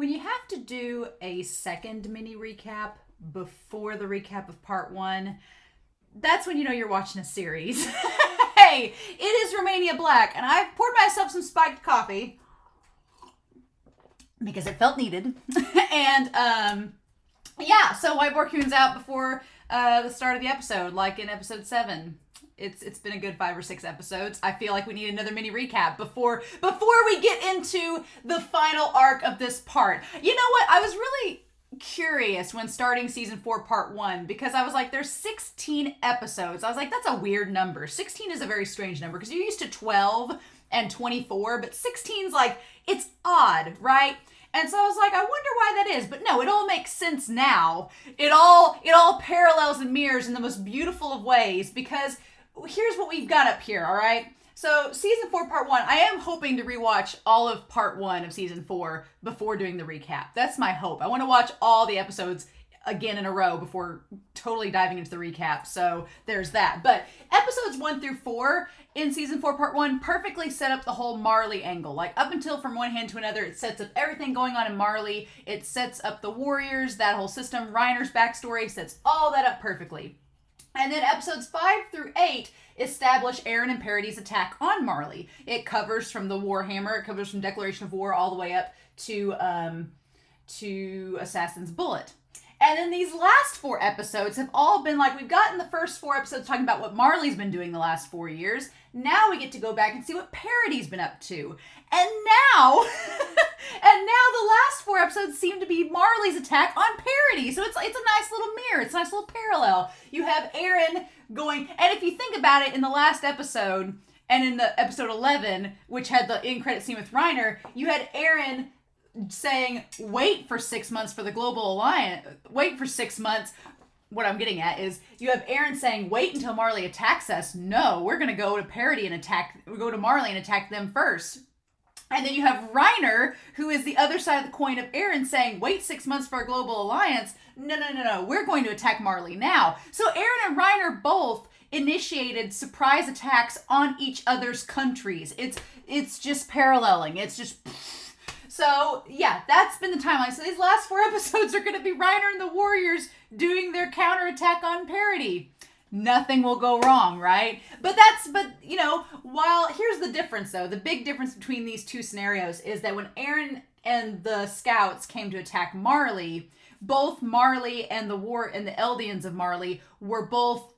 When you have to do a second mini recap before the recap of part one, that's when you know you're watching a series. Hey, it is Romania Black, and I've poured myself some spiked coffee because it felt needed. And, yeah, so White Boar Coon's out before the start of the episode, like in episode 7. It's been a good 5 or 6 episodes. I feel like we need another mini recap before we get into the final arc of this part. You know what? I was really curious when starting season 4 part 1 because I was like, there's 16 episodes. I was like, that's a weird number. 16 is a very strange number because you're used to 12 and 24, but 16's like, it's odd, right? And so I was like, I wonder why that is. But no, it all makes sense now. It all parallels and mirrors in the most beautiful of ways because here's what we've got up here, all right? So season 4, part 1, I am hoping to rewatch all of part 1 of season 4 before doing the recap. That's my hope. I want to watch all the episodes again in a row before totally diving into the recap. So there's that. But episodes 1 through 4 in season 4, part 1 perfectly set up the whole Marley angle. Like up until from one hand to another, it sets up everything going on in Marley. It sets up the warriors, that whole system. Reiner's backstory sets all that up perfectly. And then episodes 5 through 8 establish Eren and Parady's attack on Marley. It covers from the Warhammer, it covers from Declaration of War all the way up to Assassin's Bullet. And then these last 4 episodes have all been like, we've gotten the first 4 episodes talking about what Marley's been doing the last 4 years. Now we get to go back and see what Parady's been up to. And now the last 4 episodes seem to be Marley's attack on Parody. So it's a nice little mirror. It's a nice little parallel. You have Eren going, and if you think about it, in the last episode, and in the episode 11, which had the end credit scene with Reiner, you had Eren saying, wait for 6 months for the Global Alliance. Wait for 6 months. What I'm getting at is you have Eren saying, wait until Marley attacks us. No, we're going to go to Parody and go to Marley and attack them first. And then you have Reiner, who is the other side of the coin of Eren, saying, wait 6 months for a Global Alliance. No. We're going to attack Marley now. So Eren and Reiner both initiated surprise attacks on each other's countries. It's just paralleling. It's just... So, yeah, that's been the timeline. So these last 4 episodes are going to be Reiner and the Warriors doing their counterattack on Parody. Nothing will go wrong, right? But you know, here's the difference though. The big difference between these 2 scenarios is that when Eren and the scouts came to attack Marley, both Marley and the Eldians of Marley were both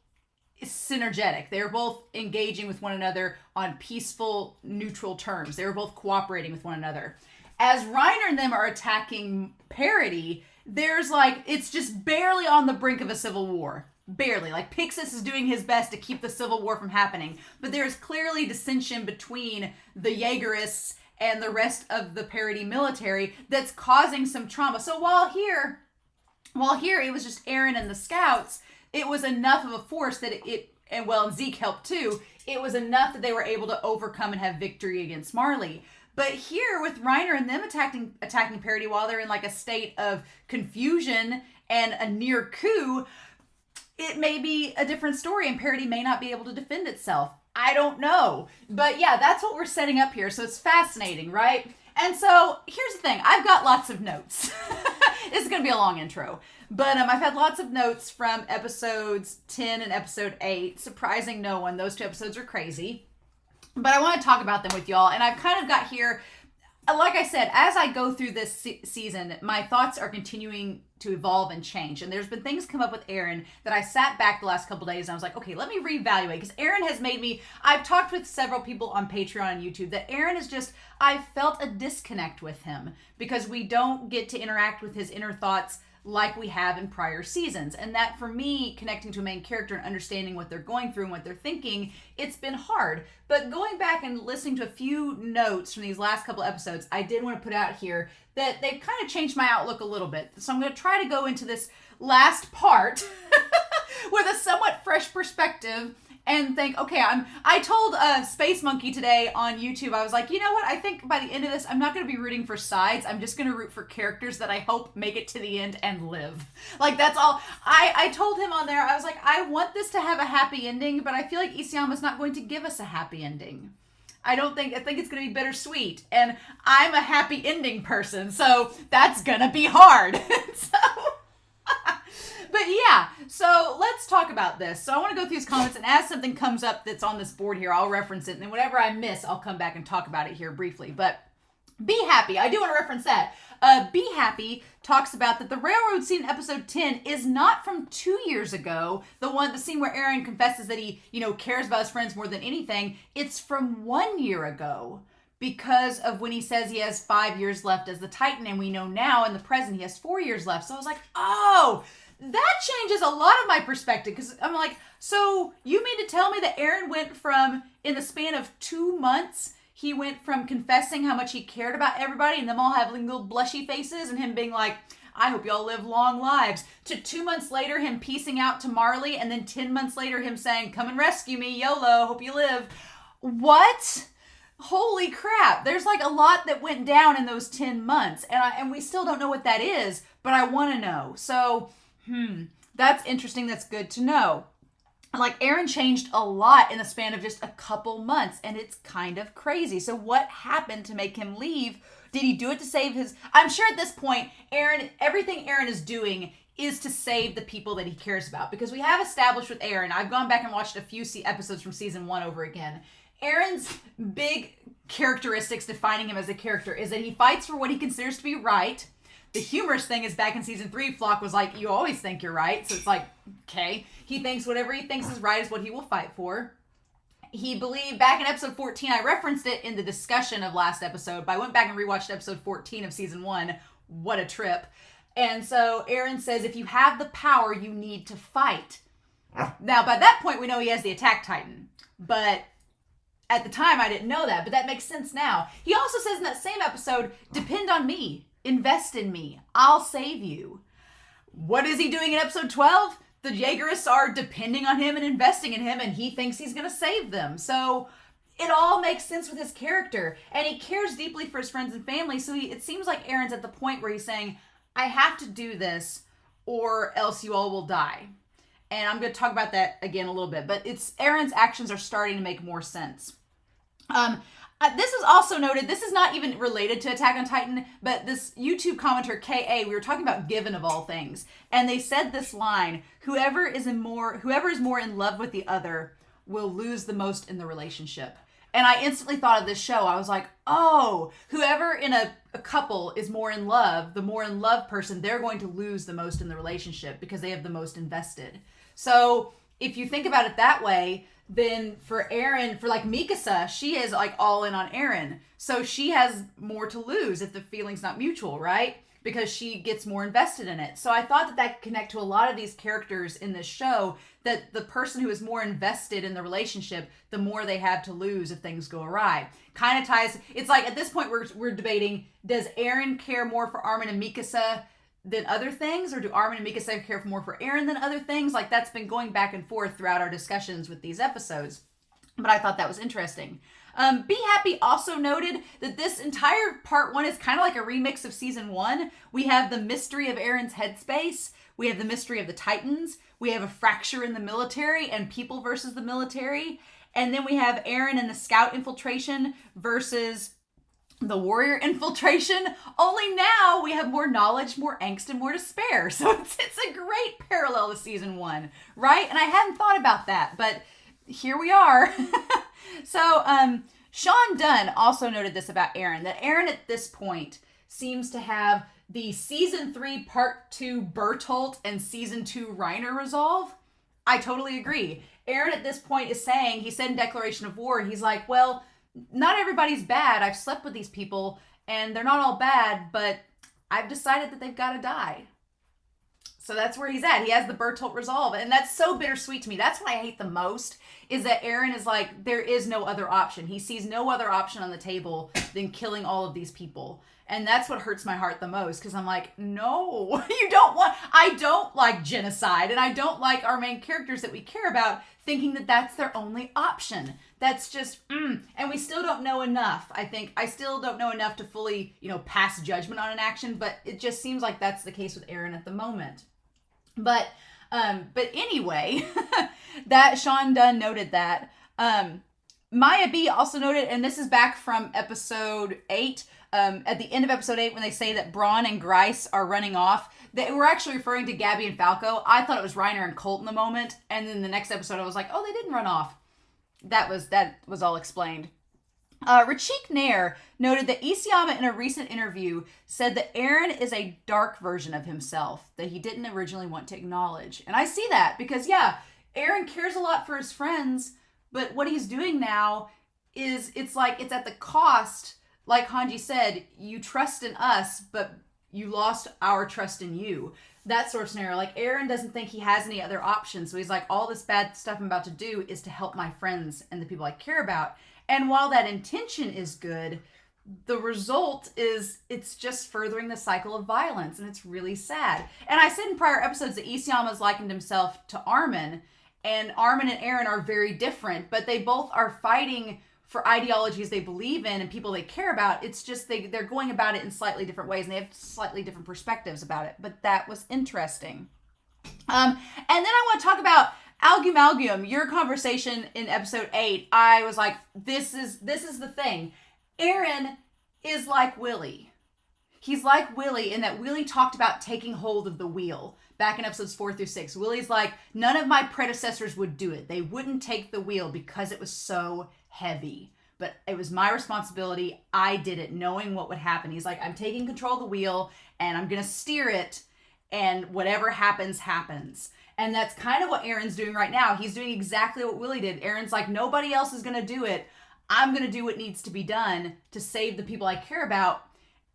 synergetic. They were both engaging with one another on peaceful, neutral terms. They were both cooperating with one another. As Reiner and them are attacking Parody, there's it's just barely on the brink of a civil war. Barely. Pixis is doing his best to keep the civil war from happening. But there's clearly dissension between the Jaegerists and the rest of the Parody military that's causing some trauma. So while here it was just Eren and the scouts, it was enough of a force that and Zeke helped too, it was enough that they were able to overcome and have victory against Marley. But here, with Reiner and them attacking Parody while they're in a state of confusion and a near coup, it may be a different story and Parody may not be able to defend itself. I don't know. But yeah, that's what we're setting up here. So it's fascinating, right? And so here's the thing. I've got lots of notes. This is going to be a long intro. But I've had lots of notes from episodes 10 and episode 8. Surprising no one. Those 2 episodes are crazy. But I want to talk about them with y'all. And I've kind of got here, like I said, as I go through this season, my thoughts are continuing to evolve and change. And there's been things come up with Eren that I sat back the last couple days and I was like, okay, let me reevaluate. Because Eren has made me, I've talked with several people on Patreon and YouTube that Eren is just, I felt a disconnect with him because we don't get to interact with his inner thoughts like we have in prior seasons. And that for me, connecting to a main character and understanding what they're going through and what they're thinking, it's been hard. But going back and listening to a few notes from these last couple episodes, I did want to put out here that they've kind of changed my outlook a little bit. So I'm going to try to go into this last part with a somewhat fresh perspective and think, okay, I told Space Monkey today on YouTube, I was like, you know what, I think by the end of this, I'm not going to be rooting for sides. I'm just going to root for characters that I hope make it to the end and live. That's all. I told him on there, I was like, I want this to have a happy ending, but I feel like Isayama's not going to give us a happy ending. I think it's going to be bittersweet. And I'm a happy ending person, so that's going to be hard. But yeah, so let's talk about this. So I want to go through these comments, and as something comes up that's on this board here, I'll reference it. And then whatever I miss, I'll come back and talk about it here briefly. But Be Happy, I do want to reference that. Be Happy talks about that the railroad scene in episode 10 is not from 2 years ago. The scene where Eren confesses that he, cares about his friends more than anything. It's from 1 year ago because of when he says he has 5 years left as the Titan. And we know now in the present he has 4 years left. So I was like, oh, that changes a lot of my perspective. Because I'm like, so you mean to tell me that Eren went from, in the span of 2 months, he went from confessing how much he cared about everybody and them all having little blushy faces and him being like, I hope y'all live long lives, to 2 months later him piecing out to Marley, and then 10 months later him saying, come and rescue me, YOLO, hope you live. What? Holy crap. There's like a lot that went down in those 10 months, and we still don't know what that is, but I want to know. So, that's interesting. That's good to know. Like, Eren changed a lot in the span of just a couple months, and it's kind of crazy. So what happened to make him leave? Did he do it to save his... I'm sure at this point, everything Eren is doing is to save the people that he cares about. Because we have established with Eren, I've gone back and watched a few episodes from season 1 over again. Eren's big characteristics defining him as a character is that he fights for what he considers to be right. The humorous thing is back in season 3, FLOCH was like, you always think you're right. So it's like, okay. He thinks whatever he thinks is right is what he will fight for. He believed, back in episode 14, I referenced it in the discussion of last episode, but I went back and rewatched episode 14 of season 1. What a trip. And so Eren says, if you have the power, you need to fight. Now, by that point, we know he has the Attack Titan. But at the time, I didn't know that. But that makes sense now. He also says in that same episode, depend on me. Invest in me. I'll save you. What is he doing in episode 12? The Jaegerists are depending on him and investing in him, and he thinks he's going to save them. So it all makes sense with his character. And he cares deeply for his friends and family. So it seems like Eren's at the point where he's saying, I have to do this or else you all will die. And I'm going to talk about that again a little bit. But Eren's actions are starting to make more sense. This was also noted, this is not even related to Attack on Titan, but this YouTube commenter, KA, we were talking about Given of all things, and they said this line, whoever is more in love with the other will lose the most in the relationship. And I instantly thought of this show. I was like, oh, whoever in a couple is more in love, the more in love person, they're going to lose the most in the relationship because they have the most invested. So if you think about it that way, then for Eren, for like Mikasa, she is like all in on Eren. So she has more to lose if the feeling's not mutual, right? Because she gets more invested in it. So I thought that could connect to a lot of these characters in this show, that the person who is more invested in the relationship, the more they have to lose if things go awry. Kind of ties, it's like at this point we're debating, does Eren care more for Armin and Mikasa than other things, or do Armin and Mikasa care more for Eren than other things? Like, that's been going back and forth throughout our discussions with these episodes. But I thought that was interesting. Be Happy also noted that this entire part 1 is kind of like a remix of season 1. We have the mystery of Eren's headspace. We have the mystery of the Titans. We have a fracture in the military and people versus the military. And then we have Eren and the scout infiltration versus the warrior infiltration. Only now we have more knowledge, more angst, and more despair. So it's a great parallel to season 1, right? And I hadn't thought about that, but here we are. So Sean Dunn also noted this about Eren, that Eren at this point seems to have the season 3 part 2 Bertolt and season 2 Reiner resolve. I totally agree. Eren at this point is saying, he said in Declaration of War, he's like, well, not everybody's bad. I've slept with these people and they're not all bad, but I've decided that they've got to die. So that's where he's at. He has the Bertolt resolve, and that's so bittersweet to me. That's what I hate the most, is that Eren is like, there is no other option. He sees no other option on the table than killing all of these people. And that's what hurts my heart the most, because I'm like, no, I don't like genocide, and I don't like our main characters that we care about thinking that that's their only option. That's just, and we still don't know enough. I still don't know enough to fully, pass judgment on an action, but it just seems like that's the case with Eren at the moment. But anyway, that Sean Dunn noted that. Maya B also noted, and this is back from episode 8, at the end of episode 8 when they say that Braun and Grice are running off, they were actually referring to Gabby and Falco. I thought it was Reiner and Colt in the moment, and then the next episode I was like, oh, they didn't run off. That was all explained. Rachik Nair noted that Isayama in a recent interview said that Eren is a dark version of himself that he didn't originally want to acknowledge. And I see that because, yeah, Eren cares a lot for his friends, but what he's doing now is it's at the cost, like Hanji said, you trust in us, but you lost our trust in you. That sort of scenario. Like, Eren doesn't think he has any other options, so he's like, all this bad stuff I'm about to do is to help my friends and the people I care about. And while that intention is good, the result is it's just furthering the cycle of violence, and it's really sad. And I said in prior episodes that Isayama's likened himself to Armin, and Armin and Eren are very different, but they both are fighting for ideologies they believe in and people they care about. It's just they're going about it in slightly different ways, and they have slightly different perspectives about it. But that was interesting. And then I want to talk about Algum, your conversation in episode 8. I was like, this is the thing. Eren is like Willie. He's like Willie in that Willie talked about taking hold of the wheel back in episodes 4 through 6. Willie's like, none of my predecessors would do it. They wouldn't take the wheel because it was so heavy. But it was my responsibility. I did it knowing what would happen. He's like, I'm taking control of the wheel and I'm going to steer it, and whatever happens, happens. And that's kind of what Eren's doing right now. He's doing exactly what Willie did. Eren's like, nobody else is going to do it. I'm going to do what needs to be done to save the people I care about.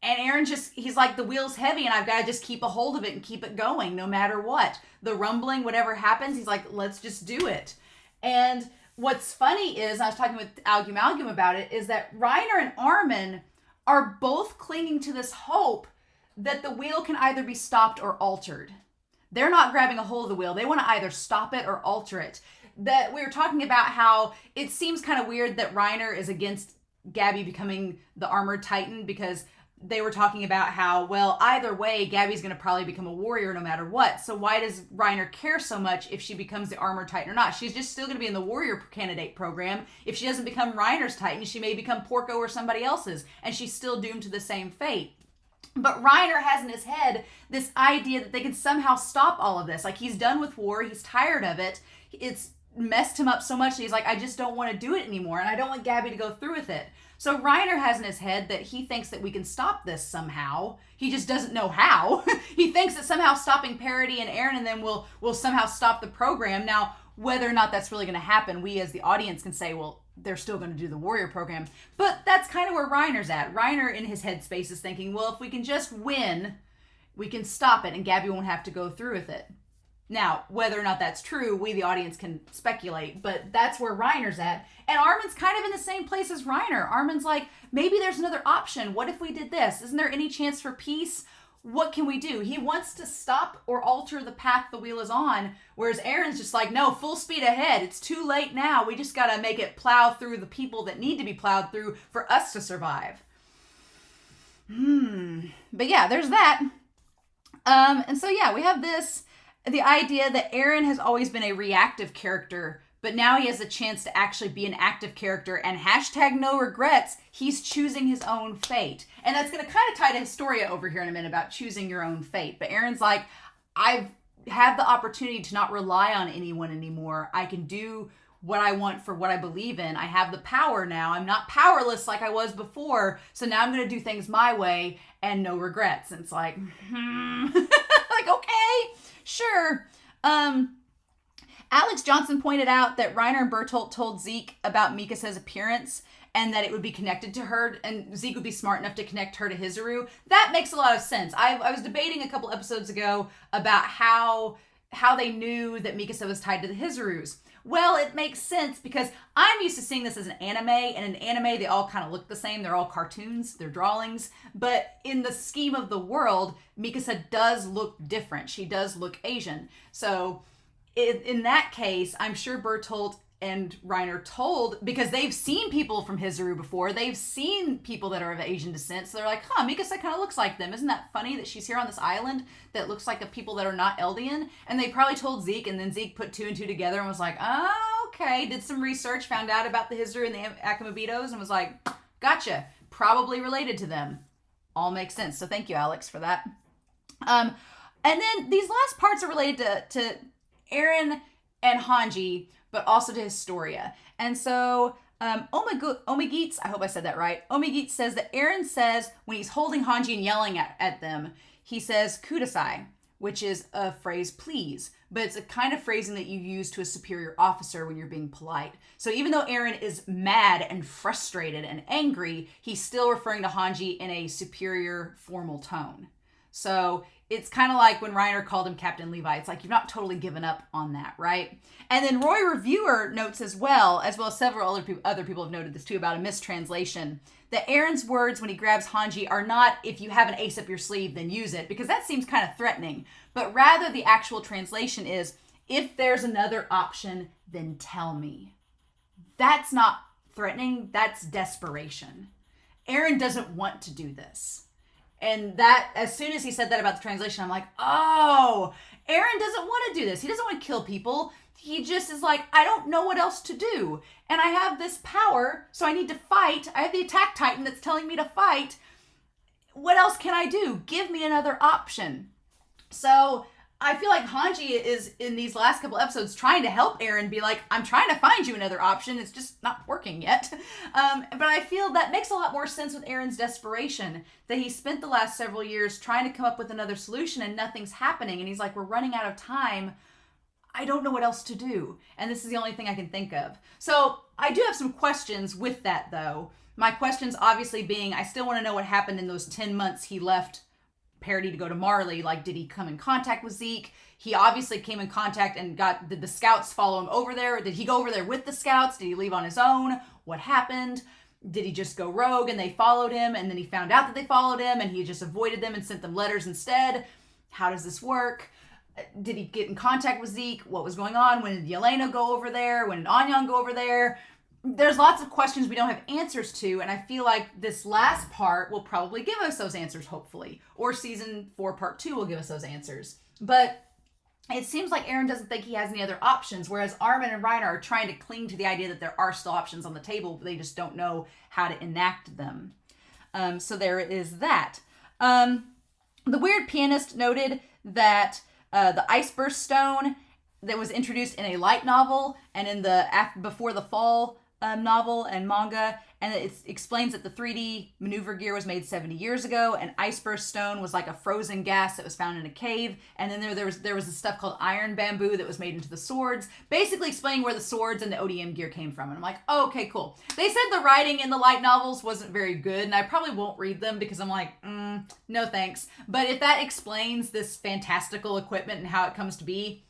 And Eren he's like, the wheel's heavy and I've got to just keep a hold of it and keep it going no matter what. The rumbling, whatever happens, he's like, let's just do it. And what's funny is, I was talking with Algum about it, is that Reiner and Armin are both clinging to this hope that the wheel can either be stopped or altered. They're not grabbing a hold of the wheel. They want to either stop it or alter it. That we were talking about how it seems kind of weird that Reiner is against Gabby becoming the armored titan, because they were talking about how, well, either way, Gabby's going to probably become a warrior no matter what. So why does Reiner care so much if she becomes the armored titan or not? She's just still going to be in the warrior candidate program. If she doesn't become Reiner's titan, she may become Porco or somebody else's, and she's still doomed to the same fate. But Reiner has in his head this idea that they can somehow stop all of this. Like, he's done with war. He's tired of it. It's messed him up so much that he's like, I just don't want to do it anymore, and I don't want Gabby to go through with it. So Reiner has in his head that he thinks that we can stop this somehow. He just doesn't know how. He thinks that somehow stopping Parody and Eren and them will somehow stop the program. Now, whether or not that's really going to happen, we as the audience can say, well, they're still going to do the warrior program. But that's kind of where Reiner's at. Reiner in his headspace is thinking, well, if we can just win, we can stop it and Gabby won't have to go through with it. Now, whether or not that's true, we the audience can speculate, but that's where Reiner's at. And Armin's kind of in the same place as Reiner. Armin's like, maybe there's another option. What if we did this? Isn't there any chance for peace? What can we do? He wants to stop or alter the path the wheel is on, whereas Eren's just like, no, full speed ahead. It's too late now. We just got to make it plow through the people that need to be plowed through for us to survive. But yeah, there's that. And so yeah, we have the idea that Eren has always been a reactive character, but now he has a chance to actually be an active character, and #no regrets, he's choosing his own fate. And that's going to kind of tie to Historia over here in a minute about choosing your own fate. But Eren's like, I have the opportunity to not rely on anyone anymore. I can do what I want for what I believe in. I have the power now. I'm not powerless like I was before. So now I'm going to do things my way and no regrets. And it's like, like, okay, sure. Alex Johnson pointed out that Reiner and Bertolt told Zeke about Mikasa's appearance and that it would be connected to her, and Zeke would be smart enough to connect her to Hizuru. That makes a lot of sense. I was debating a couple episodes ago about how they knew that Mikasa was tied to the Hizurus. Well, it makes sense because I'm used to seeing this as an anime, and in anime, they all kind of look the same. They're all cartoons, they're drawings. But in the scheme of the world, Mikasa does look different. She does look Asian. So in that case, I'm sure Bertolt and Reiner told, because they've seen people from Hizuru before. They've seen people that are of Asian descent. So they're like, Mikasa kind of looks like them. Isn't that funny that she's here on this island that looks like the people that are not Eldian? And they probably told Zeke, and then Zeke put 2 and 2 together and was like, oh, okay, did some research, found out about the history and the Akamobitos, and was like, gotcha, probably related to them. All makes sense. So thank you, Alex, for that. And then these last parts are related to Eren and Hanji, but also to Historia. And so Omegeets, I hope I said that right. Omegeets says that Eren says, when he's holding Hanji and yelling at them, he says kudasai, which is a phrase please, but it's a kind of phrasing that you use to a superior officer when you're being polite. So even though Eren is mad and frustrated and angry, he's still referring to Hanji in a superior formal tone. So it's kind of like when Reiner called him Captain Levi. It's like you've not totally given up on that, right? And then Roy Reviewer notes as well as several other people have noted this too about a mistranslation, that Eren's words when he grabs Hanji are not, if you have an ace up your sleeve, then use it, because that seems kind of threatening. But rather the actual translation is, if there's another option, then tell me. That's not threatening, that's desperation. Eren doesn't want to do this. And that, as soon as he said that about the translation, I'm like, oh, Eren doesn't want to do this. He doesn't want to kill people. He just is like, I don't know what else to do. And I have this power, so I need to fight. I have the attack titan that's telling me to fight. What else can I do? Give me another option. So I feel like Hanji is, in these last couple episodes, trying to help Eren be like, I'm trying to find you another option. It's just not working yet. But I feel that makes a lot more sense with Eren's desperation, that he spent the last several years trying to come up with another solution and nothing's happening. And he's like, we're running out of time. I don't know what else to do. And this is the only thing I can think of. So I do have some questions with that, though. My questions obviously being, I still want to know what happened in those 10 months he left Parody to go to Marley. Like, did he come in contact with Zeke? He obviously came in contact and did the scouts follow him over there? Did he go over there with the scouts? Did he leave on his own? What happened? Did he just go rogue and they followed him and then he found out that they followed him and he just avoided them and sent them letters instead? How does this work? Did he get in contact with Zeke? What was going on? When did Yelena go over there? When did Anyan go over there? There's lots of questions we don't have answers to, and I feel like this last part will probably give us those answers, hopefully. Or season 4, part 2 will give us those answers. But it seems like Eren doesn't think he has any other options, whereas Armin and Reiner are trying to cling to the idea that there are still options on the table, but they just don't know how to enact them. So there is that. The Weird Pianist noted that the Iceburst Stone that was introduced in a light novel and in the Before the Fall novel and manga, and it explains that the 3D maneuver gear was made 70 years ago, and Iceburst Stone was like a frozen gas that was found in a cave, and then there was this stuff called iron bamboo that was made into the swords, basically explaining where the swords and the ODM gear came from. And I'm like, oh, okay, cool. They said the writing in the light novels wasn't very good, and I probably won't read them because I'm like, no thanks. But if that explains this fantastical equipment and how it comes to be,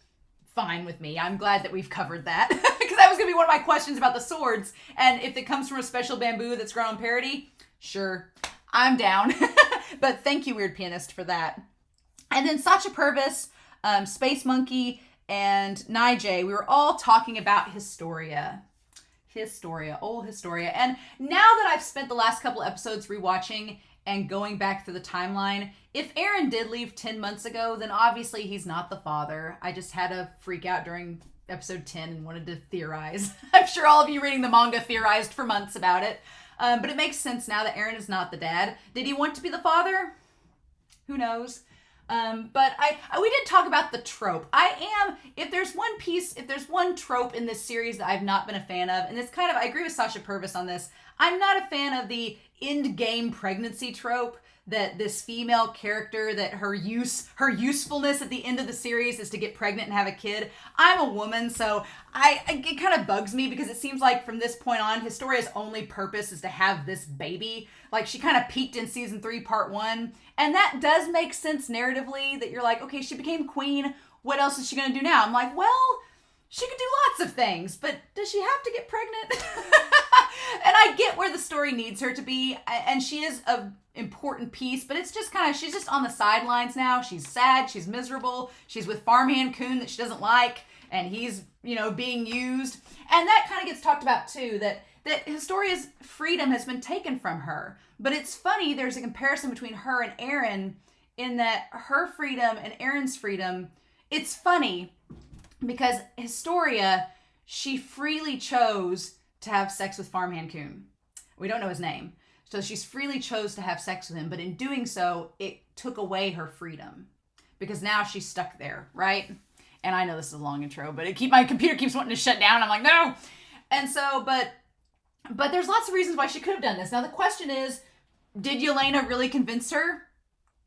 fine with me. I'm glad that we've covered that because that was going to be one of my questions about the swords. And if it comes from a special bamboo that's grown on Parody, sure, I'm down. But thank you, Weird Pianist, for that. And then Sacha Purvis, Space Monkey, and Nijay, we were all talking about Historia. Old Historia. And now that I've spent the last couple episodes rewatching and going back through the timeline, if Eren did leave 10 months ago, then obviously he's not the father. I just had a freak out during episode 10 and wanted to theorize. I'm sure all of you reading the manga theorized for months about it. But it makes sense now that Eren is not the dad. Did he want to be the father? Who knows? But we did talk about the trope. If there's one trope in this series that I've not been a fan of, and it's kind of, I agree with Sacha Purvis on this, I'm not a fan of the end-game pregnancy trope, that this female character, that her usefulness at the end of the series is to get pregnant and have a kid. I'm a woman, so it kind of bugs me because it seems like from this point on, Historia's only purpose is to have this baby. Like, she kind of peaked in season 3, part 1, and that does make sense narratively, that you're like, okay, she became queen, what else is she going to do now? I'm like, well, she could do lots of things, but does she have to get pregnant? And I get where the story needs her to be, and she is an important piece, but it's just kind of, she's just on the sidelines now. She's sad, she's miserable, she's with Farmhand Coon that she doesn't like, and he's, being used. And that kind of gets talked about too, that Historia's freedom has been taken from her. But it's funny, there's a comparison between her and Eren in that her freedom and Eren's freedom, it's funny because Historia, she freely chose to have sex with Farmhand Coon. We don't know his name. So she's freely chose to have sex with him, but in doing so, it took away her freedom. Because now she's stuck there, right? And I know this is a long intro, but my computer keeps wanting to shut down. I'm like, no! And so, but there's lots of reasons why she could have done this. Now the question is, did Yelena really convince her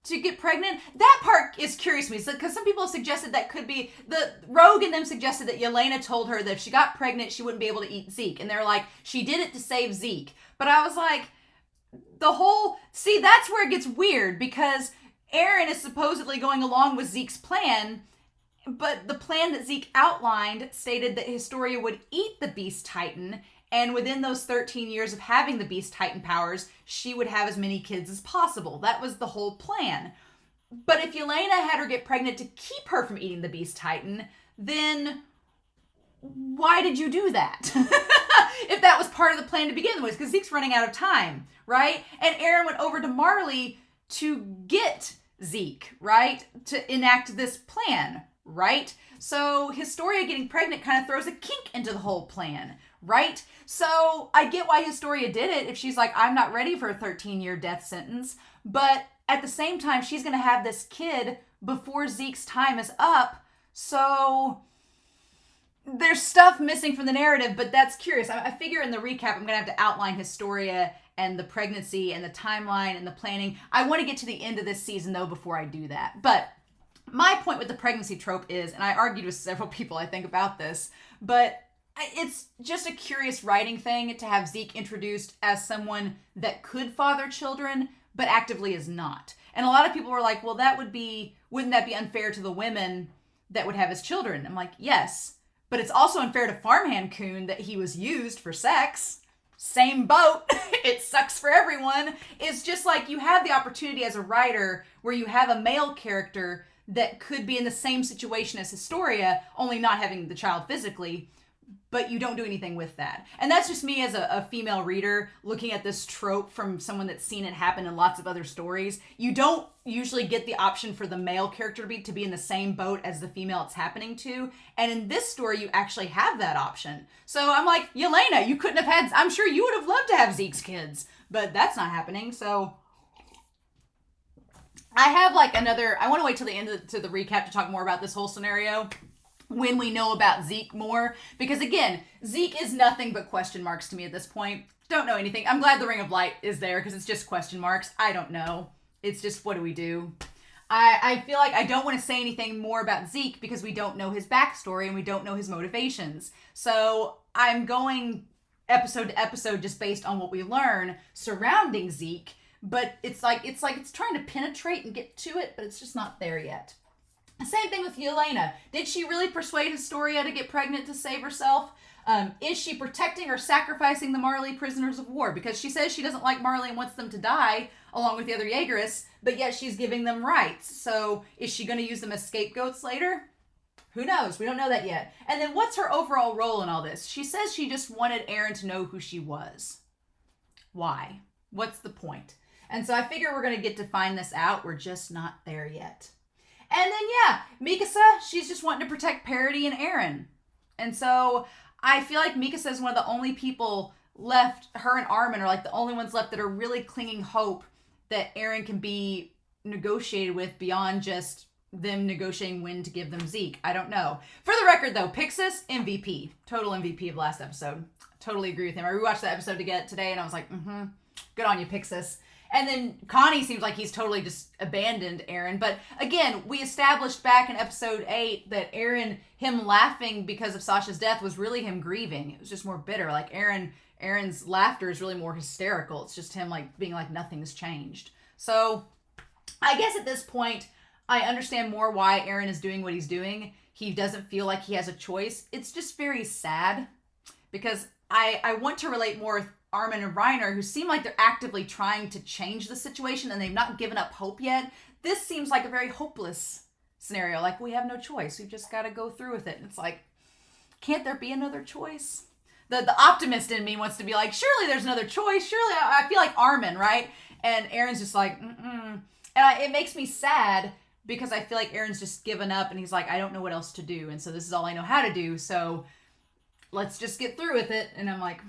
to get pregnant? That part is curious to me, because some people have suggested that could be, the Rogue and them suggested that Yelena told her that if she got pregnant, she wouldn't be able to eat Zeke. And they're like, she did it to save Zeke. But I was like, that's where it gets weird, because Eren is supposedly going along with Zeke's plan, but the plan that Zeke outlined stated that Historia would eat the Beast Titan, and within those 13 years of having the Beast Titan powers, she would have as many kids as possible. That was the whole plan. But if Yelena had her get pregnant to keep her from eating the Beast Titan, then why did you do that? If that was part of the plan to begin with, because Zeke's running out of time, right? And Eren went over to Marley to get Zeke, right? To enact this plan, right? So Historia getting pregnant kind of throws a kink into the whole plan, right? So I get why Historia did it if she's like, I'm not ready for a 13-year death sentence. But at the same time, she's going to have this kid before Zeke's time is up. So there's stuff missing from the narrative, but that's curious. I figure in the recap, I'm going to have to outline Historia and the pregnancy and the timeline and the planning. I want to get to the end of this season, though, before I do that. But my point with the pregnancy trope is, and I argued with several people, I think, about this, but it's just a curious writing thing to have Zeke introduced as someone that could father children, but actively is not. And a lot of people were like, well, wouldn't that be unfair to the women that would have his children? I'm like, yes, but it's also unfair to Farmhand Coon that he was used for sex. Same boat. It sucks for everyone. It's just like you have the opportunity as a writer where you have a male character that could be in the same situation as Historia, only not having the child physically, but you don't do anything with that. And that's just me as a female reader looking at this trope from someone that's seen it happen in lots of other stories. You don't usually get the option for the male character to be in the same boat as the female it's happening to. And in this story, you actually have that option. So I'm like, Yelena, you couldn't have had, I'm sure you would have loved to have Zeke's kids, but that's not happening. So I have I want to wait till the end to the recap to talk more about this whole scenario when we know about Zeke more. Because again, Zeke is nothing but question marks to me at this point. Don't know anything. I'm glad the Ring of Light is there because it's just question marks. I don't know. It's just, what do we do? I feel like I don't want to say anything more about Zeke because we don't know his backstory and we don't know his motivations. So I'm going episode to episode just based on what we learn surrounding Zeke. But it's trying to penetrate and get to it, but it's just not there yet. Same thing with Yelena. Did she really persuade Historia to get pregnant to save herself? Is she protecting or sacrificing the Marley prisoners of war? Because she says she doesn't like Marley and wants them to die along with the other Jaegerists, but yet she's giving them rights. So is she going to use them as scapegoats later? Who knows? We don't know that yet. And then what's her overall role in all this? She says she just wanted Eren to know who she was. Why? What's the point? And so I figure we're going to get to find this out. We're just not there yet. And then, Mikasa, she's just wanting to protect Parody and Eren. And so I feel like Mikasa is one of the only people left, her and Armin are like the only ones left that are really clinging hope that Eren can be negotiated with beyond just them negotiating when to give them Zeke. I don't know. For the record, though, Pixis, MVP. Total MVP of last episode. Totally agree with him. I rewatched that episode today and I was like, good on you, Pixis. And then Connie seems like he's totally just abandoned Eren. But again, we established back in episode 8 that Eren, him laughing because of Sasha's death was really him grieving. It was just more bitter. Like Eren's laughter is really more hysterical. It's just him like being like nothing's changed. So I guess at this point, I understand more why Eren is doing what he's doing. He doesn't feel like he has a choice. It's just very sad because I want to relate more with Armin and Reiner, who seem like they're actively trying to change the situation and they've not given up hope yet. This seems like a very hopeless scenario. Like, we have no choice. We've just got to go through with it. And it's like, can't there be another choice? The optimist in me wants to be like, surely there's another choice. Surely, I feel like Armin, right? And Eren's just like, And it makes me sad because I feel like Eren's just given up and he's like, I don't know what else to do. And so this is all I know how to do. So let's just get through with it. And I'm like,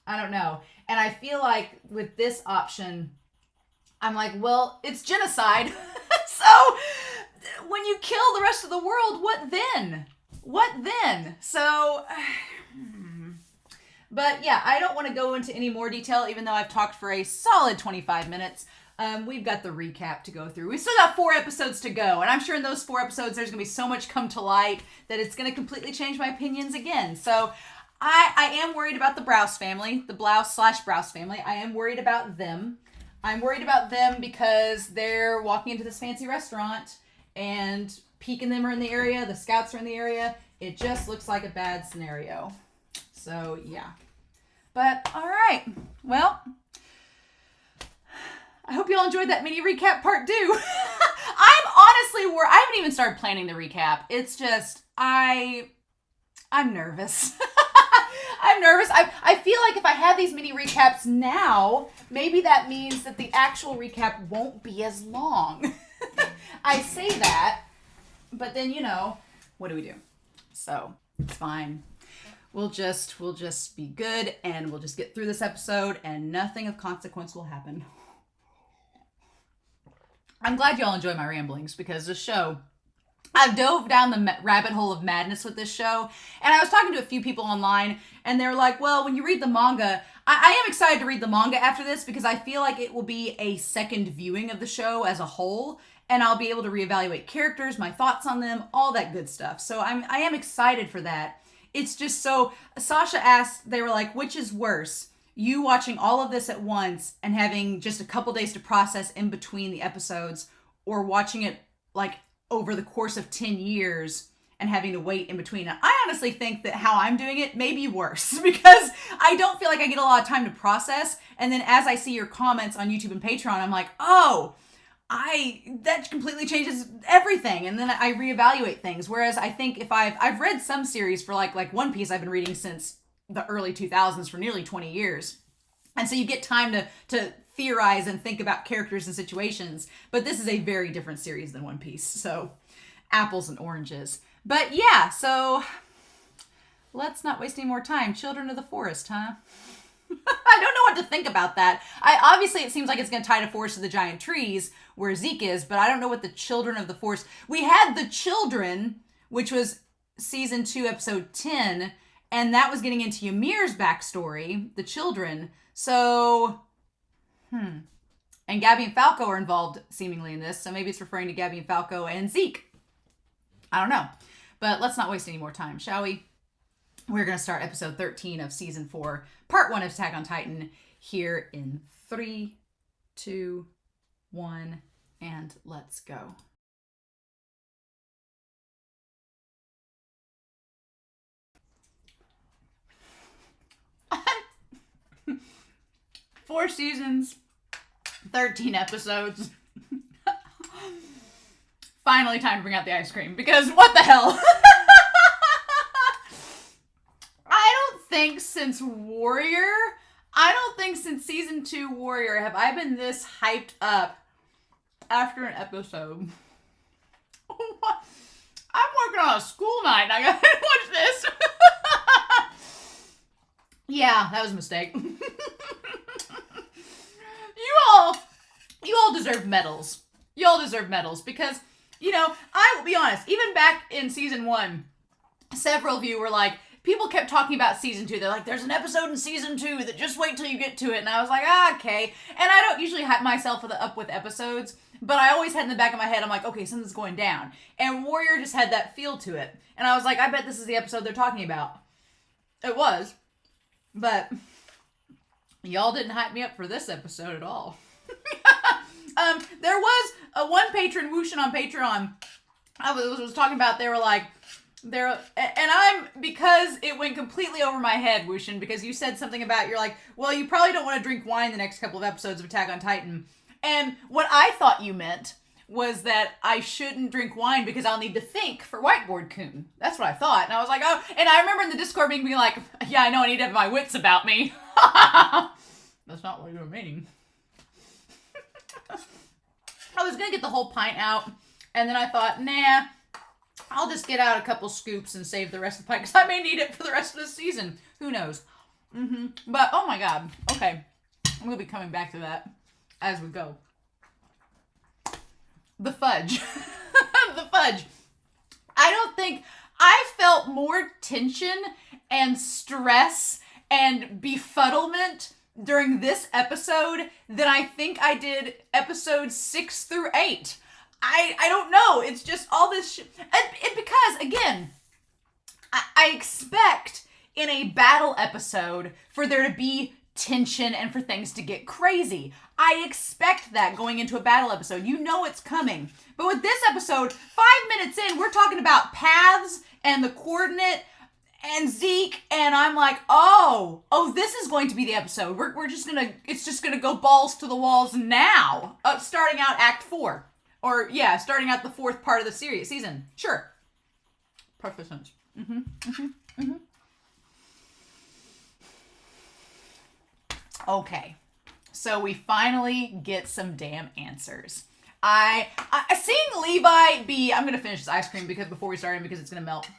I don't know. And I feel like with this option, I'm like, well, it's genocide. So when you kill the rest of the world, what then? What then? So, but yeah, I don't want to go into any more detail, even though I've talked for a solid 25 minutes. We've got the recap to go through. We've still got 4 episodes to go, and I'm sure in those 4 episodes there's going to be so much come to light that it's going to completely change my opinions again. So I am worried about the Braus family, the Blouse/Braus family. I am worried about them. I'm worried about them because they're walking into this fancy restaurant and Peek and them are in the area, the scouts are in the area. It just looks like a bad scenario. So, yeah. But, all right. Well, I hope you all enjoyed that mini recap part 2. I'm honestly worried. I haven't even started planning the recap. It's just, I'm nervous. I'm nervous. I feel like if I have these mini recaps now, maybe that means that the actual recap won't be as long. I say that, but then, you know, what do we do? So, it's fine. We'll just be good, and we'll just get through this episode, and nothing of consequence will happen. I'm glad y'all enjoy my ramblings, because this show, I've dove down the rabbit hole of madness with this show, and I was talking to a few people online, and they're like, well, when you read the manga, I am excited to read the manga after this, because I feel like it will be a second viewing of the show as a whole, and I'll be able to reevaluate characters, my thoughts on them, all that good stuff. So I am excited for that. It's just so, Sasha asked, they were like, which is worse? You watching all of this at once and having just a couple days to process in between the episodes, or watching it like over the course of 10 years and having to wait in between. And I honestly think that how I'm doing it may be worse, because I don't feel like I get a lot of time to process. And then as I see your comments on YouTube and Patreon, I'm like, oh, that completely changes everything. And then I reevaluate things. Whereas I think if I've read some series for like One Piece, I've been reading since the early 2000s for nearly 20 years. And so you get time to theorize and think about characters and situations. But this is a very different series than One Piece. So apples and oranges. But yeah, so let's not waste any more time. Children of the Forest, huh? I don't know what to think about that. Obviously, it seems like it's going to tie to Forest of the Giant Trees, where Zeke is, but I don't know what the Children of the Forest... We had The Children, which was Season 2, Episode 10, and that was getting into Ymir's backstory, The Children. So, And Gabby and Falco are involved, seemingly, in this, so maybe it's referring to Gabby and Falco and Zeke. I don't know. But let's not waste any more time, shall we? We're going to start episode 13 of season 4, part 1 of Attack on Titan, here in 3, 2, 1, and let's go. Four seasons, 13 episodes. Finally time to bring out the ice cream, because what the hell? Since Warrior, I don't think since season 2 Warrior have I been this hyped up after an episode. I'm working on a school night and I gotta watch this. Yeah, that was a mistake. You all deserve medals. You all deserve medals because, you know, I will be honest, even back in season 1, several of you were like, people kept talking about season 2. They're like, there's an episode in season 2 that just wait till you get to it. And I was like, okay. And I don't usually hype myself up with episodes, but I always had in the back of my head, I'm like, okay, something's going down. And Warrior just had that feel to it. And I was like, I bet this is the episode they're talking about. It was. But y'all didn't hype me up for this episode at all. There was one patron, Wushin on Patreon, I was talking about, they were like, because it went completely over my head, Wushin, because you said something about, you're like, well, you probably don't want to drink wine the next couple of episodes of Attack on Titan. And what I thought you meant was that I shouldn't drink wine because I'll need to think for Whiteboard Coon. That's what I thought. And I was like, oh, and I remember in the Discord being like, yeah, I know I need to have my wits about me. That's not what you were meaning. I was going to get the whole pint out, and then I thought, nah, I'll just get out a couple scoops and save the rest of the pint because I may need it for the rest of the season. Who knows? But, oh my god. Okay. We'll be coming back to that as we go. The fudge. The fudge. I don't think I felt more tension and stress and befuddlement during this episode than I think I did episodes 6 through 8. I don't know. It's just all this shit. Because, again, I expect in a battle episode for there to be tension and for things to get crazy. I expect that going into a battle episode. You know it's coming. But with this episode, 5 minutes in, we're talking about paths and the coordinate and Zeke, and I'm like, oh, this is going to be the episode. It's just gonna go balls to the walls now. Starting out Act 4. Or, yeah, starting out the 4th part of the season. Sure. Proficient. Okay. So we finally get some damn answers. Seeing Levi I'm going to finish this ice cream before we start because it's going to melt.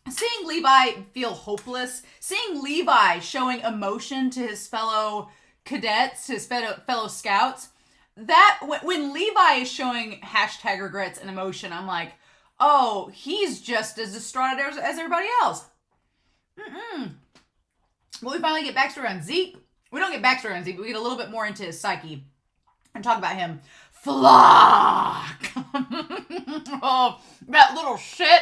Seeing Levi feel hopeless, seeing Levi showing emotion to his fellow cadets, his fellow scouts, that when Levi is showing hashtag regrets and emotion, I'm like, oh, he's just as distraught as everybody else. But we finally get backstory on Zeke. We don't get backstory on Zeke, but we get a little bit more into his psyche and talk about him. FLOCH! Oh, that little shit.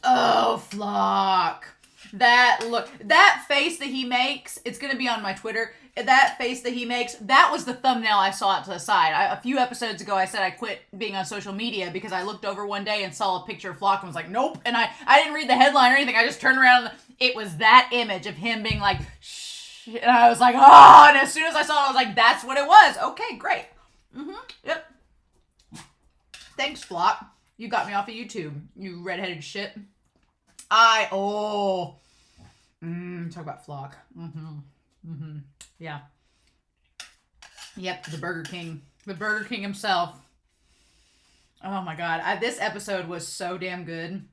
Oh, FLOCH. That face that he makes, it's going to be on my Twitter. That face that he makes, that was the thumbnail I saw it to the side. A few episodes ago, I said I quit being on social media because I looked over one day and saw a picture of FLOCH and was like, nope. And I didn't read the headline or anything. I just turned around and it was that image of him being like, shh. And I was like, oh. And as soon as I saw it, I was like, that's what it was. Okay, great. Yep. Thanks, FLOCH. You got me off of YouTube, you redheaded shit. Talk about FLOCH. Yeah. Yep, the Burger King. The Burger King himself. Oh my god. This episode was so damn good.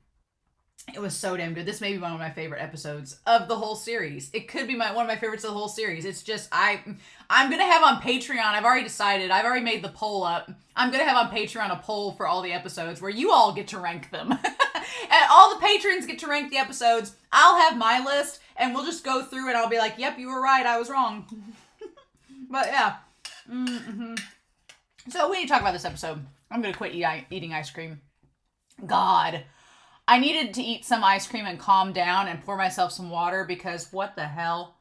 It was so damn good. This may be one of my favorite episodes of the whole series. It could be one of my favorites of the whole series. It's just, I'm going to have on Patreon, I've already decided, I've already made the poll up. I'm going to have on Patreon a poll for all the episodes where you all get to rank them. And all the patrons get to rank the episodes. I'll have my list, and we'll just go through and I'll be like, yep, you were right, I was wrong. But yeah. So we need to talk about this episode. I'm going to quit eating ice cream. God. I needed to eat some ice cream and calm down and pour myself some water because what the hell?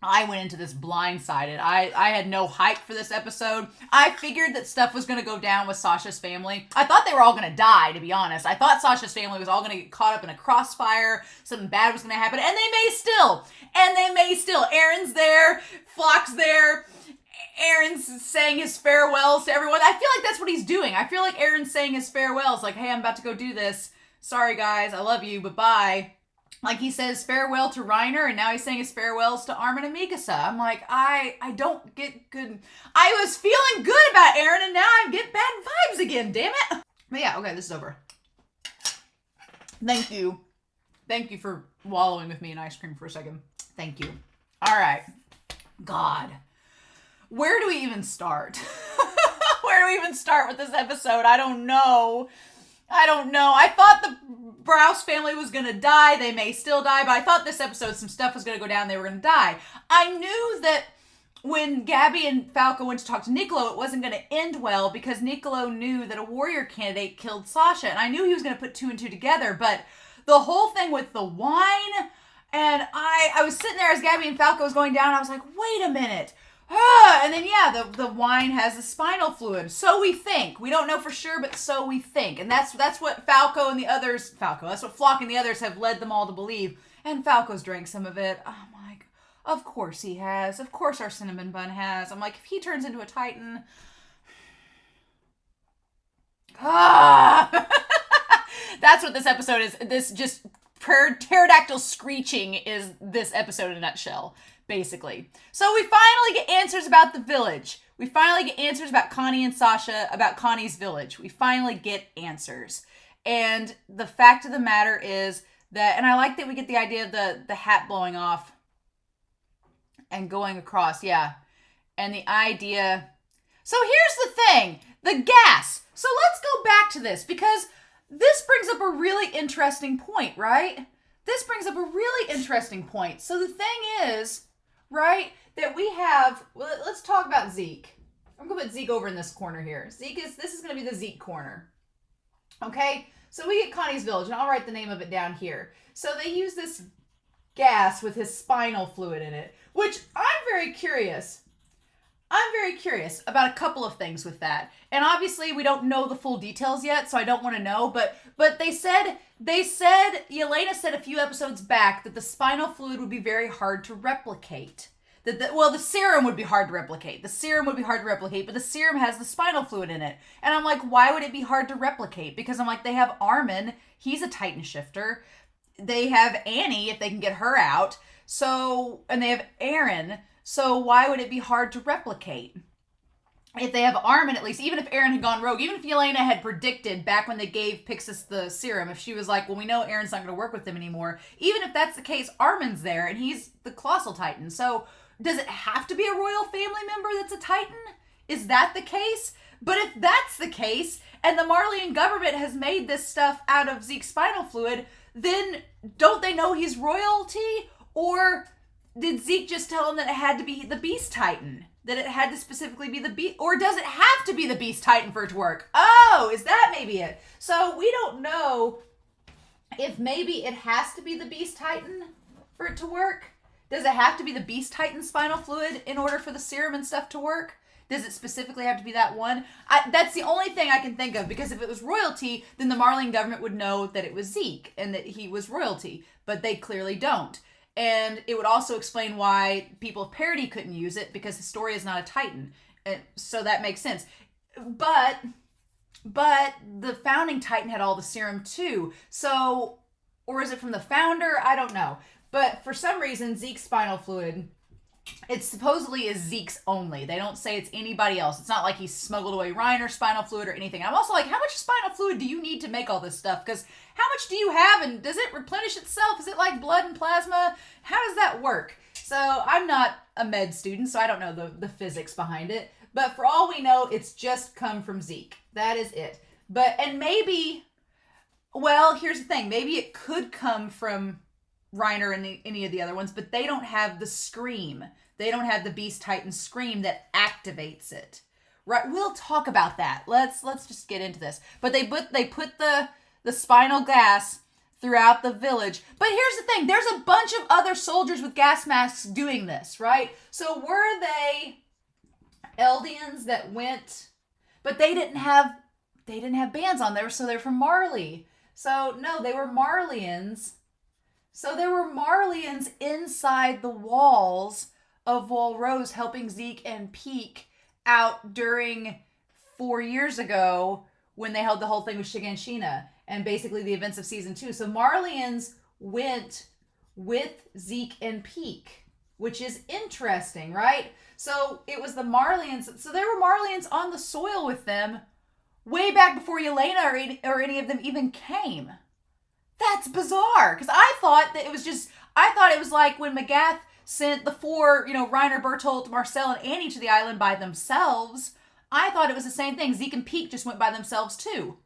I went into this blindsided. I had no hype for this episode. I figured that stuff was going to go down with Sasha's family. I thought they were all going to die, to be honest. I thought Sasha's family was all going to get caught up in a crossfire. Something bad was going to happen. And they may still. Eren's there. FLOCH's there. Eren's saying his farewells to everyone. I feel like that's what he's doing. I feel like Eren's saying his farewells. Like, hey, I'm about to go do this. Sorry, guys. I love you. Bye-bye. Like, he says farewell to Reiner, and now he's saying his farewells to Armin and Mikasa. I'm like, I don't get good. I was feeling good about Eren, and now I get bad vibes again, damn it. But yeah, okay, this is over. Thank you. Thank you for wallowing with me in ice cream for a second. Thank you. All right. God. Where do we even start? Where do we even start with this episode? I don't know. I thought the Braus family was going to die. They may still die, but I thought this episode some stuff was going to go down. They were going to die. I knew that when Gabby and Falco went to talk to Niccolo, it wasn't going to end well because Niccolo knew that a warrior candidate killed Sasha, and I knew he was going to put 2 and 2 together, but the whole thing with the wine, and I was sitting there as Gabby and Falco was going down, I was like, wait a minute. And then, yeah, the wine has the spinal fluid. So we think. We don't know for sure, but so we think. And that's what that's what FLOCH and the others have led them all to believe. And Falco's drank some of it. I'm like, of course he has. Of course our cinnamon bun has. I'm like, if he turns into a Titan. That's what this episode is. This just pterodactyl screeching is this episode in a nutshell. Basically. So we finally get answers about the village. We finally get answers about Connie and Sasha, about Connie's village. We finally get answers. And the fact of the matter is that, and I like that we get the idea of the hat blowing off and going across, yeah. And the idea, so here's the thing, the gas. So let's go back to this, because this brings up a really interesting point, right? This brings up a really interesting point. So the thing is, right, that we have, well, let's talk about Zeke. I'm going to put Zeke over in this corner here. This is going to be the Zeke corner. Okay, so we get Connie's Village, and I'll write the name of it down here. So they use this gas with his spinal fluid in it, which I'm very curious about a couple of things with that. And obviously we don't know the full details yet, so I don't want to know, but they said Yelena said a few episodes back that the spinal fluid would be very hard to replicate. The serum would be hard to replicate. But the serum has the spinal fluid in it. And I'm like, why would it be hard to replicate? Because I'm like, they have Armin, he's a Titan shifter. They have Annie, if they can get her out. So, and they have Eren. So why would it be hard to replicate? If they have Armin, at least, even if Eren had gone rogue, even if Yelena had predicted back when they gave Pixis the serum, if she was like, well, we know Eren's not going to work with them anymore, even if that's the case, Armin's there, and he's the Colossal Titan. So does it have to be a royal family member that's a Titan? Is that the case? But if that's the case, and the Marleyan government has made this stuff out of Zeke's spinal fluid, then don't they know he's royalty? Or did Zeke just tell him that it had to be the Beast Titan? That it had to specifically be the Beast? Or does it have to be the Beast Titan for it to work? Oh, is that maybe it? So we don't know if maybe it has to be the Beast Titan for it to work. Does it have to be the Beast Titan spinal fluid in order for the serum and stuff to work? Does it specifically have to be that one? That's the only thing I can think of, because if it was royalty, then the Marleyan government would know that it was Zeke and that he was royalty, but they clearly don't. And it would also explain why people of parity couldn't use it, because Historia is not a Titan. And so that makes sense. But the founding Titan had all the serum too. So, or is it from the founder? I don't know. But for some reason, Zeke's spinal fluid, it supposedly is Zeke's only. They don't say it's anybody else. It's not like he smuggled away Reiner's spinal fluid or anything. I'm also like, how much spinal fluid do you need to make all this stuff? Because how much do you have, and does it replenish itself? Is it like blood and plasma? How does that work? So I'm not a med student, so I don't know the physics behind it. But for all we know, it's just come from Zeke. That is it. And maybe, well, here's the thing. Maybe it could come from Reiner and any of the other ones, but they don't have the scream. They don't have the Beast Titan scream that activates it. Right? We'll talk about that. Let's just get into this. But they put the spinal gas throughout the village. But here's the thing. There's a bunch of other soldiers with gas masks doing this, right? So were they Eldians that went, but they didn't have bands on there, so they're from Marley. So no, they were Marleyans. So there were Marleyans inside the walls of Wall Rose helping Zeke and Peak out during 4 years ago when they held the whole thing with Shiganshina and basically the events of season 2. So Marleyans went with Zeke and Peak, which is interesting, right? So it was the Marleyans. So there were Marleyans on the soil with them way back before Yelena or any of them even came. That's bizarre, because I thought it was like when Magath sent the 4, Reiner, Bertolt, Marcel, and Annie to the island by themselves. I thought it was the same thing. Zeke and Peak just went by themselves too.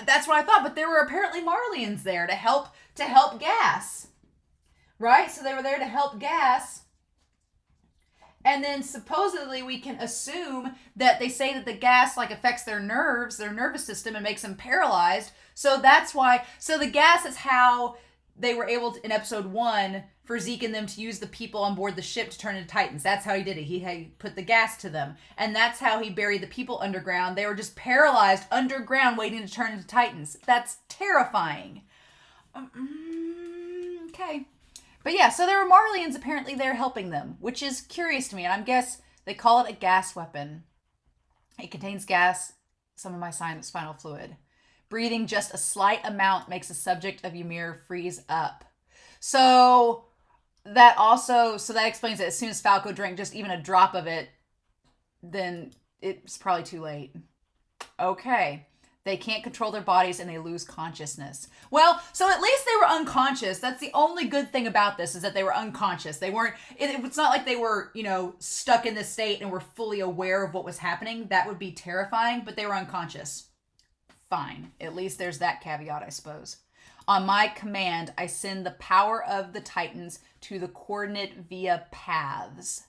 That's what I thought, but there were apparently Marleyans there to help Gas. Right? So they were there to help Gas. And then supposedly we can assume that they say that the gas affects their nerves, their nervous system, and makes them paralyzed. So that's why. So the gas is how they were able to, in episode 1, for Zeke and them to use the people on board the ship to turn into Titans. That's how he did it. He put the gas to them. And that's how he buried the people underground. They were just paralyzed underground waiting to turn into Titans. That's terrifying. Okay. But yeah, so there were Marleyans apparently there helping them, which is curious to me. And I guess they call it a gas weapon. It contains gas, some of my spinal fluid. Breathing just a slight amount makes the subject of Ymir freeze up. So that explains that as soon as Falco drank just even a drop of it, then it's probably too late. Okay. They can't control their bodies and they lose consciousness. Well, so at least they were unconscious. That's the only good thing about this, is that they were unconscious. They weren't, it's not like they were, stuck in this state and were fully aware of what was happening. That would be terrifying, but they were unconscious. Fine. At least there's that caveat, I suppose. On my command, I send the power of the Titans to the coordinate via paths.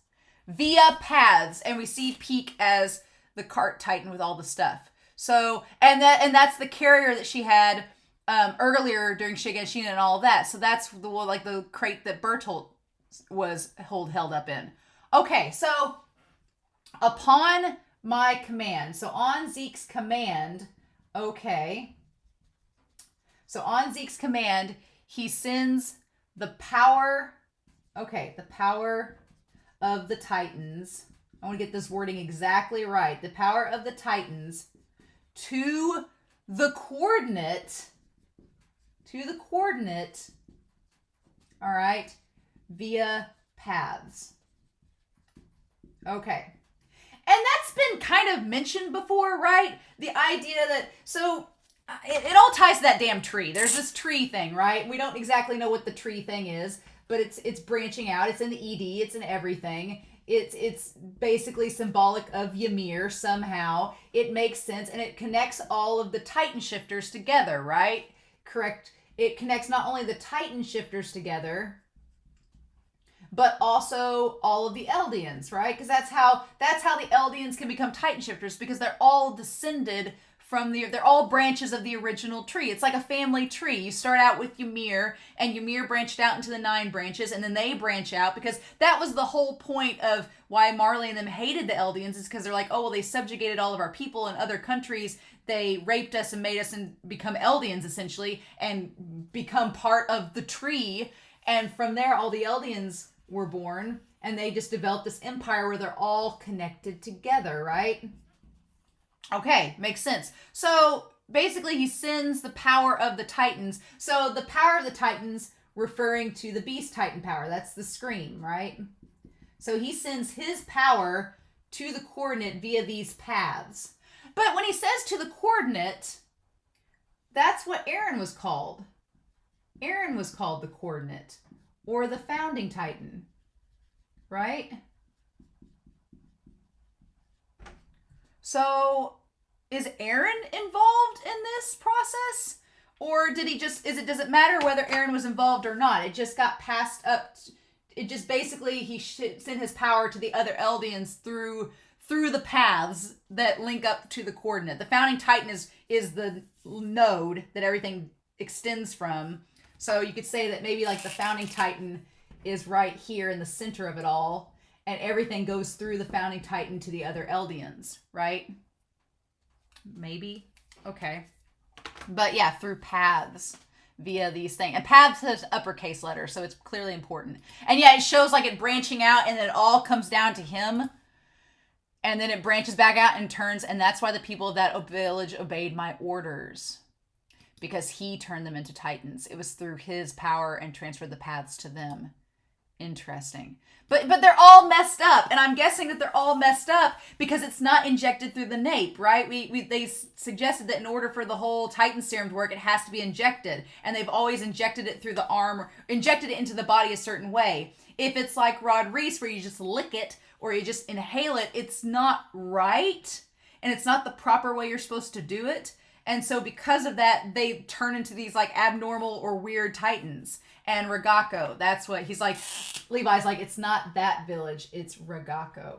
Via paths. And we see Peak as the cart Titan with all the stuff. So, and that's the carrier that she had earlier during Shiganshina and all of that. So that's the crate that Bertolt was held up in. Okay, so upon my command, so on Zeke's command, okay. So on Zeke's command, he sends the power, the power of the Titans. I want to get this wording exactly right. The power of the Titans to the coordinate, all right, via paths. Okay. And that's been kind of mentioned before, right? The idea that, so it all ties to that damn tree. There's this tree thing, right? We don't exactly know what the tree thing is, but it's branching out. It's in the ED. It's in everything. It's basically symbolic of Ymir somehow. It makes sense, and it connects all of the Titan shifters together, right? Correct. It connects not only the Titan shifters together, but also all of the Eldians, right? Because that's how the Eldians can become Titan shifters, because they're all descended from they're all branches of the original tree. It's like a family tree. You start out with Ymir, and Ymir branched out into the 9 branches, and then they branch out, because that was the whole point of why Marley and them hated the Eldians, is because they're like, oh, well, they subjugated all of our people in other countries. They raped us and made us and become Eldians, essentially, and become part of the tree. And from there, all the Eldians were born, and they just developed this empire where they're all connected together, right? Okay, makes sense. So basically he sends the power of the Titans. So the power of the Titans referring to the Beast Titan power. That's the scream, right? So he sends his power to the coordinate via these paths. But when he says to the coordinate, that's what Eren was called. Eren was called the coordinate, or the founding Titan, right? So, is Eren involved in this process? Or does it matter whether Eren was involved or not? It just got passed up. It just basically, he sent his power to the other Eldians through the paths that link up to the coordinate. The founding Titan is the node that everything extends from. So you could say that maybe like the founding Titan is right here in the center of it all, and everything goes through the founding Titan to the other Eldians, right? Maybe. Okay. But yeah, through paths via these things. And paths has uppercase letters, so it's clearly important. And yeah, it shows like it branching out, and then it all comes down to him. And then it branches back out and turns, and that's why the people of that village obeyed my orders. Because he turned them into Titans. It was through his power and transferred the paths to them. Interesting. But they're all messed up, and I'm guessing that they're all messed up because it's not injected through the nape, right? They suggested that in order for the whole Titan serum to work, it has to be injected, and they've always injected it through the arm, or injected it into the body a certain way. If it's like Rod Reese, where you just lick it or you just inhale it, it's not right, and it's not the proper way you're supposed to do it. And so because of that, they turn into these like abnormal or weird Titans. And Ragako, that's what he's like. Levi's like, it's not that village, it's Ragako.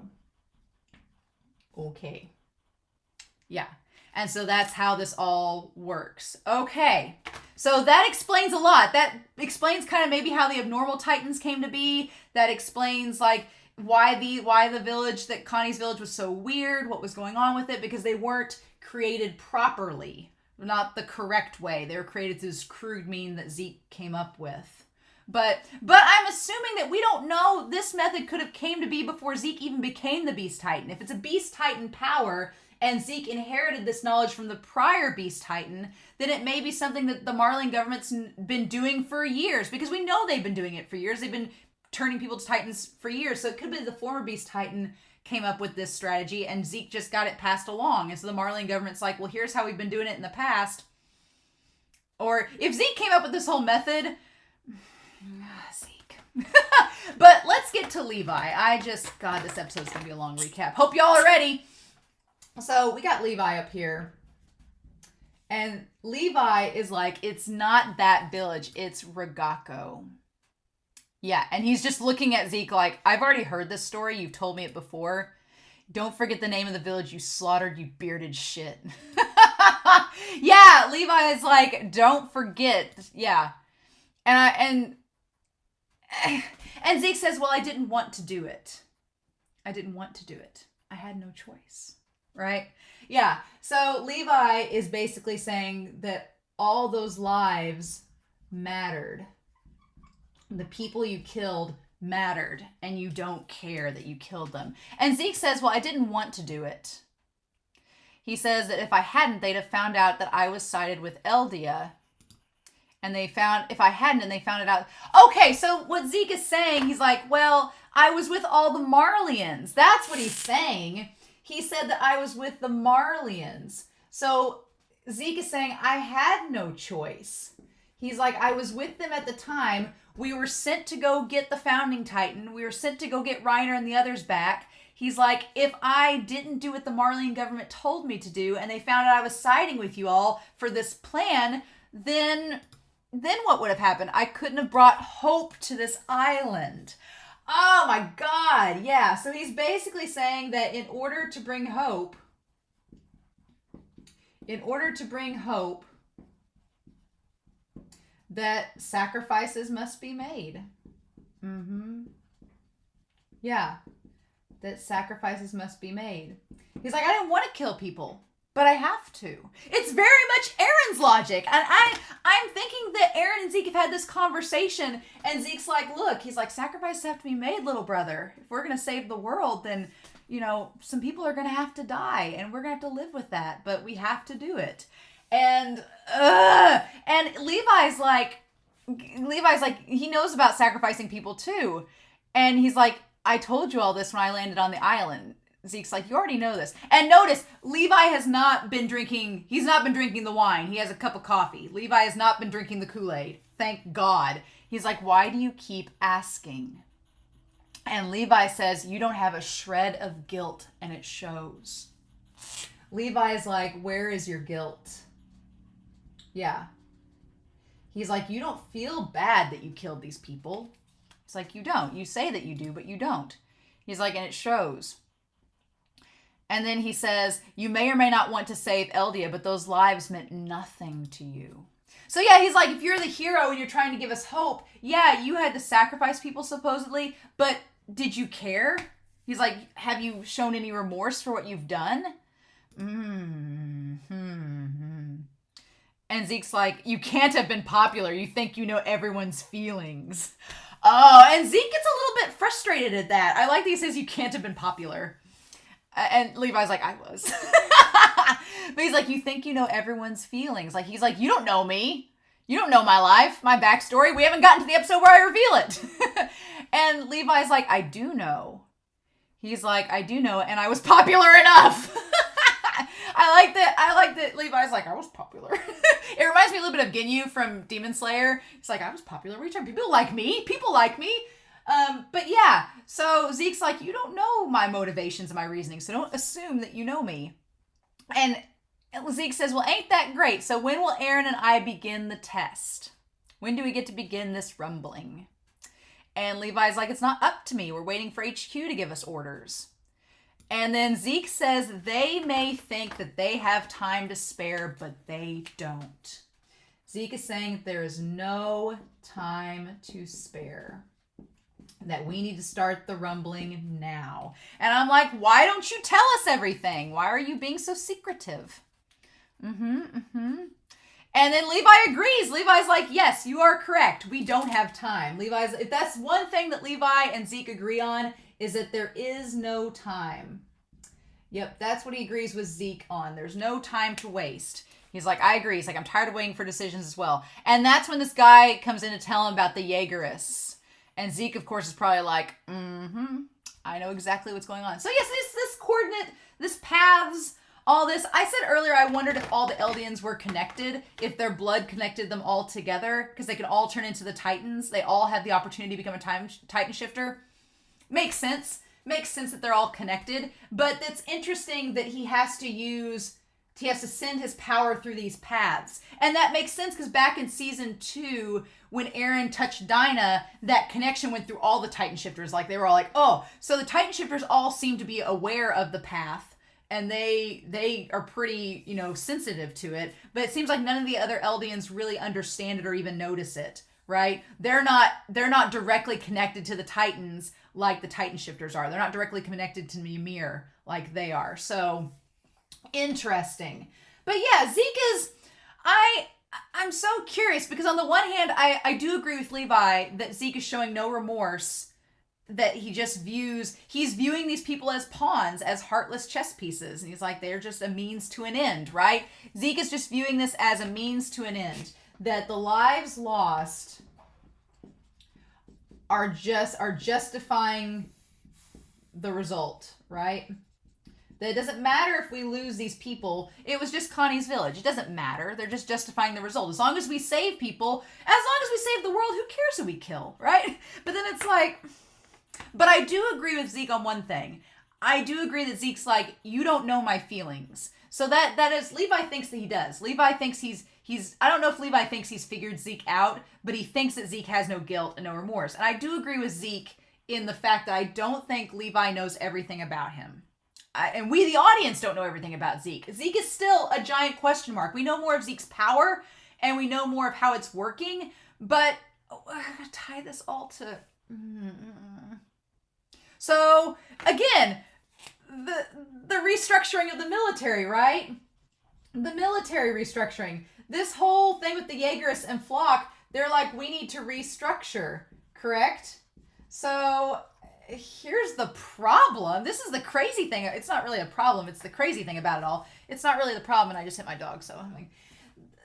Okay. Yeah. And so that's how this all works. Okay. So that explains a lot. That explains kind of maybe how the abnormal Titans came to be. That explains like why the village, that Connie's village was so weird, what was going on with it, because they weren't created properly. Not the correct way. They were created through this crude mean that Zeke came up with. But I'm assuming that we don't know, this method could have came to be before Zeke even became the Beast Titan. If it's a Beast Titan power and Zeke inherited this knowledge from the prior Beast Titan, then it may be something that the Marleyan government's been doing for years, because we know they've been doing it for years. They've been turning people to Titans for years. So it could be the former Beast Titan came up with this strategy and Zeke just got it passed along. And so the Marleyan government's like, well, here's how we've been doing it in the past. Or if Zeke came up with this whole method, Zeke. But let's get to Levi. God, this episode's going to be a long recap. Hope y'all are ready. So we got Levi up here. And Levi is like, it's not that village, it's Ragako. Yeah, and he's just looking at Zeke like, I've already heard this story, you've told me it before. Don't forget the name of the village you slaughtered, you bearded shit. Yeah, Levi is like, don't forget. Yeah. And Zeke says, well, I didn't want to do it. I didn't want to do it. I had no choice. Right? Yeah. So Levi is basically saying that all those lives mattered. The people you killed mattered, and you don't care that you killed them. And Zeke says, well, I didn't want to do it. He says that if I hadn't, they'd have found out that I was sided with Eldia. And if I hadn't and they found it out. Okay, so what Zeke is saying, he's like, well, I was with all the Marleyans. That's what he's saying. He said that I was with the Marleyans. So Zeke is saying, I had no choice. He's like, I was with them at the time. We were sent to go get the Founding Titan. We were sent to go get Reiner and the others back. He's like, if I didn't do what the Marleyan government told me to do, and they found out I was siding with you all for this plan, then what would have happened? I couldn't have brought hope to this island. Oh my God, yeah. So he's basically saying that in order to bring hope, that sacrifices must be made. Yeah, that sacrifices must be made. He's like, I didn't want to kill people, but I have to. It's very much Eren's logic. And I'm thinking that Eren and Zeke have had this conversation, and Zeke's like, look, he's like, sacrifices have to be made, little brother. If we're going to save the world, then, you know, some people are going to have to die, and we're going to have to live with that, but we have to do it. And Levi's like, he knows about sacrificing people too. And he's like, I told you all this when I landed on the island. Zeke's like, you already know this. And notice, Levi has not been drinking, he's not been drinking the wine. He has a cup of coffee. Levi has not been drinking the Kool-Aid. Thank God. He's like, why do you keep asking? And Levi says, you don't have a shred of guilt, and it shows. Levi's like, where is your guilt? Yeah. He's like, you don't feel bad that you killed these people. It's like, you don't. You say that you do, but you don't. He's like, and it shows. And then he says, you may or may not want to save Eldia, but those lives meant nothing to you. So yeah, he's like, if you're the hero and you're trying to give us hope, yeah, you had to sacrifice people supposedly, but did you care? He's like, have you shown any remorse for what you've done? And Zeke's like, you can't have been popular. You think you know everyone's feelings. Oh, and Zeke gets a little bit frustrated at that. I like that he says you can't have been popular. And Levi's like, I was. But he's like, you think you know everyone's feelings. Like, he's like, you don't know me. You don't know my life, my backstory. We haven't gotten to the episode where I reveal it. And Levi's like, I do know. He's like, I do know, and I was popular enough. I like that Levi's like, I was popular. It reminds me a little bit of Ginyu from Demon Slayer. It's like, I was popular. People like me. People like me. But yeah, so Zeke's like, you don't know my motivations and my reasoning, so don't assume that you know me. And Zeke says, well, ain't that great? So when will Eren and I begin the test? When do we get to begin this rumbling? And Levi's like, it's not up to me. We're waiting for HQ to give us orders. And then Zeke says they may think that they have time to spare, but they don't. Zeke is saying there is no time to spare. That we need to start the rumbling now. And I'm like, why don't you tell us everything? Why are you being so secretive? And then Levi agrees. Levi's like, yes, you are correct. We don't have time. If that's one thing that Levi and Zeke agree on, is that there is no time. Yep, that's what he agrees with Zeke on. There's no time to waste. He's like, I agree. He's like, I'm tired of waiting for decisions as well. And that's when this guy comes in to tell him about the Jaegerists. And Zeke, of course, is probably like, I know exactly what's going on. So yes, this coordinate, this paths, all this. I said earlier I wondered if all the Eldians were connected, if their blood connected them all together, because they could all turn into the Titans. They all had the opportunity to become a Titan shifter. Makes sense. Makes sense that they're all connected. But it's interesting that he has to send his power through these paths. And that makes sense because back in season 2, when Eren touched Dinah, that connection went through all the Titan shifters. Like, they were all like, oh, so the Titan shifters all seem to be aware of the path. And they are pretty, sensitive to it. But it seems like none of the other Eldians really understand it or even notice it, right? They're not directly connected to the Titans like the Titan shifters are. They're not directly connected to Ymir like they are. So, interesting. But yeah, Zeke is... I'm so curious because on the one hand, I do agree with Levi that Zeke is showing no remorse, that he's viewing these people as pawns, as heartless chess pieces. And he's like, they're just a means to an end, right? Zeke is just viewing this as a means to an end. That the lives lost are justifying the result, right? That it doesn't matter if we lose these people. It was just Connie's village. It doesn't matter. They're just justifying the result. As long as we save people, as long as we save the world, who cares who we kill, right? But then it's like... But I do agree with Zeke on one thing. I do agree that Zeke's like, you don't know my feelings. So that is, Levi thinks that he does. Levi thinks he's I don't know if Levi thinks he's figured Zeke out, but he thinks that Zeke has no guilt and no remorse. And I do agree with Zeke in the fact that I don't think Levi knows everything about him. And we, the audience, don't know everything about Zeke. Zeke is still a giant question mark. We know more of Zeke's power, and we know more of how it's working, but I gotta tie this all to... So, again, the restructuring of the military, right? The military restructuring. This whole thing with the Jaegerists and FLOCH, they're like, we need to restructure, correct? So, here's the problem. This is the crazy thing. It's not really a problem. It's the crazy thing about it all. It's not really the problem, and I just hit my dog, so...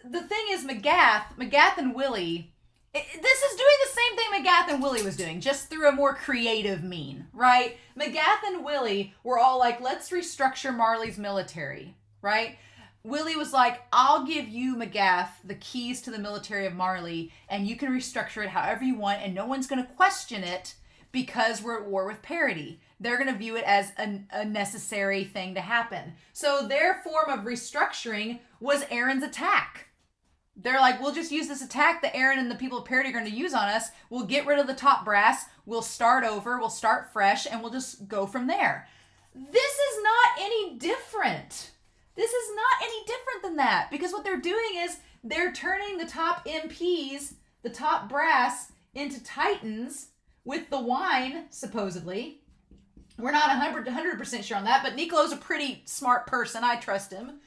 The thing is, Magath and Willie... This is doing the same thing Magath and Willie was doing, just through a more creative mean, right? Magath and Willie were all like, let's restructure Marley's military, right? Willie was like, I'll give you, Magath, the keys to the military of Marley, and you can restructure it however you want, and no one's going to question it because we're at war with parity. They're going to view it as a necessary thing to happen. So their form of restructuring was Eren's attack. They're like, we'll just use this attack that Eren and the people of Parity are going to use on us. We'll get rid of the top brass. We'll start over. We'll start fresh. And we'll just go from there. This is not any different. This is not any different than that. Because what they're doing is they're turning the top MPs, the top brass, into Titans with the wine, supposedly. We're not 100% sure on that. But Nicolo's a pretty smart person. I trust him.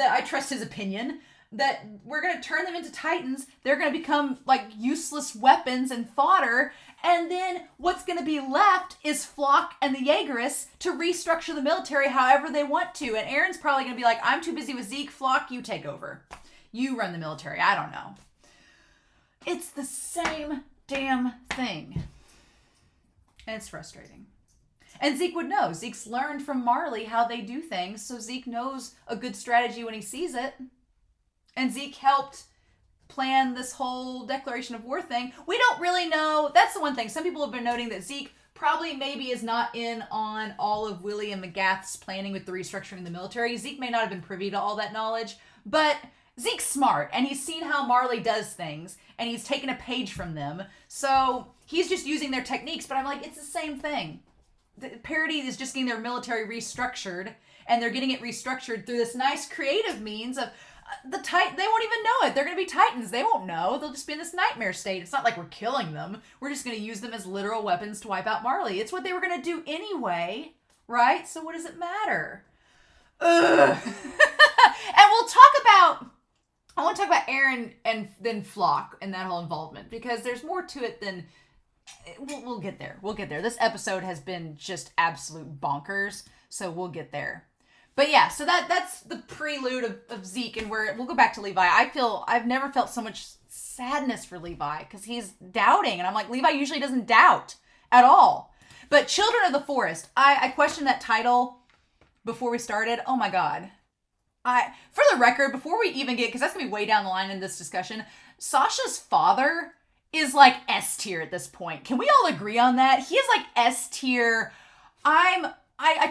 I trust his opinion. That we're going to turn them into Titans. They're going to become like useless weapons and fodder. And then what's going to be left is FLOCH and the Jaegerists to restructure the military however they want to. And Eren's probably going to be like, I'm too busy with Zeke. FLOCH, you take over. You run the military. I don't know. It's the same damn thing. And it's frustrating. And Zeke would know. Zeke's learned from Marley how they do things. So Zeke knows a good strategy when he sees it. And Zeke helped plan this whole declaration of war thing. We don't really know. That's the one thing. Some people have been noting that Zeke probably maybe is not in on all of Willie and Magath's planning with the restructuring of the military. Zeke may not have been privy to all that knowledge. But Zeke's smart. And he's seen how Marley does things. And he's taken a page from them. So he's just using their techniques. But I'm like, it's the same thing. The Parity is just getting their military restructured. And they're getting it restructured through this nice creative means of... they won't even know it. They're going to be Titans. They won't know. They'll just be in this nightmare state. It's not like we're killing them. We're just going to use them as literal weapons to wipe out Marley. It's what they were going to do anyway, right? So what does it matter? Ugh. And I want to talk about Eren and then FLOCH and that whole involvement because there's more to it than... We'll get there. We'll get there. This episode has been just absolute bonkers, so we'll get there. But yeah, so that's the prelude of Zeke, and we'll go back to Levi. I've never felt so much sadness for Levi, because he's doubting, and I'm like, Levi usually doesn't doubt at all. But Children of the Forest, I questioned that title before we started. Oh my God. For the record, before we even get, because that's going to be way down the line in this discussion, Sasha's father is like S tier at this point. Can we all agree on that? He is like S tier. I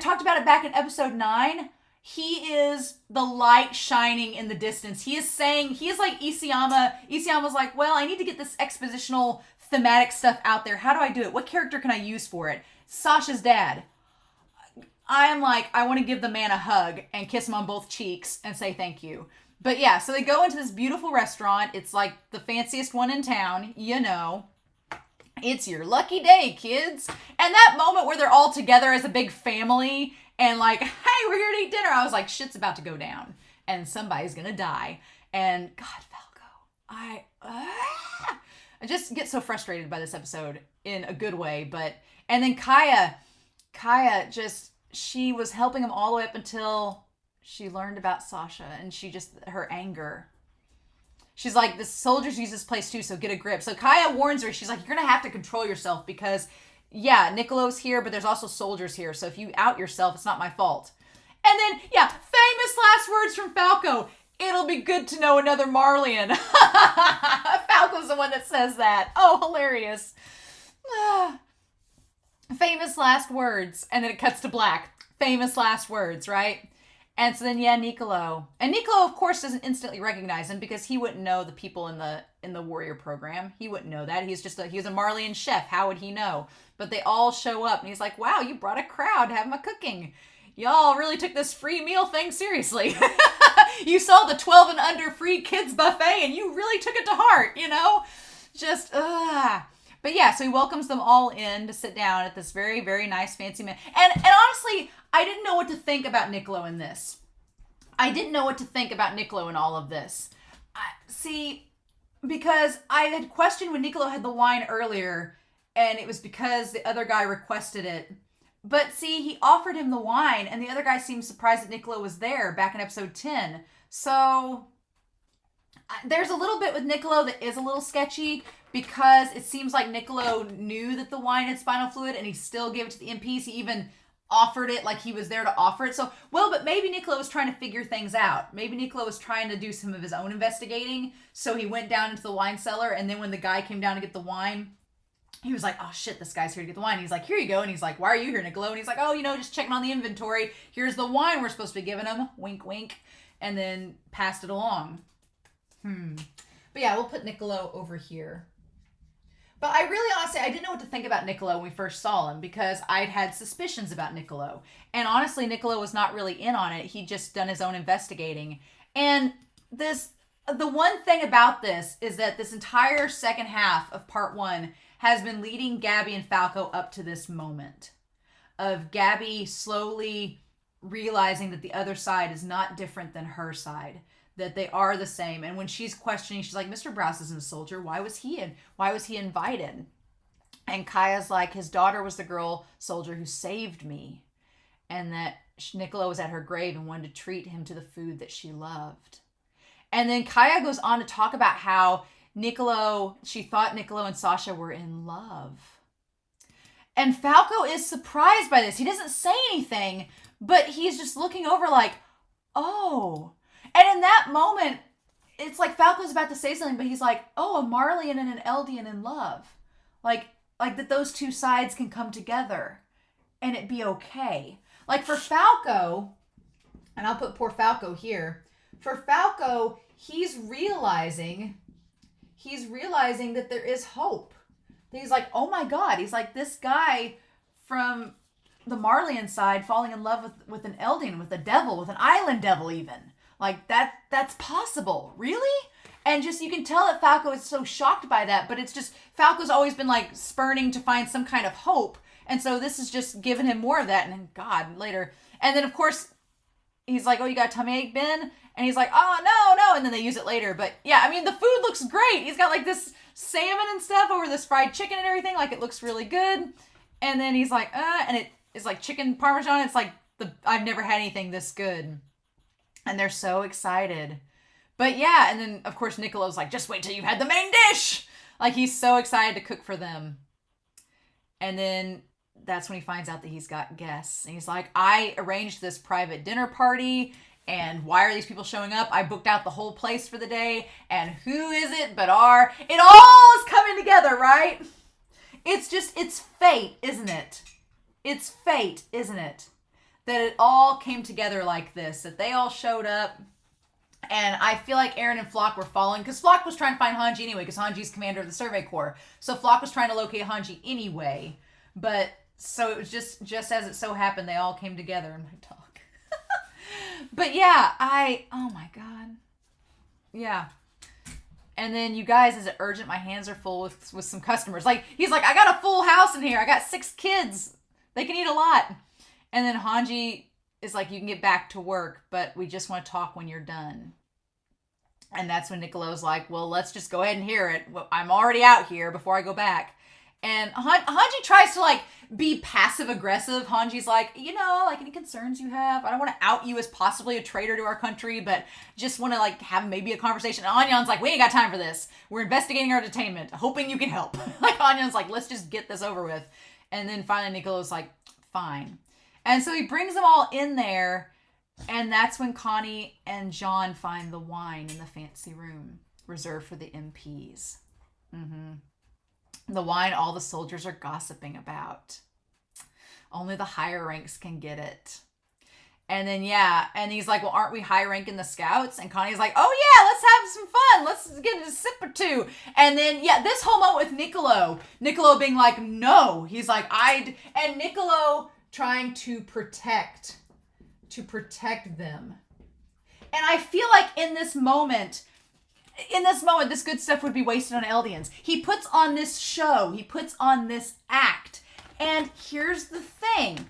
talked about it back in episode 9. He is the light shining in the distance. He is like Isayama. Isayama's like, well, I need to get this expositional thematic stuff out there. How do I do it? What character can I use for it? Sasha's dad. I am like, I want to give the man a hug and kiss him on both cheeks and say thank you. But yeah, so they go into this beautiful restaurant. It's like the fanciest one in town, you know. It's your lucky day, kids. And that moment where they're all together as a big family and like, hey, we're here to eat dinner. I was like, shit's about to go down and somebody's going to die. And God, Falco, I just get so frustrated by this episode in a good way. And then Kaya she was helping him all the way up until she learned about Sasha and her anger. She's like, the soldiers use this place too, so get a grip. So Kaya warns her, she's like, you're going to have to control yourself because, yeah, Nicolo's here, but there's also soldiers here. So if you out yourself, it's not my fault. And then, yeah, famous last words from Falco. It'll be good to know another Marleyan. Falco's the one that says that. Oh, hilarious. Famous last words. And then it cuts to black. Famous last words, right? And so then, yeah, Nicolo. And Nicolo, of course, doesn't instantly recognize him because he wouldn't know the people in the warrior program. He wouldn't know that. He was a Marleyan chef. How would he know? But they all show up and he's like, wow, you brought a crowd to have my cooking. Y'all really took this free meal thing seriously. You saw the 12 and under free kids buffet and you really took it to heart, you know? Just, But yeah, so he welcomes them all in to sit down at this very, very nice fancy meal. And honestly, I didn't know what to think about Nicolo in this. I didn't know what to think about Nicolo in all of this. Because I had questioned when Nicolo had the wine earlier, and it was because the other guy requested it. But see, he offered him the wine, and the other guy seemed surprised that Nicolo was there back in episode 10. So there's a little bit with Nicolo that is a little sketchy, because it seems like Nicolo knew that the wine had spinal fluid, and he still gave it to the MPs. He even offered it like he was there to offer it. So, but maybe Nicolo was trying to figure things out. Maybe Nicolo was trying to do some of his own investigating. So he went down into the wine cellar, and then when the guy came down to get the wine, he was like, oh shit, this guy's here to get the wine. He's like, here you go. And he's like, why are you here, Nicolo? And he's like, oh, just checking on the inventory. Here's the wine we're supposed to be giving him. Wink, wink. And then passed it along. But yeah, we'll put Nicolo over here. But I really, honestly, I didn't know what to think about Nicolo when we first saw him because I'd had suspicions about Nicolo. And honestly, Nicolo was not really in on it. He'd just done his own investigating. And the one thing about this is that this entire second half of part 1 has been leading Gabby and Falco up to this moment of Gabby slowly realizing that the other side is not different than her side, that they are the same. And when she's questioning, she's like, Mr. Braus isn't a soldier. Why was he invited? And Kaya's like, his daughter was the girl soldier who saved me. And that Nicolo was at her grave and wanted to treat him to the food that she loved. And then Kaya goes on to talk about how she thought Nicolo and Sasha were in love. And Falco is surprised by this. He doesn't say anything, but he's just looking over like, oh. And in that moment, it's like Falco's about to say something, but he's like, oh, a Marleyan and an Eldian in love. Like that those two sides can come together and it be okay. Like for Falco, and I'll put poor Falco here. For Falco, he's realizing that there is hope. He's like, oh my God. He's like, this guy from the Marleyan side falling in love with an Eldian, with a devil, with an island devil even. Like that's possible. Really? And just, you can tell that Falco is so shocked by that, but it's just, Falco's always been like spurning to find some kind of hope. And so this is just giving him more of that. And then God, later. And then of course, he's like, oh, you got a tummy ache, Ben? And he's like, oh, no. And then they use it later. But yeah, I mean, the food looks great. He's got like this salmon and stuff over this fried chicken and everything. Like it looks really good. And then he's like, and it is like chicken parmesan. It's like I've never had anything this good. And they're so excited. But yeah, and then of course Nicolo's like, just wait till you've had the main dish. Like he's so excited to cook for them. And then that's when he finds out that he's got guests. And he's like, I arranged this private dinner party, and why are these people showing up? I booked out the whole place for the day, and who is it but it all is coming together, right? It's fate, isn't it? It's fate, isn't it? That it all came together like this, that they all showed up. And I feel like Eren and FLOCH were following, because FLOCH was trying to find Hanji anyway, because Hanji's commander of the Survey Corps. So FLOCH was trying to locate Hanji anyway. But, so it was just as it so happened, they all came together in my talk. But yeah, oh my god. Yeah. And then you guys, is it urgent? My hands are full with some customers. Like, he's like, I got a full house in here. I got 6 kids. They can eat a lot. And then Hanji is like, you can get back to work, but we just want to talk when you're done. And that's when Niccolo's like, well, let's just go ahead and hear it. I'm already out here before I go back. And Hanji tries to, like, be passive-aggressive. Hanji's like, like, any concerns you have? I don't want to out you as possibly a traitor to our country, but just want to, like, have maybe a conversation. And Anyan's like, we ain't got time for this. We're investigating our detainment, hoping you can help. Like, Anyan's like, let's just get this over with. And then finally Niccolo's like, fine. And so he brings them all in there, and that's when Connie and John find the wine in the fancy room reserved for the MPs. The wine all the soldiers are gossiping about. Only the higher ranks can get it. And then, and he's like, well, aren't we high rank in the scouts? And Connie's like, oh yeah, let's have some fun. Let's get a sip or two. And then, this whole moment with Niccolo being like, no. He's like, and Niccolo trying to protect them. And I feel like in this moment, this good stuff would be wasted on Eldians. He puts on this show. He puts on this act. And here's the thing.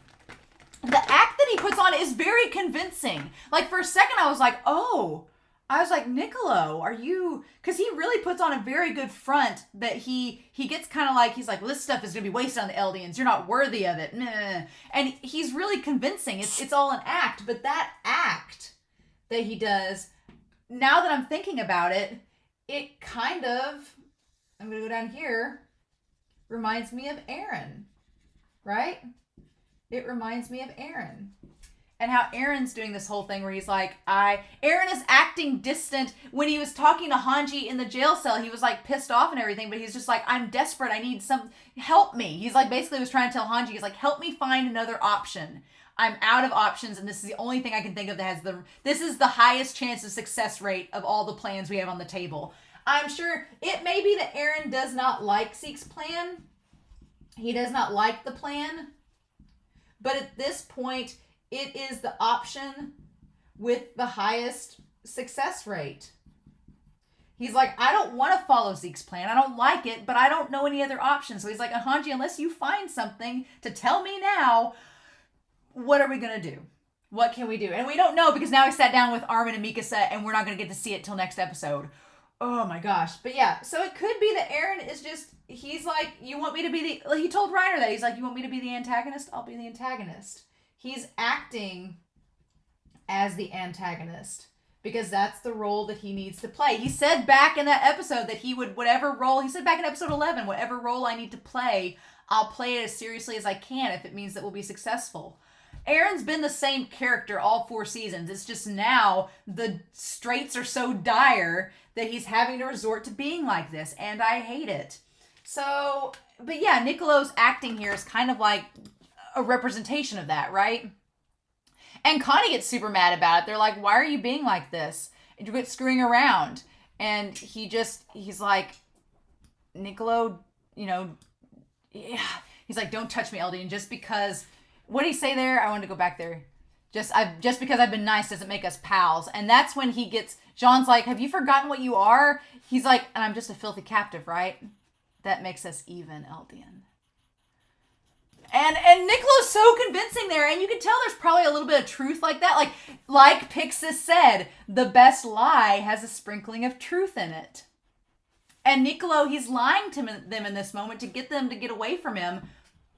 The act that he puts on is very convincing. Like, for a second, I was like, Niccolo, are you... Because he really puts on a very good front that he gets kind of like, he's like, well, this stuff is going to be wasted on the Eldians. You're not worthy of it. Nah. And he's really convincing. It's all an act. But that act that he does, now that I'm thinking about it, it kind of, I'm going to go down here, reminds me of Eren. Right? It reminds me of Eren. And how Eren's doing this whole thing where he's like, Eren is acting distant. When he was talking to Hanji in the jail cell, he was like pissed off and everything, but he's just like, I'm desperate. I need help me. He's like, basically was trying to tell Hanji, he's like, help me find another option. I'm out of options, and this is the only thing I can think of that has this is the highest chance of success rate of all the plans we have on the table. I'm sure it may be that Eren does not like Zeke's plan. He does not like the plan. But at this point, it is the option with the highest success rate. He's like, I don't want to follow Zeke's plan. I don't like it, but I don't know any other options. So he's like, Hanji, unless you find something to tell me now, what are we going to do? What can we do? And we don't know, because now he sat down with Armin and Mikasa, and we're not going to get to see it till next episode. Oh my gosh. But yeah, so it could be that Eren is just, he's like, you want me to be he told Reiner that. He's like, you want me to be the antagonist? I'll be the antagonist. He's acting as the antagonist because that's the role that he needs to play. He said back in that episode that he would, whatever role, he said back in episode 11, whatever role I need to play, I'll play it as seriously as I can if it means that we'll be successful. Eren's been the same character all 4 seasons. It's just now the straits are so dire that he's having to resort to being like this, and I hate it. So, but yeah, Niccolo's acting here is kind of like a representation of that, right? And Connie gets super mad about it. They're like, why are you being like this? And you get screwing around. And he's like, Niccolo, yeah. He's like, don't touch me, Eldian, just because, what did he say there? I wanted to go back there. Just because I've been nice doesn't make us pals. And that's when John's like, have you forgotten what you are? He's like, and I'm just a filthy captive, right? That makes us even, Eldian. And Niccolo's so convincing there, and you can tell there's probably a little bit of truth like that. Like Pixis said, the best lie has a sprinkling of truth in it. And Niccolo, he's lying to them in this moment to get them to get away from him,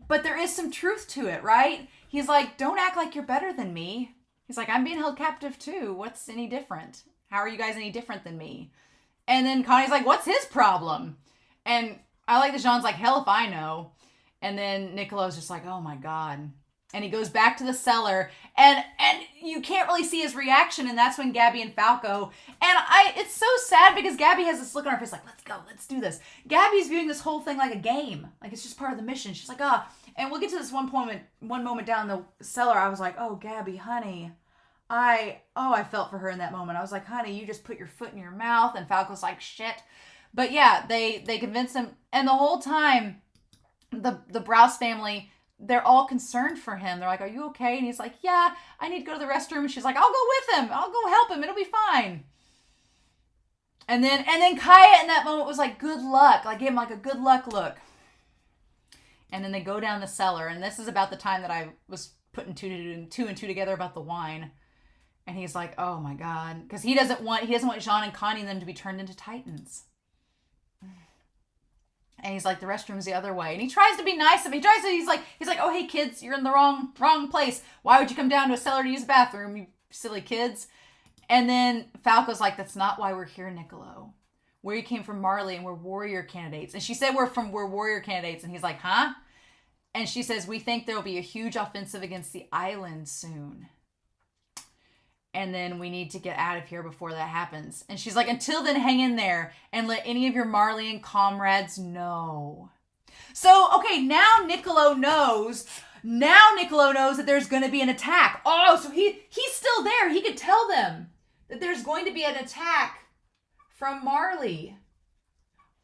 but there is some truth to it, right? He's like, don't act like you're better than me. He's like, I'm being held captive too. What's any different? How are you guys any different than me? And then Connie's like, what's his problem? And I like that Jean's like, hell if I know. And then Nicolo's just like, oh my God. And he goes back to the cellar, and you can't really see his reaction, and that's when Gabby and Falco, and it's so sad because Gabby has this look on her face like, let's go, let's do this. Gabby's viewing this whole thing like a game, like it's just part of the mission. She's like, and we'll get to this one moment down the cellar. I was like, oh, Gabby, honey, I felt for her in that moment. I was like, honey, you just put your foot in your mouth, and Falco's like, shit. But yeah, they convince him, and the whole time, the Braus family, they're all concerned for him. They're like, are you okay? And he's like, yeah, I need to go to the restroom. And she's like, I'll go with him. I'll go help him. It'll be fine. And then Kaya in that moment was like, good luck. Like, gave him like a good luck look. And then they go down the cellar. And this is about the time that I was putting two and two together about the wine. And he's like, oh my God. Because he doesn't want Jean and Connie and them to be turned into Titans. And he's like, the restroom's the other way. And he tries to be nice. He's like, oh, hey, kids, you're in the wrong place. Why would you come down to a cellar to use a bathroom, you silly kids? And then Falco's like, that's not why we're here, Nicolo. We came from Marley, and we're warrior candidates. And she said we're warrior candidates. And he's like, huh? And she says, we think there will be a huge offensive against the island soon. And then we need to get out of here before that happens. And she's like, until then, hang in there and let any of your Marleyan comrades know. So, okay, now Nicolo knows that there's going to be an attack. Oh, so he's still there. He could tell them that there's going to be an attack from Marley.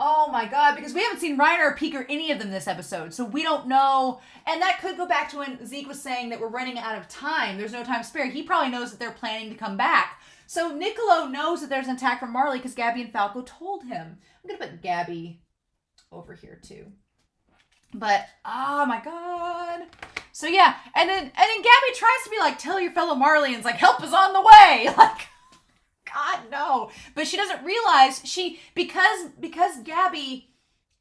Oh my God, because we haven't seen Reiner or Peek or any of them this episode, so we don't know. And that could go back to when Zeke was saying that we're running out of time. There's no time spare. He probably knows that they're planning to come back. So Nicolo knows that there's an attack from Marley because Gabby and Falco told him. I'm going to put Gabby over here too. But, oh my God. So yeah, and then Gabby tries to be like, tell your fellow Marleyans, like, help is on the way. Like, God, no. But she doesn't realize because Gabby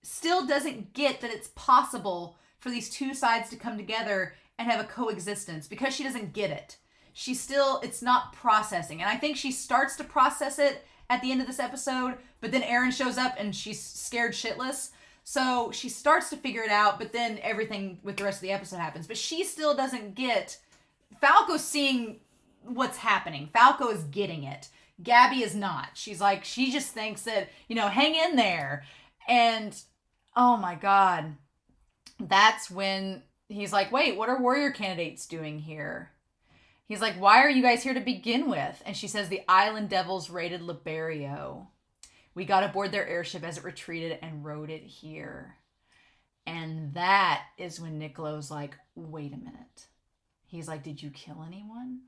still doesn't get that it's possible for these two sides to come together and have a coexistence, because she doesn't get it. It's not processing. And I think she starts to process it at the end of this episode, but then Eren shows up and she's scared shitless. So she starts to figure it out, but then everything with the rest of the episode happens. But she still doesn't get... Falco's seeing what's happening. Falco is getting it. Gabby is not. She's like, she just thinks that, hang in there. And, oh my God. That's when he's like, wait, what are warrior candidates doing here? He's like, why are you guys here to begin with? And she says, the island devils raided Liberio. We got aboard their airship as it retreated and rode it here. And that is when Nicolo's like, wait a minute. He's like, did you kill anyone?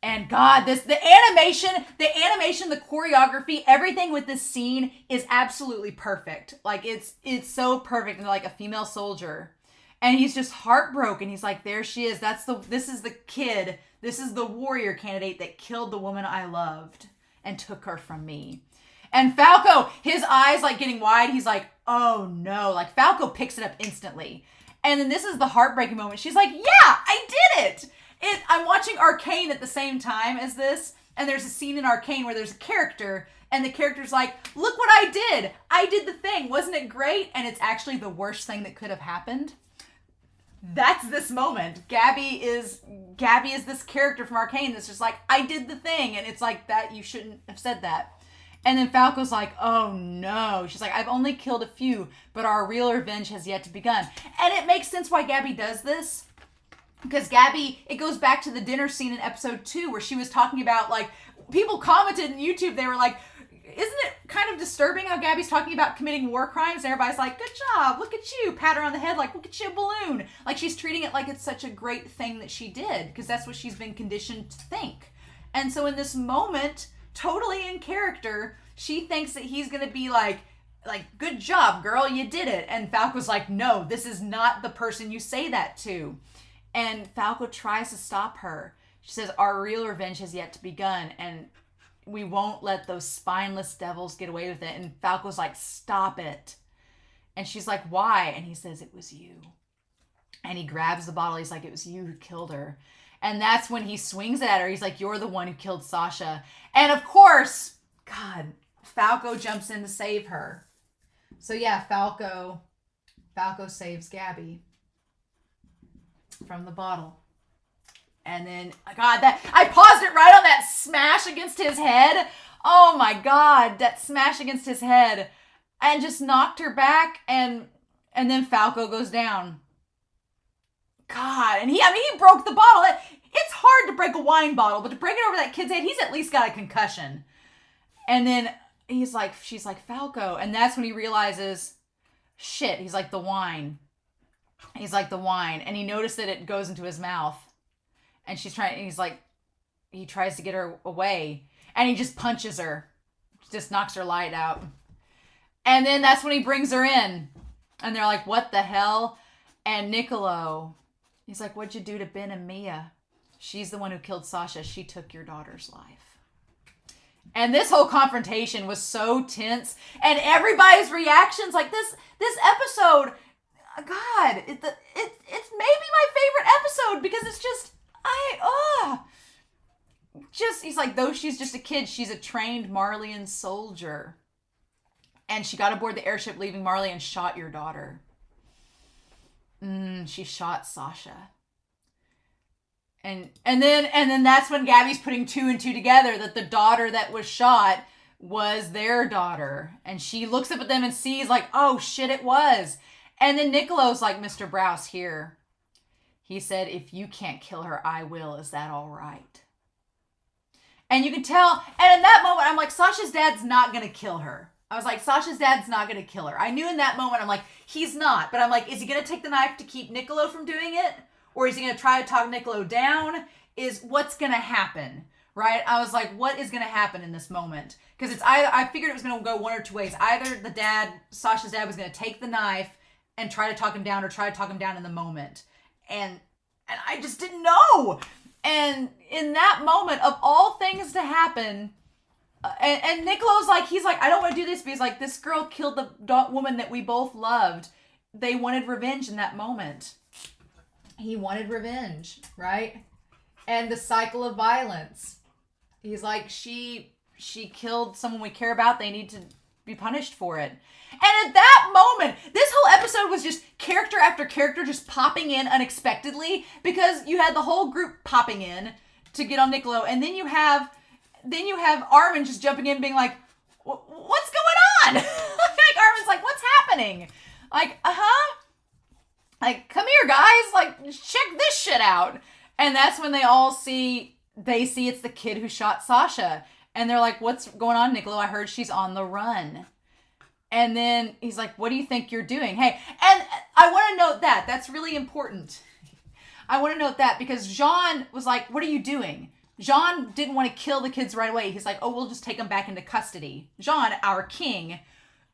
And God, the animation, the choreography, everything with this scene is absolutely perfect. Like, it's so perfect. And like a female soldier. And he's just heartbroken. He's like, there she is. This is the kid. This is the warrior candidate that killed the woman I loved and took her from me. And Falco, his eyes like getting wide. He's like, oh no. Like, Falco picks it up instantly. And then this is the heartbreaking moment. She's like, yeah, I did it. I'm watching Arcane at the same time as this, and there's a scene in Arcane where there's a character, and the character's like, look what I did. I did the thing. Wasn't it great? And it's actually the worst thing that could have happened. That's this moment. Gabby is this character from Arcane that's just like, I did the thing. And it's like, that you shouldn't have said that. And then Falco's like, oh no. She's like, I've only killed a few, but our real revenge has yet to begun. And it makes sense why Gabby does this. Because Gabby, it goes back to the dinner scene in episode 2 where she was talking about, like, people commented in YouTube, they were like, isn't it kind of disturbing how Gabby's talking about committing war crimes? And everybody's like, good job, look at you, pat her on the head, like, look at you, a balloon. Like, she's treating it like it's such a great thing that she did, because that's what she's been conditioned to think. And so in this moment, totally in character, she thinks that he's going to be like, good job, girl, you did it. And Falco's like, no, this is not the person you say that to. And Falco tries to stop her. She says, our real revenge has yet to begun, and we won't let those spineless devils get away with it. And Falco's like, stop it. And she's like, why? And he says, it was you. And he grabs the bottle. He's like, it was you who killed her. And that's when he swings it at her. He's like, you're the one who killed Sasha. And of course, God, Falco jumps in to save her. So yeah, Falco Falco saves Gabby from the bottle. And then, God, that I paused it right on that smash against his head. Oh my God, that smash against his head. And just knocked her back, and then Falco goes down. God, and he broke the bottle. It's hard to break a wine bottle, but to break it over that kid's head, he's at least got a concussion. And then she's like, Falco. And that's when he realizes, shit, he's like the wine. He's like the wine. And he noticed that it goes into his mouth. And he tries to get her away. And he just punches her. Just knocks her light out. And then that's when he brings her in. And they're like, what the hell? And Niccolo, he's like, what'd you do to Ben and Mia? She's the one who killed Sasha. She took your daughter's life. And this whole confrontation was so tense. And everybody's reactions, like this episode, God, it's maybe my favorite episode because it's just, he's like, though she's just a kid, she's a trained Marleyan soldier. And she got aboard the airship leaving Marley and shot your daughter. She shot Sasha. And then that's when Gabby's putting two and two together, that the daughter that was shot was their daughter. And she looks up at them and sees like, oh shit, it was. And then Niccolo's like, Mr. Braus, here. He said, if you can't kill her, I will. Is that all right? And you can tell, and in that moment, I'm like, Sasha's dad's not going to kill her. I was like, Sasha's dad's not going to kill her. I knew in that moment, I'm like, he's not. But I'm like, is he going to take the knife to keep Niccolo from doing it? Or is he going to try to talk Niccolo down? What's going to happen? Right? I was like, what is going to happen in this moment? Because I figured it was going to go one or two ways. Either Sasha's dad was going to take the knife and try to talk him down, or try to talk him down in the moment. And I just didn't know. And in that moment, of all things to happen, and Niccolo's like, he's like, I don't want to do this because like this girl killed the woman that we both loved. They wanted revenge in that moment. He wanted revenge, right? And the cycle of violence. He's like, she killed someone we care about. They need to be punished for it. And at that moment, this whole episode was just character after character just popping in unexpectedly, because you had the whole group popping in to get on Niccolo, and then you have Armin just jumping in being like, what's going on? Like Armin's like, what's happening? Like, like, come here guys, like check this shit out. And that's when they see it's the kid who shot Sasha. And they're like, what's going on, Niccolo? I heard she's on the run. And then he's like, what do you think you're doing? Hey, and I want to note that. That's really important. I want to note that because Jean was like, what are you doing? Jean didn't want to kill the kids right away. He's like, oh, we'll just take them back into custody. Jean, our king,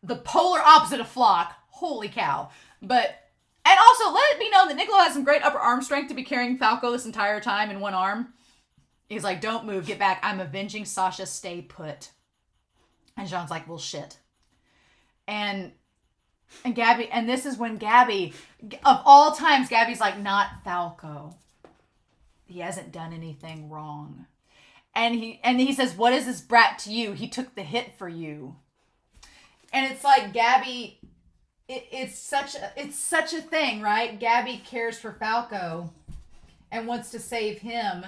the polar opposite of FLOCH. Holy cow. And also, let it be known that Niccolo has some great upper arm strength to be carrying Falco this entire time in one arm. He's like, don't move, get back. I'm avenging Sasha, stay put. And Jean's like, well, shit. And Gabby, and this is when Gabby, of all times, Gabby's like, not Falco. He hasn't done anything wrong. And he says, what is this brat to you? He took the hit for you. And it's like, Gabby, it's such a thing, right? Gabby cares for Falco and wants to save him.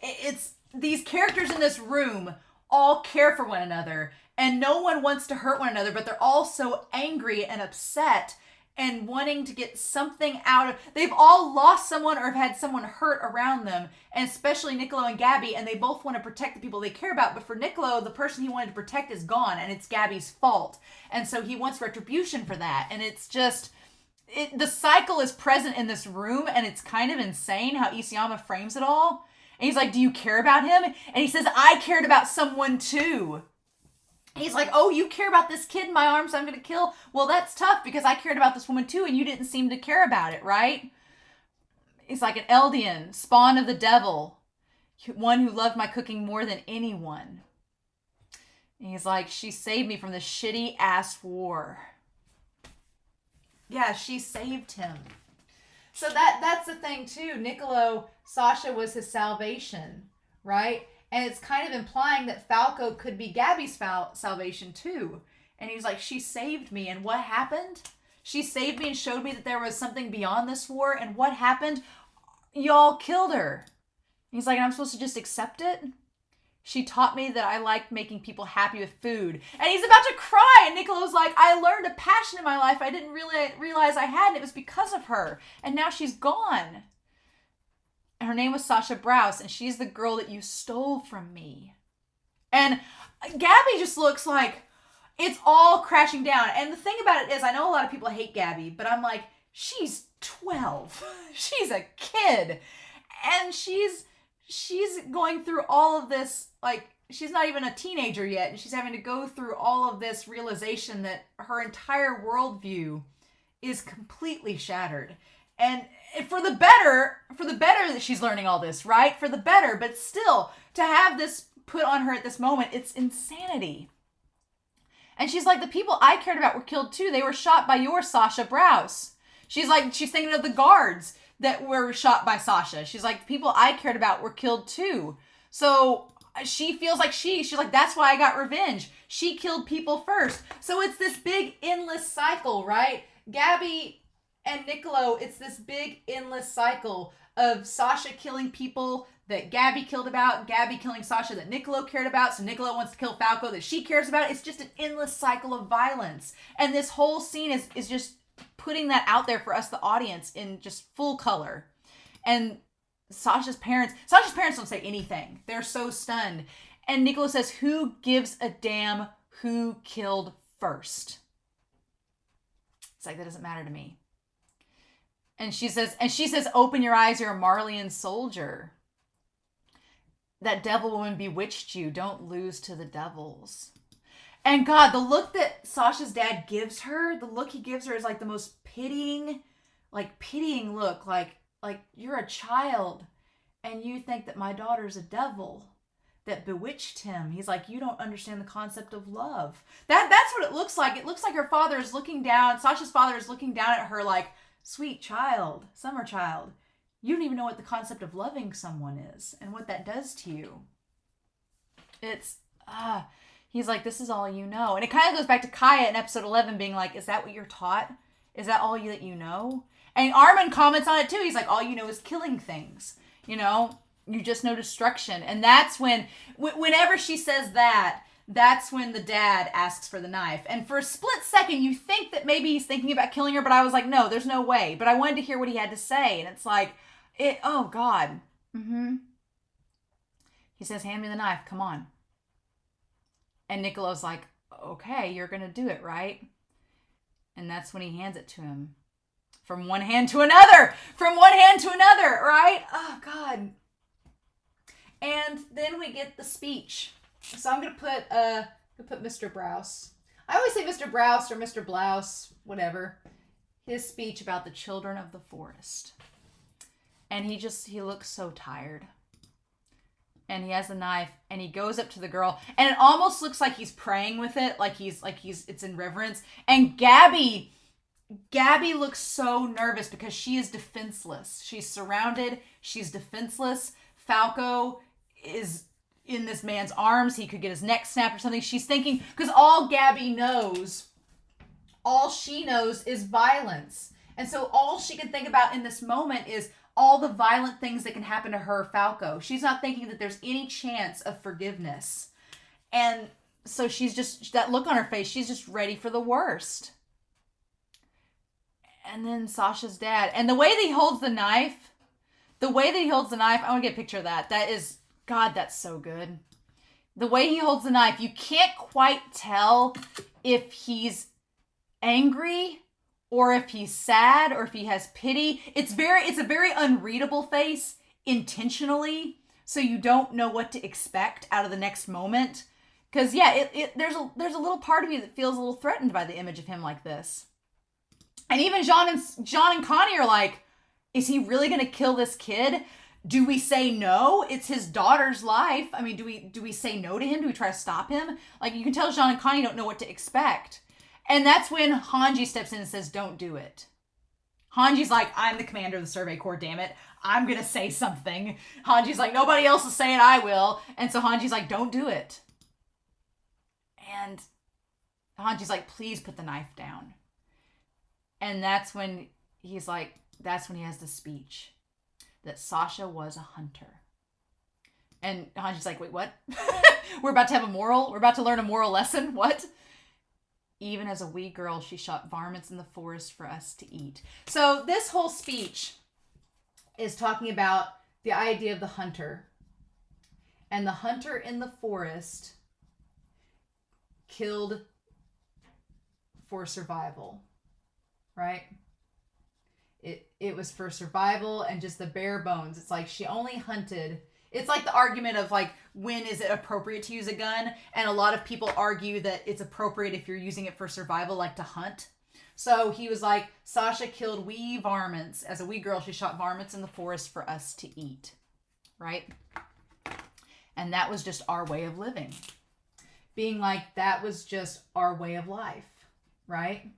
It's these characters in this room all care for one another, and no one wants to hurt one another, but they're all so angry and upset and wanting to get something out of... They've all lost someone or have had someone hurt around them, and especially Niccolo and Gabby, and they both want to protect the people they care about, but for Niccolo, the person he wanted to protect is gone, and it's Gabby's fault. And so he wants retribution for that, and it's just... the cycle is present in this room, and it's kind of insane how Isayama frames it all. And he's like, do you care about him? And he says, I cared about someone too. He's like, oh, you care about this kid in my arms I'm going to kill? Well, that's tough because I cared about this woman too and you didn't seem to care about it, right? He's like an Eldian, spawn of the devil, one who loved my cooking more than anyone. And he's like, she saved me from this shitty ass war. Yeah, she saved him. So that's the thing too. Niccolo, Sasha was his salvation, right? And it's kind of implying that Falco could be Gabby's salvation too. And he was like, she saved me. And what happened? She saved me and showed me that there was something beyond this war. And what happened? Y'all killed her. He's like, I'm supposed to just accept it? She taught me that I like making people happy with food. And he's about to cry. And Nicolo's like, I learned a passion in my life I didn't really realize I had. And it was because of her. And now she's gone. And her name was Sasha Braus. And she's the girl that you stole from me. And Gabby just looks like it's all crashing down. And the thing about it is, I know a lot of people hate Gabby, but I'm like, she's 12. She's a kid. And she's going through all of this, like, she's not even a teenager yet. And she's having to go through all of this realization that her entire worldview is completely shattered. And for the better that she's learning all this, right? For the better, but still, to have this put on her at this moment, it's insanity. And she's like, the people I cared about were killed too. They were shot by your Sasha Braus. She's thinking of the guards that were shot by Sasha. She's like, the people I cared about were killed too. So she feels like she's like, that's why I got revenge. She killed people first. So it's this big endless cycle, right? Gabby and Nicolo, it's this big endless cycle of Sasha killing people that Gabby killed about, Gabby killing Sasha that Nicolo cared about, so Nicolo wants to kill Falco that she cares about. It's just an endless cycle of violence. And this whole scene is just putting that out there for us, the audience, in just full color. And Sasha's parents don't say anything. They're so stunned. And Nicolo says, who gives a damn who killed first? It's like, that doesn't matter to me. And she says, open your eyes, you're a Marleyan soldier. That devil woman bewitched you. Don't lose to the devils. And God, the look that Sasha's dad gives her, the look he gives her is like the most pitying look. Like you're a child and you think that my daughter's a devil that bewitched him. He's like, you don't understand the concept of love. That's what it looks like. It looks like her father is looking down. Sasha's father is looking down at her like, sweet child, summer child. You don't even know what the concept of loving someone is and what that does to you. He's like, this is all you know. And it kind of goes back to Kaya in episode 11 being like, is that what you're taught? Is that all that you know? And Armin comments on it too. He's like, all you know is killing things. You know, you just know destruction. And that's whenever she says that, that's when the dad asks for the knife. And for a split second, you think that maybe he's thinking about killing her, but I was like, no, there's no way. But I wanted to hear what he had to say. And it's like, oh God. Mm-hmm. He says, hand me the knife. Come on. And Nicolo's like, okay, you're going to do it, right? And that's when he hands it to him. From one hand to another. From one hand to another, right? Oh, God. And then we get the speech. So I'm going to put Mr. Braus. I always say Mr. Braus or Mr. Blouse, whatever. His speech about the children of the forest. And he looks so tired. And he has the knife and he goes up to the girl and it almost looks like he's praying with it. It's in reverence. And Gabby looks so nervous because she is defenseless. She's surrounded. She's defenseless. Falco is in this man's arms. He could get his neck snapped or something. She's thinking, because all she knows is violence. And so all she can think about in this moment is all the violent things that can happen to her, Falco. She's not thinking that there's any chance of forgiveness. And so she's just, that look on her face, she's just ready for the worst. And then Sasha's dad. And the way that he holds the knife, I want to get a picture of that. That is, God, that's so good. The way he holds the knife, you can't quite tell if he's angry or if he's sad, or if he has pity. It's a very unreadable face intentionally, so you don't know what to expect out of the next moment. Because there's a little part of you that feels a little threatened by the image of him like this. And even John and Connie are like, is he really going to kill this kid? Do we say no? It's his daughter's life. I mean, do we say no to him? Do we try to stop him? Like, you can tell John and Connie don't know what to expect. And that's when Hanji steps in and says, don't do it. Hanji's like, I'm the commander of the Survey Corps, damn it. I'm going to say something. Hanji's like, nobody else is saying I will. And so Hanji's like, don't do it. And Hanji's like, please put the knife down. And that's when he's like, that's when he has the speech that Sasha was a hunter. And Hanji's like, wait, what? We're about to have a moral? We're about to learn a moral lesson? What? Even as a wee girl, she shot varmints in the forest for us to eat. So this whole speech is talking about the idea of the hunter. And the hunter in the forest killed for survival, right? It was for survival and just the bare bones. It's like she only hunted. It's like the argument of like, when is it appropriate to use a gun? And a lot of people argue that it's appropriate if you're using it for survival, like to hunt. So he was like, Sasha killed wee varmints. As a wee girl, she shot varmints in the forest for us to eat, right? And that was just our way of living. Being like, that was just our way of life, right?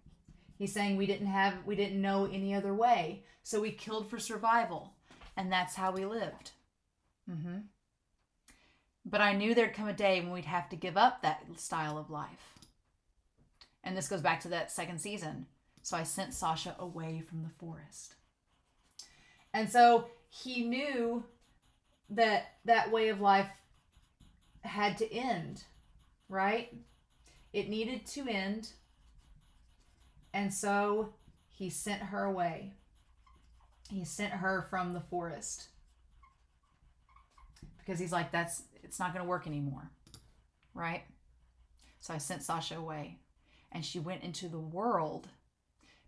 He's saying we didn't know any other way. So we killed for survival. And that's how we lived. Mm-hmm. But I knew there'd come a day when we'd have to give up that style of life. And this goes back to that second season. So I sent Sasha away from the forest. And so he knew that that way of life had to end, right? It needed to end. And so he sent her away. He sent her from the forest. Because he's like, it's not going to work anymore, right? So I sent Sasha away. And she went into the world,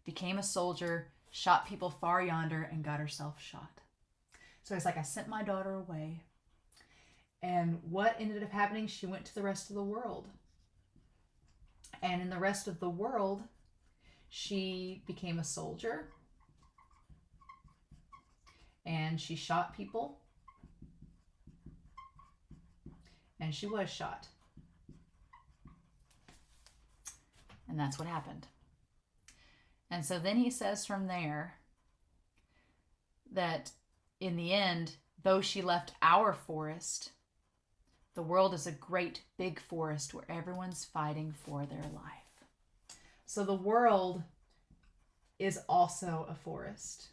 became a soldier, shot people far yonder, and got herself shot. So he's like, I sent my daughter away. And what ended up happening? She went to the rest of the world. And in the rest of the world, she became a soldier. And she shot people. And she was shot. And that's what happened. And so then he says from there that in the end, though she left our forest, the world is a great big forest where everyone's fighting for their life. So the world is also a forest.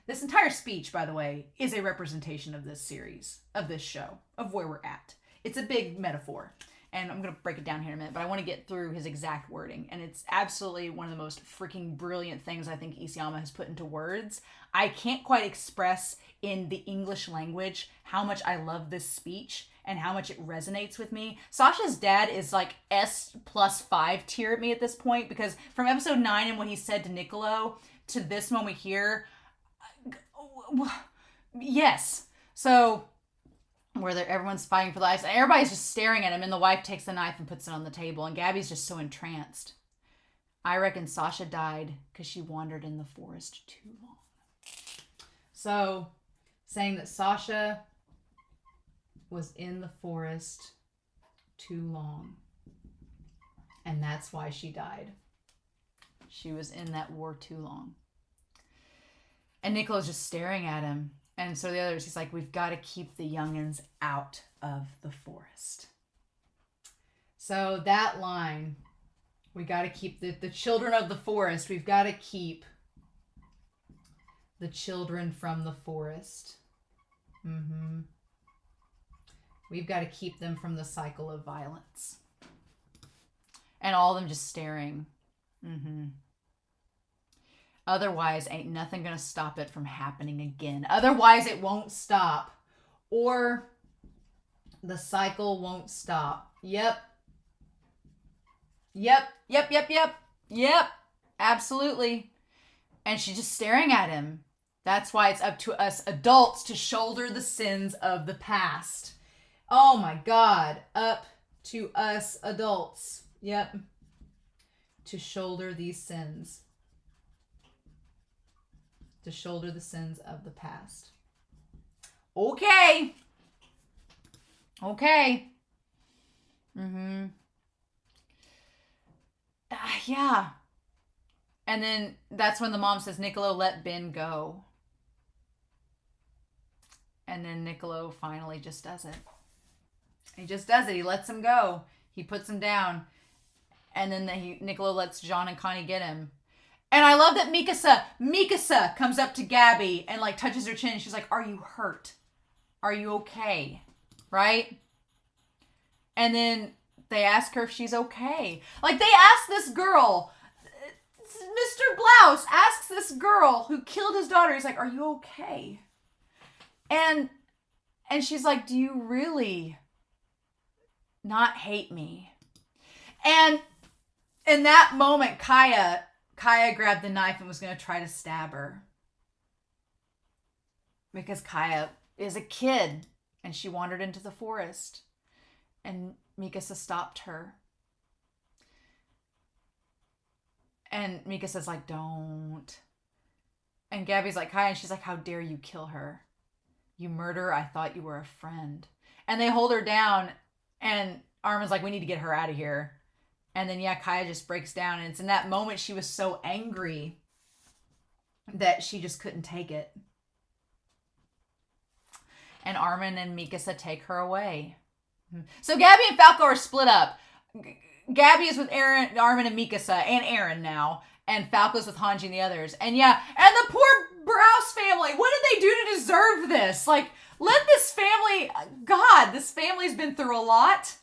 This entire speech, by the way, is a representation of this series, of this show, of where we're at. It's a big metaphor. And I'm going to break it down here in a minute, but I want to get through his exact wording. And it's absolutely one of the most freaking brilliant things I think Isayama has put into words. I can't quite express in the English language how much I love this speech and how much it resonates with me. Sasha's dad is like S+5 tier at me at this point, because from episode 9 and what he said to Niccolo to this moment here, yes. So where everyone's fighting for lives, and everybody's just staring at him, and the wife takes the knife and puts it on the table, and Gabby's just so entranced. I reckon Sasha died because she wandered in the forest too long. So, saying that Sasha was in the forest too long, and that's why she died. She was in that war too long. And Niccolo's just staring at him. And so the others, he's like, we've got to keep the youngins out of the forest. So that line, we got to keep the children of the forest. We've got to keep the children from the forest. Mm-hmm. We've got to keep them from the cycle of violence. And all of them just staring. Mm-hmm. Otherwise, ain't nothing going to stop it from happening again. Otherwise, it won't stop. Or the cycle won't stop. Yep. Absolutely. And she's just staring at him. That's why it's up to us adults to shoulder the sins of the past. Oh my God. Up to us adults. Yep. To shoulder these sins. To shoulder the sins of the past. Okay. Mm-hmm. Yeah. And then that's when the mom says, Niccolo, let Ben go. And then Niccolo finally just does it. He just does it. He lets him go. He puts him down. And then Niccolo lets John and Connie get him. And I love that Mikasa comes up to Gabby and like touches her chin. And she's like, "Are you hurt? Are you okay?" Right? And then they ask her if she's okay. Like, they ask this girl, Mr. Braus asks this girl who killed his daughter, he's like, "Are you okay?" And she's like, "Do you really not hate me?" And in that moment, Kaya grabbed the knife and was going to try to stab her. Because Kaya is a kid and she wandered into the forest. And Mikasa stopped her. And Mikasa's like, "Don't." And Gabby's like, "Kaya," and she's like, "How dare you kill her? You murderer, I thought you were a friend." And they hold her down, and Armin's like, "We need to get her out of here." And then, Kaya just breaks down, and it's in that moment she was so angry that she just couldn't take it. And Armin and Mikasa take her away. So Gabby and Falco are split up. Gabby is with Armin and Mikasa, and Eren now. And Falco's with Hanji and the others. And the poor Braus family. What did they do to deserve this? Like, let this family... God, this family's been through a lot.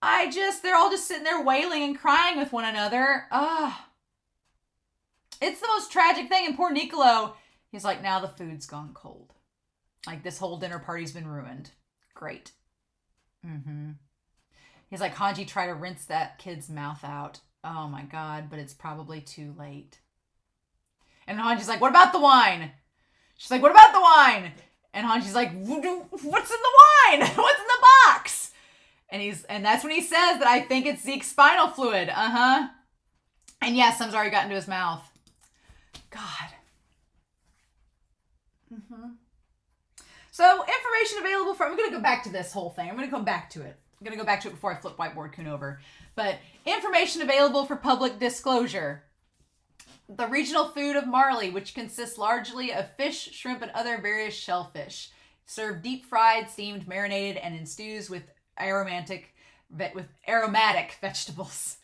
They're all just sitting there wailing and crying with one another. It's the most tragic thing. And poor Niccolo, he's like, now the food's gone cold. Like, this whole dinner party's been ruined. Great. He's like, Hanji, try to rinse that kid's mouth out. Oh my God, but it's probably too late. And Hanji's like, "What about the wine?" She's like, "What about the wine?" And Hanji's like, "What's in the wine? What's in the box?" And that's when he says that I think it's Zeke's spinal fluid. And some's already gotten to his mouth. God. So, information available for... I'm going to go back to this whole thing. I'm going to come back to it. I'm going to go back to it before I flip Whiteboard Kun over. But information available for public disclosure. The regional food of Marley, which consists largely of fish, shrimp, and other various shellfish. Served deep fried, steamed, marinated, and in stews with aromatic vegetables.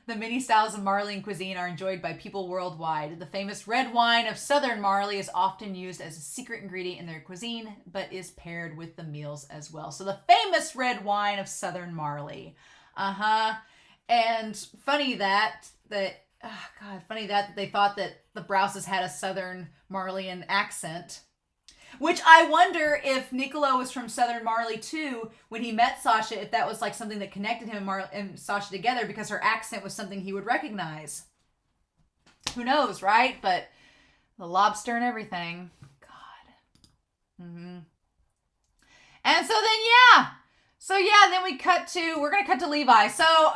The many styles of Marleyan cuisine are enjoyed by people worldwide. The famous red wine of Southern Marley is often used as a secret ingredient in their cuisine, but is paired with the meals as well. So the famous red wine of Southern Marley. And funny that they thought that the Brauses had a Southern Marleyan accent. Which I wonder if Niccolo was from Southern Marley too, when he met Sasha, if that was like something that connected him and Sasha together, because her accent was something he would recognize. Who knows, right? But the lobster and everything. God. And so then, then we're going to cut to Levi. So,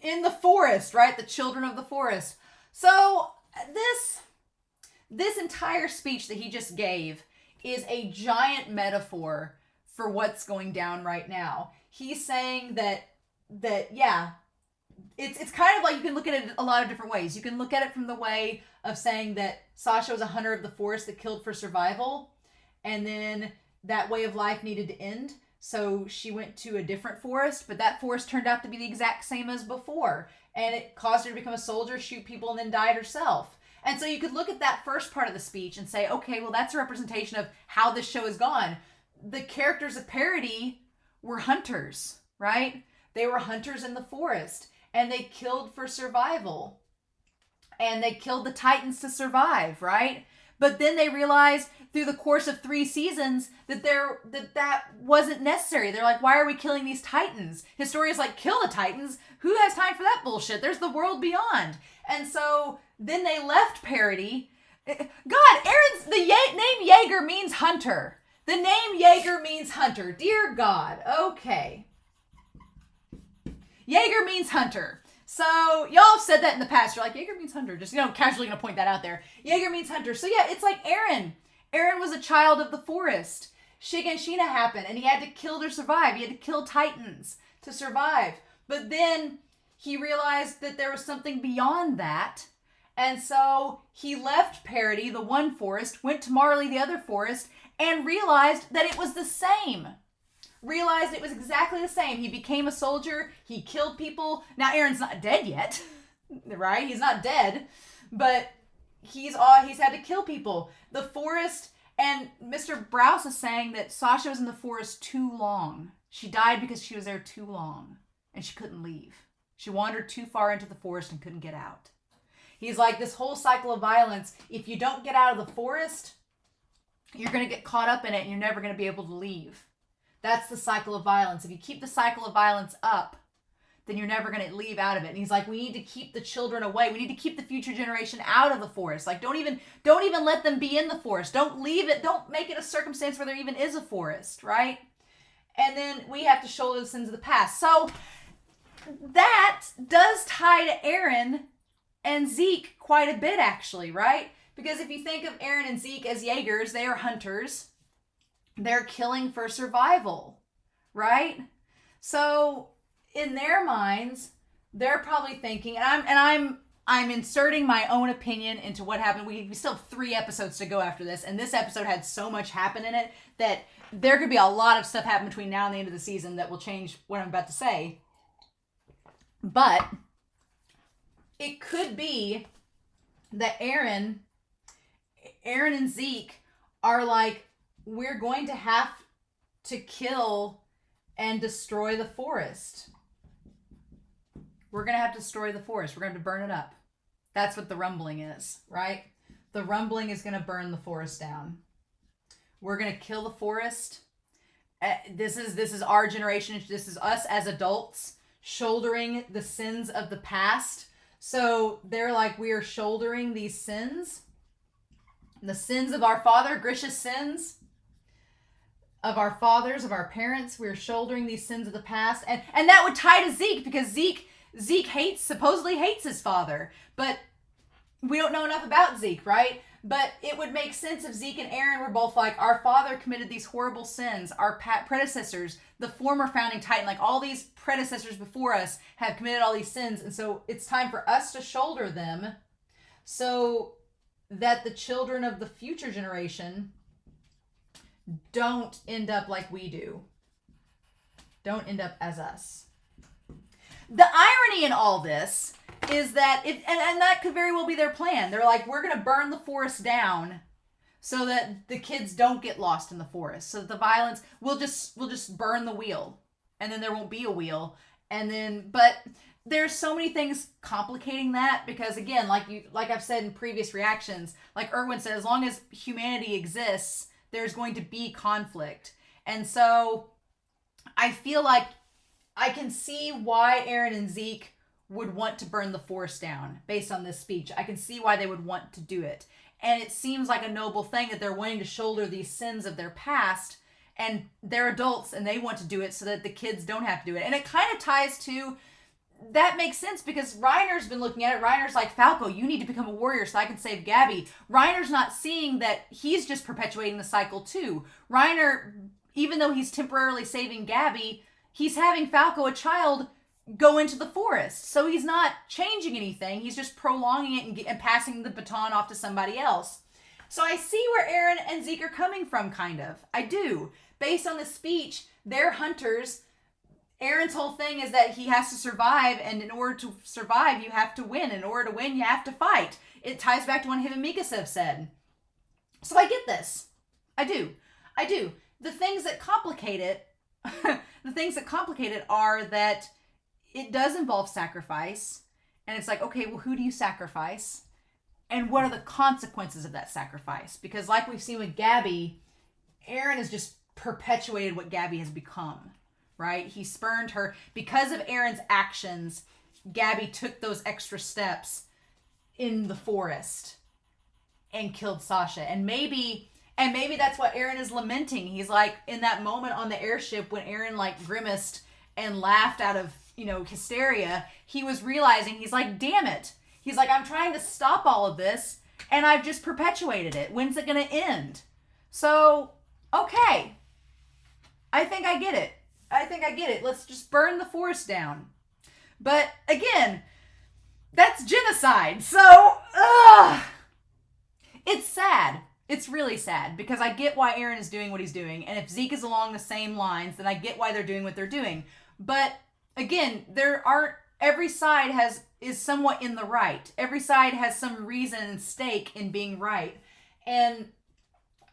in the forest, right? The children of the forest. So, this entire speech that he just gave is a giant metaphor for what's going down right now. He's saying that it's kind of like, you can look at it a lot of different ways. You can look at it from the way of saying that Sasha was a hunter of the forest that killed for survival, and then that way of life needed to end, so she went to a different forest, but that forest turned out to be the exact same as before, and it caused her to become a soldier, shoot people, and then died herself. And so you could look at that first part of the speech and say, okay, well, that's a representation of how this show has gone. The characters of parody were hunters, right? They were hunters in the forest, and they killed for survival. And they killed the Titans to survive, right? But then they realized through the course of 3 seasons that wasn't necessary. They're like, why are we killing these Titans? Historians like, kill the Titans. Who has time for that bullshit? There's the world beyond. And so then they left parody. God, the name Jaeger means hunter. The name Jaeger means hunter. Dear God. Okay. Jaeger means hunter. So y'all have said that in the past. You're like, Jaeger means hunter. Just, casually going to point that out there. Jaeger means hunter. So yeah, it's like Eren. Eren was a child of the forest. Shiganshina happened, and he had to kill to survive. He had to kill Titans to survive. But then he realized that there was something beyond that. And so he left Parody, the one forest, went to Marley, the other forest, and realized that it was the same. realized it was exactly the same. He became a soldier. He killed people. Now Eren's not dead yet, right? He's not dead, but he's had to kill people. The forest, and Mr. Braus is saying that Sasha was in the forest too long. She died because she was there too long, and she couldn't leave. She wandered too far into the forest and couldn't get out. He's like, this whole cycle of violence, if you don't get out of the forest, you're going to get caught up in it and you're never going to be able to leave. That's the cycle of violence. If you keep the cycle of violence up, then you're never going to leave out of it. And he's like, we need to keep the children away. We need to keep the future generation out of the forest. Like, don't even let them be in the forest. Don't leave it. Don't make it a circumstance where there even is a forest, right? And then we have to shoulder the sins of the past. So that does tie to Eren and Zeke quite a bit, actually, right? Because if you think of Eren and Zeke as Jaegers, they are hunters. They're killing for survival, right? So in their minds, they're probably thinking, and I'm inserting my own opinion into what happened. We still have 3 episodes to go after this, and this episode had so much happen in it that there could be a lot of stuff happen between now and the end of the season that will change what I'm about to say. But it could be that Eren and Zeke are like, we're going to have to kill and destroy the forest. We're going to have to destroy the forest. We're going to have to burn it up. That's what the rumbling is, right? The rumbling is going to burn the forest down. We're going to kill the forest. This is our generation. This is us as adults shouldering the sins of the past. So they're like, we are shouldering these sins. The sins of our father, Grisha's sins. Of our fathers, of our parents. We're shouldering these sins of the past. And that would tie to Zeke, because Zeke supposedly hates his father. But we don't know enough about Zeke, right? But it would make sense if Zeke and Eren were both like, our father committed these horrible sins. Our predecessors, the former founding titan, like all these predecessors before us have committed all these sins. And so it's time for us to shoulder them so that the children of the future generation don't end up like we do. Don't end up as us. The irony in all this is that and that could very well be their plan. They're like, we're going to burn the forest down so that the kids don't get lost in the forest. So that the violence, we'll just burn the wheel, and then there won't be a wheel. And then, but there's so many things complicating that, because again, like I've said in previous reactions, like Erwin said, as long as humanity exists, there's going to be conflict. And so I feel like I can see why Eren and Zeke would want to burn the forest down based on this speech. I can see why they would want to do it. And it seems like a noble thing that they're wanting to shoulder these sins of their past, and they're adults and they want to do it so that the kids don't have to do it. And it kind of ties to, that makes sense because Reiner's been looking at it. Reiner's like, Falco, you need to become a warrior so I can save Gabby. Reiner's not seeing that he's just perpetuating the cycle too. Reiner, even though he's temporarily saving Gabby, he's having Falco, a child, go into the forest. So he's not changing anything. He's just prolonging it and passing the baton off to somebody else. So I see where Eren and Zeke are coming from, kind of. I do. Based on the speech, they're hunters. Eren's whole thing is that he has to survive, and in order to survive, you have to win. In order to win, you have to fight. It ties back to what him and Mikasa have said. So I get this. I do. The things that complicate it, are that it does involve sacrifice. And it's like, okay, well, who do you sacrifice? And what are the consequences of that sacrifice? Because like we've seen with Gabby, Eren has just perpetuated what Gabby has become, right? He spurned her. Because of Eren's actions, Gabby took those extra steps in the forest and killed Sasha. And maybe that's what Eren is lamenting. He's like, in that moment on the airship when Eren like grimaced and laughed out of, hysteria, he was realizing, he's like, damn it. He's like, I'm trying to stop all of this and I've just perpetuated it. When's it going to end? So, okay. I think I get it. Let's just burn the forest down. But again, that's genocide. So, it's sad. It's really sad because I get why Eren is doing what he's doing. And if Zeke is along the same lines, then I get why they're doing what they're doing. But again, every side is somewhat in the right. Every side has some reason and stake in being right. And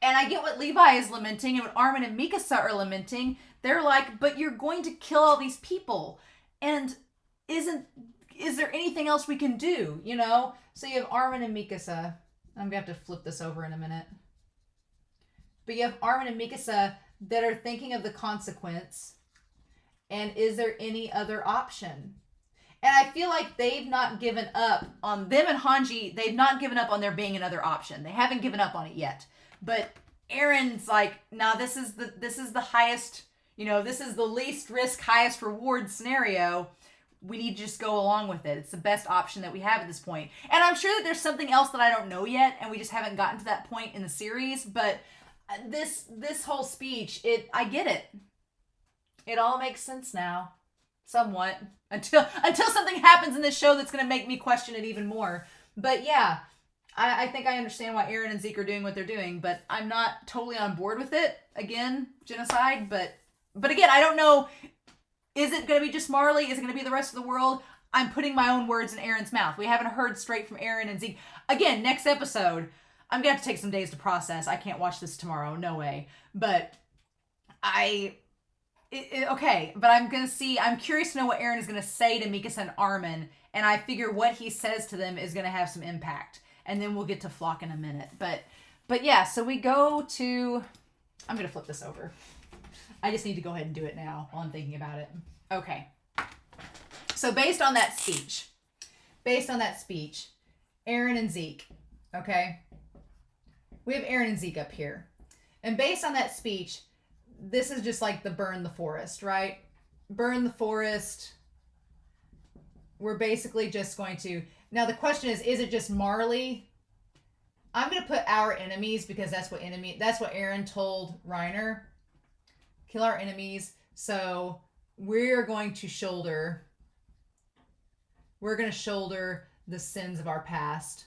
I get what Levi is lamenting and what Armin and Mikasa are lamenting. They're like, but you're going to kill all these people. And is there anything else we can do, you know? So you have Armin and Mikasa. I'm going to have to flip this over in a minute. But you have Armin and Mikasa that are thinking of the consequence. And is there any other option? And I feel like they've not given up on them and Hanji. They've not given up on there being another option. They haven't given up on it yet. But Eren's like, nah, this is the highest, you know, this is the least risk, highest reward scenario. We need to just go along with it. It's the best option that we have at this point. And I'm sure that there's something else that I don't know yet, and we just haven't gotten to that point in the series. But this whole speech, I get it. It all makes sense now. Somewhat. Until something happens in this show that's going to make me question it even more. But yeah, I think I understand why Eren and Zeke are doing what they're doing, but I'm not totally on board with it. Again, genocide, but again, I don't know. Is it going to be just Marley? Is it going to be the rest of the world? I'm putting my own words in Eren's mouth. We haven't heard straight from Eren and Zeke. Again, next episode, I'm going to have to take some days to process. I can't watch this tomorrow. No way. But okay, but I'm curious to know what Eren is going to say to Mikasa and Armin, and I figure what he says to them is going to have some impact. And then we'll get to FLOCH in a minute. But yeah, so we go to... I'm going to flip this over. I just need to go ahead and do it now while I'm thinking about it. Okay. So based on that speech, Eren and Zeke, okay? We have Eren and Zeke up here. And based on that speech, this is just like the burn the forest, right? Burn the forest. We're basically just going to... Now the question is it just Marley? I'm going to put our enemies because that's what Eren told Reiner. Kill our enemies. So we're going to shoulder the sins of our past.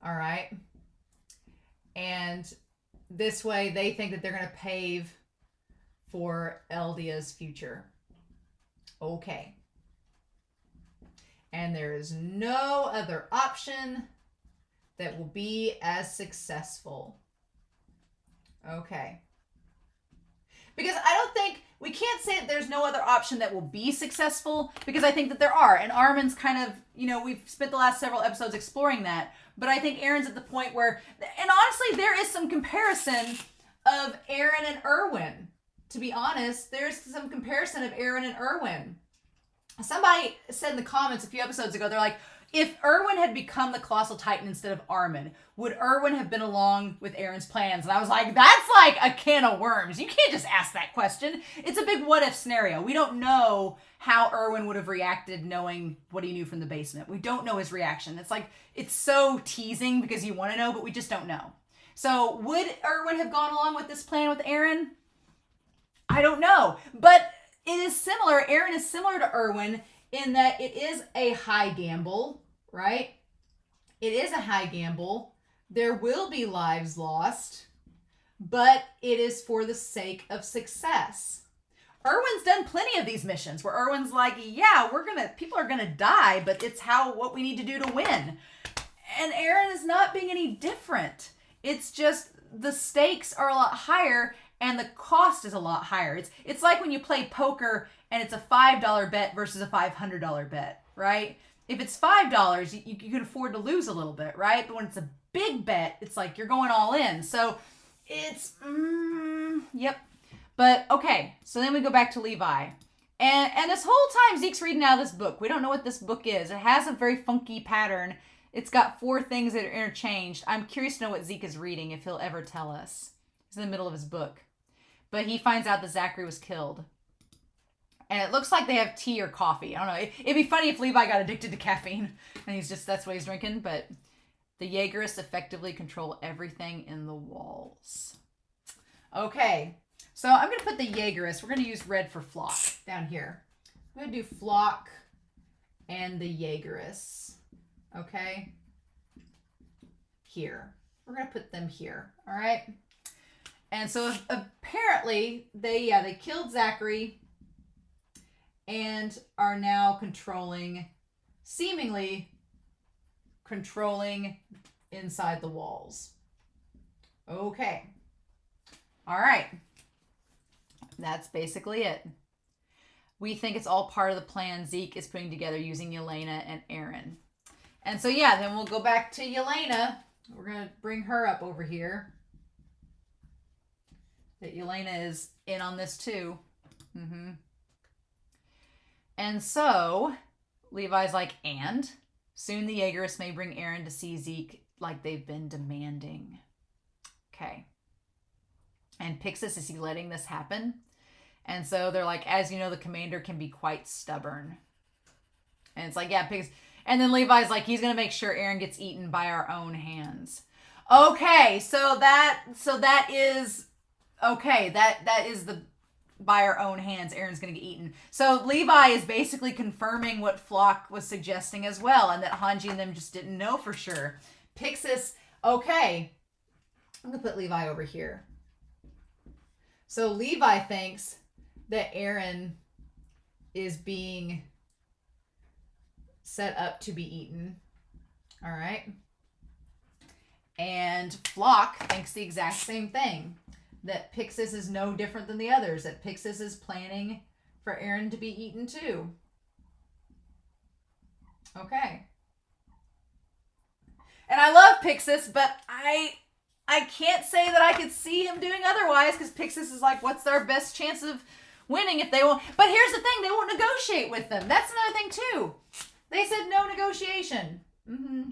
All right. And this way they think that they're going to pave for Eldia's future. Okay. And there is no other option that will be as successful. Okay. Because I don't think, we can't say that there's no other option that will be successful, because I think that there are. And Armin's kind of, you know, we've spent the last several episodes exploring that. But I think Eren's at the point where, and honestly, there is some comparison of Eren and Erwin. To be honest, there's some comparison of Eren and Erwin. Somebody said in the comments a few episodes ago, they're like, if Erwin had become the Colossal Titan instead of Armin, would Erwin have been along with Eren's plans? And I was like, that's like a can of worms. You can't just ask that question. It's a big what-if scenario. We don't know how Erwin would have reacted knowing what he knew from the basement. We don't know his reaction. It's like, it's so teasing because you want to know, but we just don't know. So would Erwin have gone along with this plan with Eren? I don't know. But it is similar. Eren is similar to Erwin in that it is a high gamble, right? It is a high gamble. There will be lives lost, but it is for the sake of success. Erwin's done plenty of these missions where Erwin's like, yeah, people are gonna die, but it's what we need to do to win. And Eren is not being any different. It's just the stakes are a lot higher and the cost is a lot higher. It's like when you play poker and it's a $5 bet versus a $500 bet, right? If it's $5, you can afford to lose a little bit, right? But when it's a big bet, it's like you're going all in. So it's, yep. But okay, so then we go back to Levi. And this whole time Zeke's reading out of this book. We don't know what this book is. It has a very funky pattern. It's got 4 things that are interchanged. I'm curious to know what Zeke is reading, if he'll ever tell us. He's in the middle of his book. But he finds out that Zachary was killed. And it looks like they have tea or coffee. I don't know. It'd be funny if Levi got addicted to caffeine. And that's what he's drinking. But the Jaegerists effectively control everything in the walls. Okay. So I'm going to put the Jaegerists. We're going to use red for FLOCH down here. I'm going to do FLOCH and the Jaegerists. Okay. Here. We're going to put them here. All right. And so apparently they killed Zachary and are now seemingly controlling inside the walls. Okay. All right. That's basically it. We think it's all part of the plan Zeke is putting together using Yelena and Eren. And so, yeah, then we'll go back to Yelena. We're going to bring her up over here. That Yelena is in on this too. Mm-hmm. And so, Levi's like, and soon the Jaegerists may bring Eren to see Zeke like they've been demanding. Okay. And Pixis, is he letting this happen? And so they're like, as you know, the commander can be quite stubborn. And it's like, yeah, Pixis. And then Levi's like, he's going to make sure Eren gets eaten by our own hands. Okay, so that is... Okay, that is the by our own hands, Eren's going to get eaten. So Levi is basically confirming what FLOCH was suggesting as well, and that Hanji and them just didn't know for sure. Pixis, okay. I'm going to put Levi over here. So Levi thinks that Eren is being set up to be eaten. All right. And FLOCH thinks the exact same thing. That Pixis is no different than the others. That Pixis is planning for Eren to be eaten too. Okay. And I love Pixis, but I can't say that I could see him doing otherwise, because Pixis is like, what's our best chance of winning if they won't? But here's the thing, they won't negotiate with them. That's another thing too. They said no negotiation. Mm-hmm.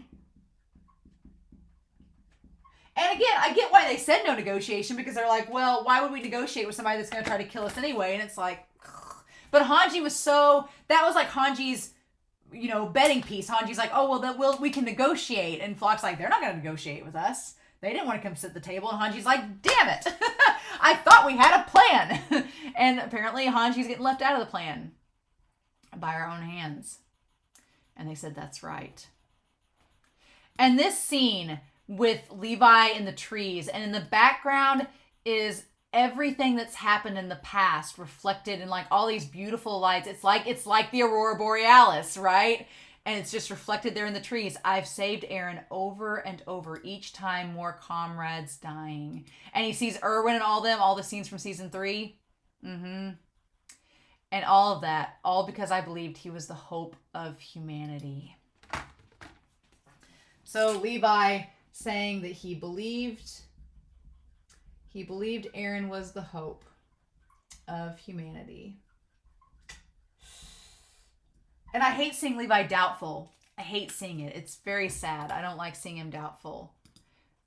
And again, I get why they said no negotiation, because they're like, well, why would we negotiate with somebody that's going to try to kill us anyway? And it's like, ugh. But Hanji was that was like Hanji's, betting piece. Hanji's like, oh, well, we can negotiate. And FLOCH's like, they're not going to negotiate with us. They didn't want to come sit at the table. And Hanji's like, damn it. I thought we had a plan. And apparently Hanji's getting left out of the plan by our own hands. And they said, that's right. And this scene with Levi in the trees, and in the background is everything that's happened in the past reflected in like all these beautiful lights. It's like the Aurora Borealis, right? And it's just reflected there in the trees. I've saved Eren over and over, each time more comrades dying. And he sees Erwin and all the scenes from season 3. Mm-hmm. And all of that, all because I believed he was the hope of humanity. So Levi saying that he believed Eren was the hope of humanity. And I hate seeing Levi doubtful. I hate seeing it. It's very sad. I don't like seeing him doubtful.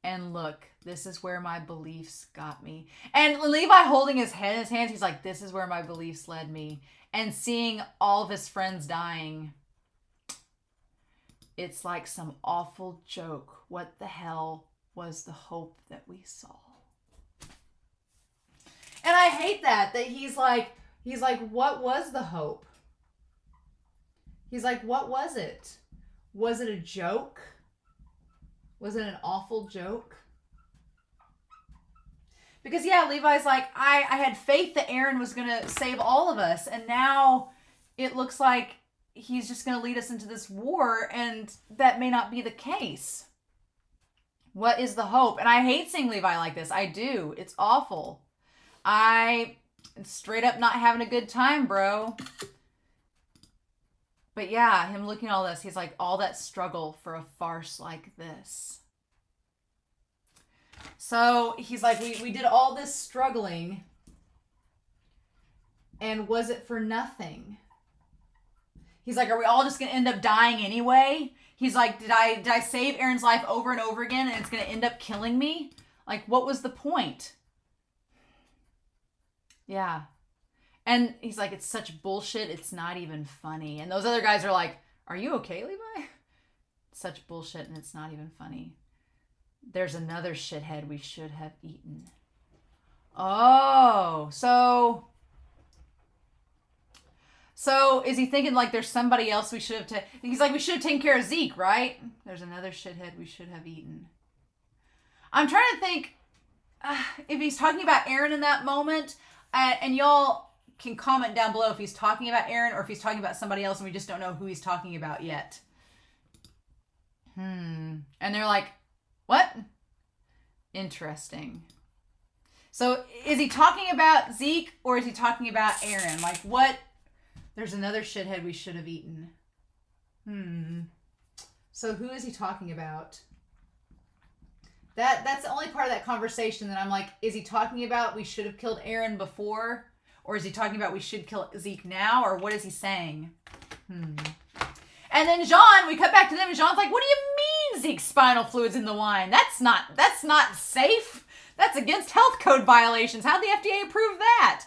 And look, this is where my beliefs got me. And Levi holding his head in his hands, he's like, this is where my beliefs led me. And seeing all of his friends dying, it's like some awful joke. What the hell was the hope that we saw? And I hate that he's like, what was the hope? He's like, what was it? Was it a joke? Was it an awful joke? Because yeah, Levi's like, I had faith that Eren was going to save all of us. And now it looks like he's just going to lead us into this war, and that may not be the case. What is the hope? And I hate seeing Levi like this. I do. It's awful. I straight up not having a good time, bro. But yeah, him looking at all this, he's like, all that struggle for a farce like this. So he's like, we did all this struggling, and was it for nothing? He's like, are we all just going to end up dying anyway? He's like, did I save Eren's life over and over again, and it's going to end up killing me? Like, what was the point? Yeah. And he's like, it's such bullshit, it's not even funny. And those other guys are like, are you okay, Levi? Such bullshit, and it's not even funny. There's another shithead we should have eaten. Oh, so is he thinking like there's somebody else we should have taken? He's like, we should have taken care of Zeke, right? There's another shithead we should have eaten. I'm trying to think if he's talking about Eren in that moment, and y'all can comment down below if he's talking about Eren or if he's talking about somebody else and we just don't know who he's talking about yet. And they're like, what? Interesting. So is he talking about Zeke or is he talking about Eren? Like, what? There's another shithead we should have eaten. So who is he talking about? That's the only part of that conversation that I'm like, is he talking about we should have killed Eren before? Or is he talking about we should kill Zeke now? Or what is he saying? And then Jean, we cut back to them and Jean's like, what do you mean Zeke's spinal fluid's in the wine? That's not safe. That's against health code violations. How'd the FDA approve that?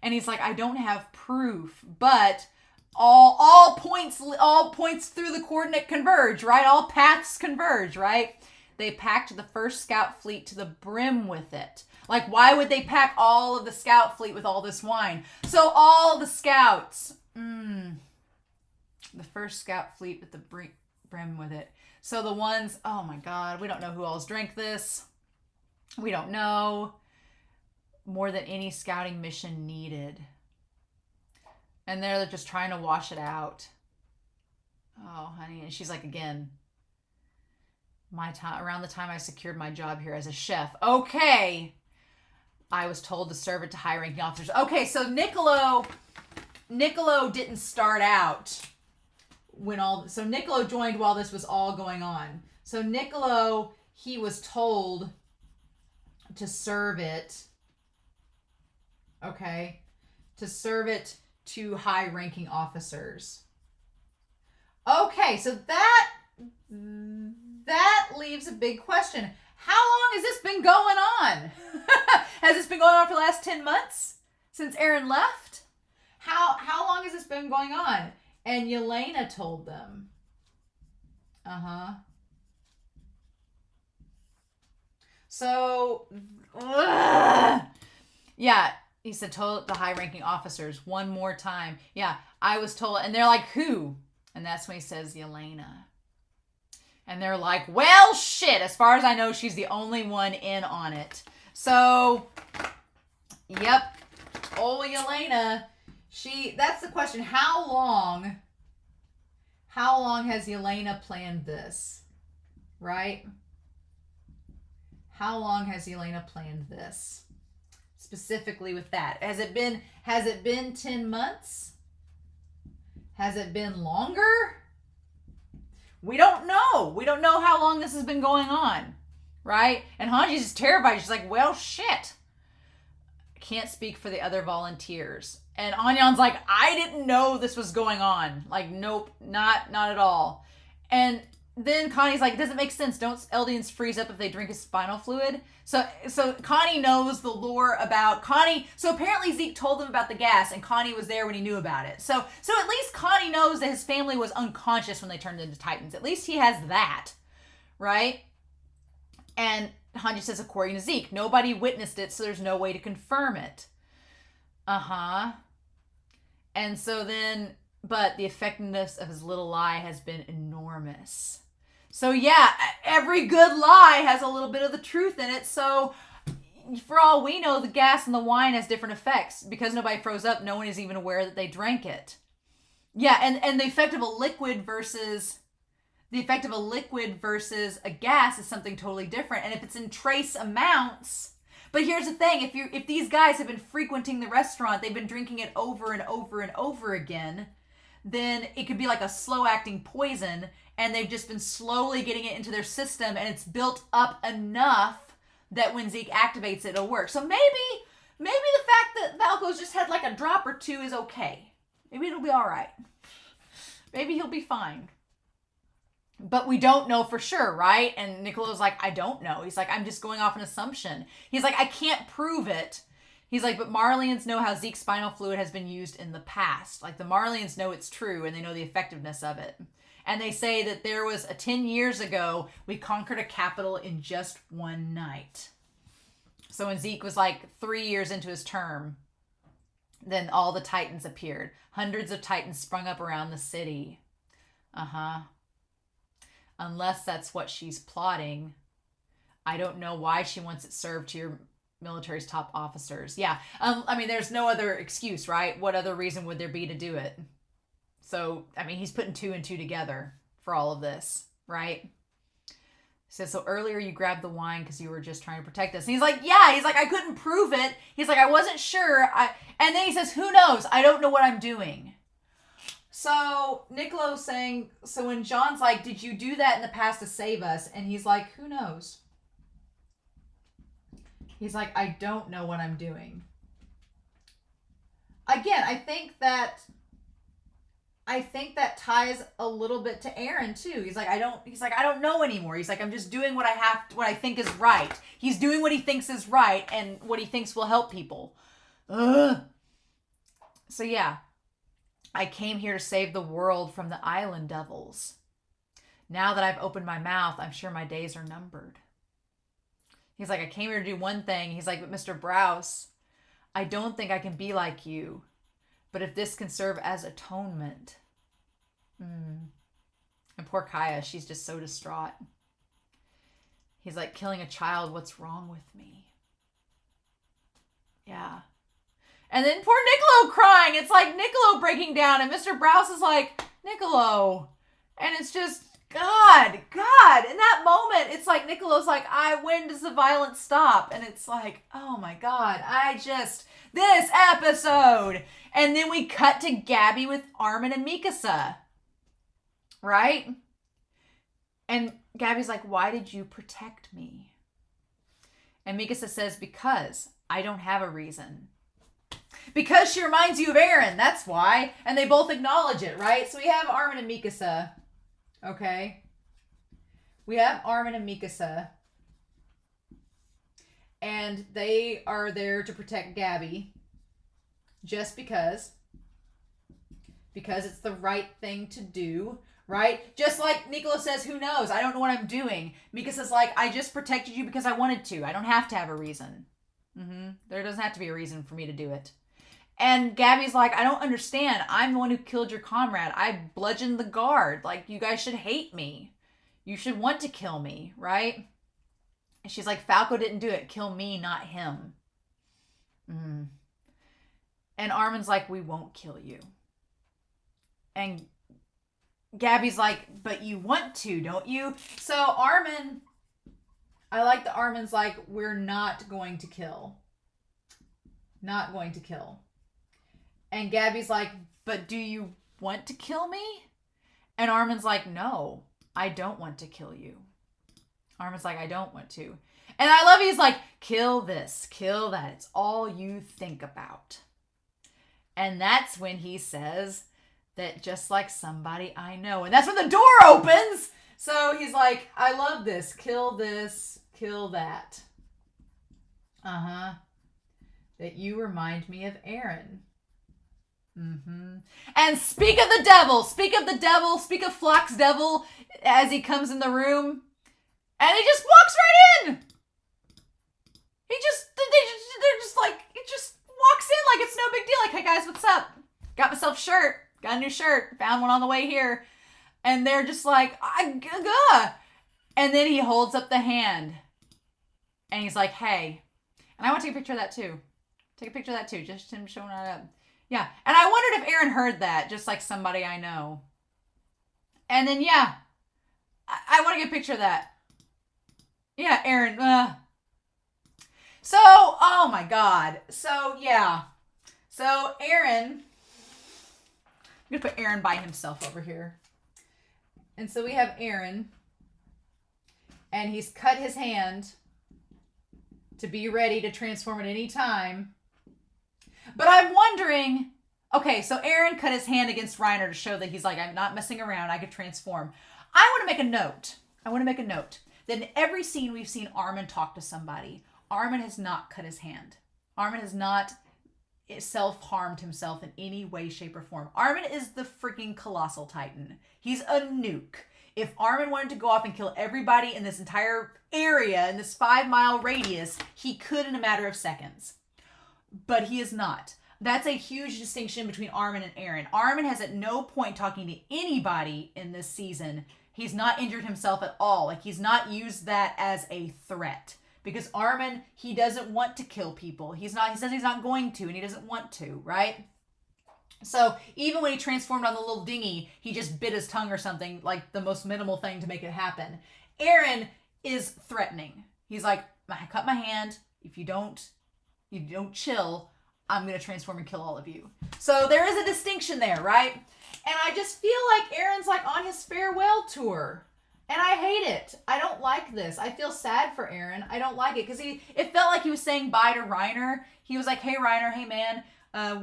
And he's like, I don't have proof, but all points through the coordinate converge, right? All paths converge, right? They packed the first scout fleet to the brim with it. Like, why would they pack all of the scout fleet with all this wine? So all the scouts, the first scout fleet with the brim with it. So the ones, oh my God, we don't know who all's drank this. We don't know. More than any scouting mission needed. And they're just trying to wash it out. Oh, honey. And she's like, again, around the time I secured my job here as a chef. Okay. I was told to serve it to high-ranking officers. Okay, so Niccolo didn't start out so Niccolo joined while this was all going on. So Niccolo, he was told to serve it. Okay. To serve it to high-ranking officers. Okay, so that leaves a big question. How long has this been going on? Has this been going on for the last 10 months? Since Eren left? How long has this been going on? And Yelena told them. So, yeah, he said, told the high-ranking officers one more time. Yeah, I was told, and they're like, who? And that's when he says Yelena. And they're like, well, shit, as far as I know, she's the only one in on it. So, yep, old Yelena, that's the question. How long has Yelena planned this? Right? How long has Yelena planned this? Specifically with that. Has it been 10 months? Has it been longer? We don't know. We don't know how long this has been going on. Right? And Hanji's just terrified. She's like, well, shit. I can't speak for the other volunteers. And Anyan's like, I didn't know this was going on. Like, nope, not at all. And then Connie's like, it doesn't make sense. Don't Eldians freeze up if they drink his spinal fluid? So Connie knows the lore about Connie. So apparently Zeke told them about the gas and Connie was there when he knew about it. So at least Connie knows that his family was unconscious when they turned into Titans. At least he has that, right? And Hanji says, according to Zeke, nobody witnessed it, so there's no way to confirm it. And so then, but the effectiveness of his little lie has been enormous. So yeah, every good lie has a little bit of the truth in it. So for all we know, the gas and the wine has different effects. Because nobody froze up, no one is even aware that they drank it. Yeah, and the effect of a liquid versus a gas is something totally different. And if it's in trace amounts, but here's the thing, if these guys have been frequenting the restaurant, they've been drinking it over and over and over again, then it could be like a slow-acting poison, and they've just been slowly getting it into their system, and it's built up enough that when Zeke activates it, it'll work. So maybe the fact that Valko's just had like a drop or two is okay. Maybe it'll be all right. Maybe he'll be fine. But we don't know for sure, right? And Niccolo's like, I don't know. He's like, I'm just going off an assumption. He's like, I can't prove it. He's like, but Marlians know how Zeke's spinal fluid has been used in the past. Like, the Marlians know it's true, and they know the effectiveness of it. And they say that there was 10 years ago, we conquered a capital in just one night. So when Zeke was like 3 years into his term, then all the Titans appeared. Hundreds of Titans sprung up around the city. Unless that's what she's plotting. I don't know why she wants it served to your military's top officers. Yeah. I mean, there's no other excuse, right? What other reason would there be to do it? So, I mean, he's putting 2 and 2 together for all of this, right? He says, so earlier you grabbed the wine because you were just trying to protect us. And he's like, yeah. He's like, I couldn't prove it. He's like, I wasn't sure. And then he says, who knows? I don't know what I'm doing. So Nicolo's saying, so when John's like, did you do that in the past to save us? And he's like, who knows? He's like, I don't know what I'm doing. Again, I think that ties a little bit to Eren too. He's like, I don't know anymore. He's like, I'm just doing what I think is right. He's doing what he thinks is right and what he thinks will help people. Ugh. So yeah, I came here to save the world from the island devils. Now that I've opened my mouth, I'm sure my days are numbered. He's like, I came here to do one thing. He's like, but Mr. Braus, I don't think I can be like you. But if this can serve as atonement. And poor Kaya, she's just so distraught. He's like, killing a child, what's wrong with me? Yeah. And then poor Nicolo crying. It's like Nicolo breaking down. And Mr. Braus is like, Nicolo. And it's just, God. In that moment, it's like Nicolo's like, when does the violence stop? And it's like, oh my God, this episode. And then we cut to Gabby with Armin and Mikasa. Right? And Gabby's like, why did you protect me? And Mikasa says, because I don't have a reason. Because she reminds you of Eren, that's why. And they both acknowledge it, right? So we have Armin and Mikasa. Okay. We have Armin and Mikasa. And they are there to protect Gabby. Just because. Because it's the right thing to do. Right? Just like Nicolo says, who knows? I don't know what I'm doing. Mikasa's like, I just protected you because I wanted to. I don't have to have a reason. There doesn't have to be a reason for me to do it. And Gabby's like, I don't understand. I'm the one who killed your comrade. I bludgeoned the guard. Like, you guys should hate me. You should want to kill me, right? And she's like, Falco didn't do it. Kill me, not him. And Armin's like, we won't kill you. And Gabby's like, but you want to, don't you? So Armin, I like that Armin's like, we're not going to kill. Not going to kill. And Gabby's like, but do you want to kill me? And Armin's like, no, I don't want to kill you. Armin's like, I don't want to. And I love he's like, kill this, kill that. It's all you think about. And that's when he says that just like somebody I know. And that's when the door opens. So he's like, I love this. Kill this, kill that. That you remind me of Eren. And speak of the devil, speak of FLOCH's devil as he comes in the room. And he just walks right in. They're just like, it just walks in like it's no big deal. Like, hey guys, what's up? Got myself a shirt. Got a new shirt. Found one on the way here. And they're just like, and then he holds up the hand. And he's like, hey. And I want to take a picture of that too. Take a picture of that too. Just him showing that up. Yeah. And I wondered if Eren heard that. Just like somebody I know. And then, yeah. I want to get a picture of that. Yeah, Eren. So, oh my God. So, yeah. So, Eren. I'm going to put Eren by himself over here. And so we have Eren. And he's cut his hand to be ready to transform at any time. But I'm wondering, okay, so Eren cut his hand against Reiner to show that he's like, I'm not messing around. I could transform. I want to make a note. That in every scene we've seen Armin talk to somebody, Armin has not cut his hand. Armin has not self-harmed himself in any way, shape, or form. Armin is the freaking colossal titan. He's a nuke. If Armin wanted to go off and kill everybody in this entire area, in this 5-mile radius, he could in a matter of seconds. But he is not. That's a huge distinction between Armin and Eren. Armin has at no point talking to anybody in this season He's not injured himself at all. Like, he's not used that as a threat. Because Armin, he doesn't want to kill people. He says he's not going to, and he doesn't want to, right? So even when he transformed on the little dinghy, he just bit his tongue or something, like the most minimal thing to make it happen. Eren is threatening. He's like, I cut my hand. If you don't chill, I'm going to transform and kill all of you. So there is a distinction there, right? And I just feel like Eren's like on his farewell tour. And I hate it. I don't like this. I feel sad for Eren. I don't like it because it felt like he was saying bye to Reiner. He was like, hey, Reiner, hey, man,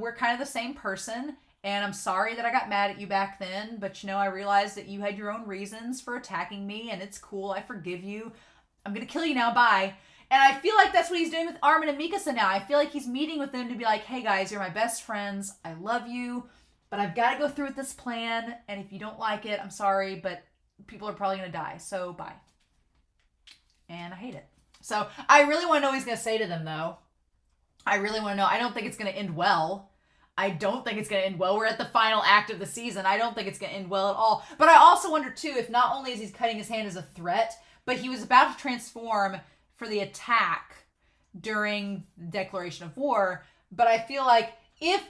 we're kind of the same person. And I'm sorry that I got mad at you back then. But, I realized that you had your own reasons for attacking me. And it's cool. I forgive you. I'm going to kill you now. Bye. And I feel like that's what he's doing with Armin and Mikasa now. I feel like he's meeting with them to be like, hey, guys, you're my best friends. I love you. But I've got to go through with this plan. And if you don't like it, I'm sorry. But people are probably going to die. So bye. And I hate it. So I really want to know what he's going to say to them, though. I really want to know. I don't think it's going to end well. We're at the final act of the season. I don't think it's going to end well at all. But I also wonder, too, if not only is he cutting his hand as a threat, but he was about to transform for the attack during the declaration of war. But I feel like if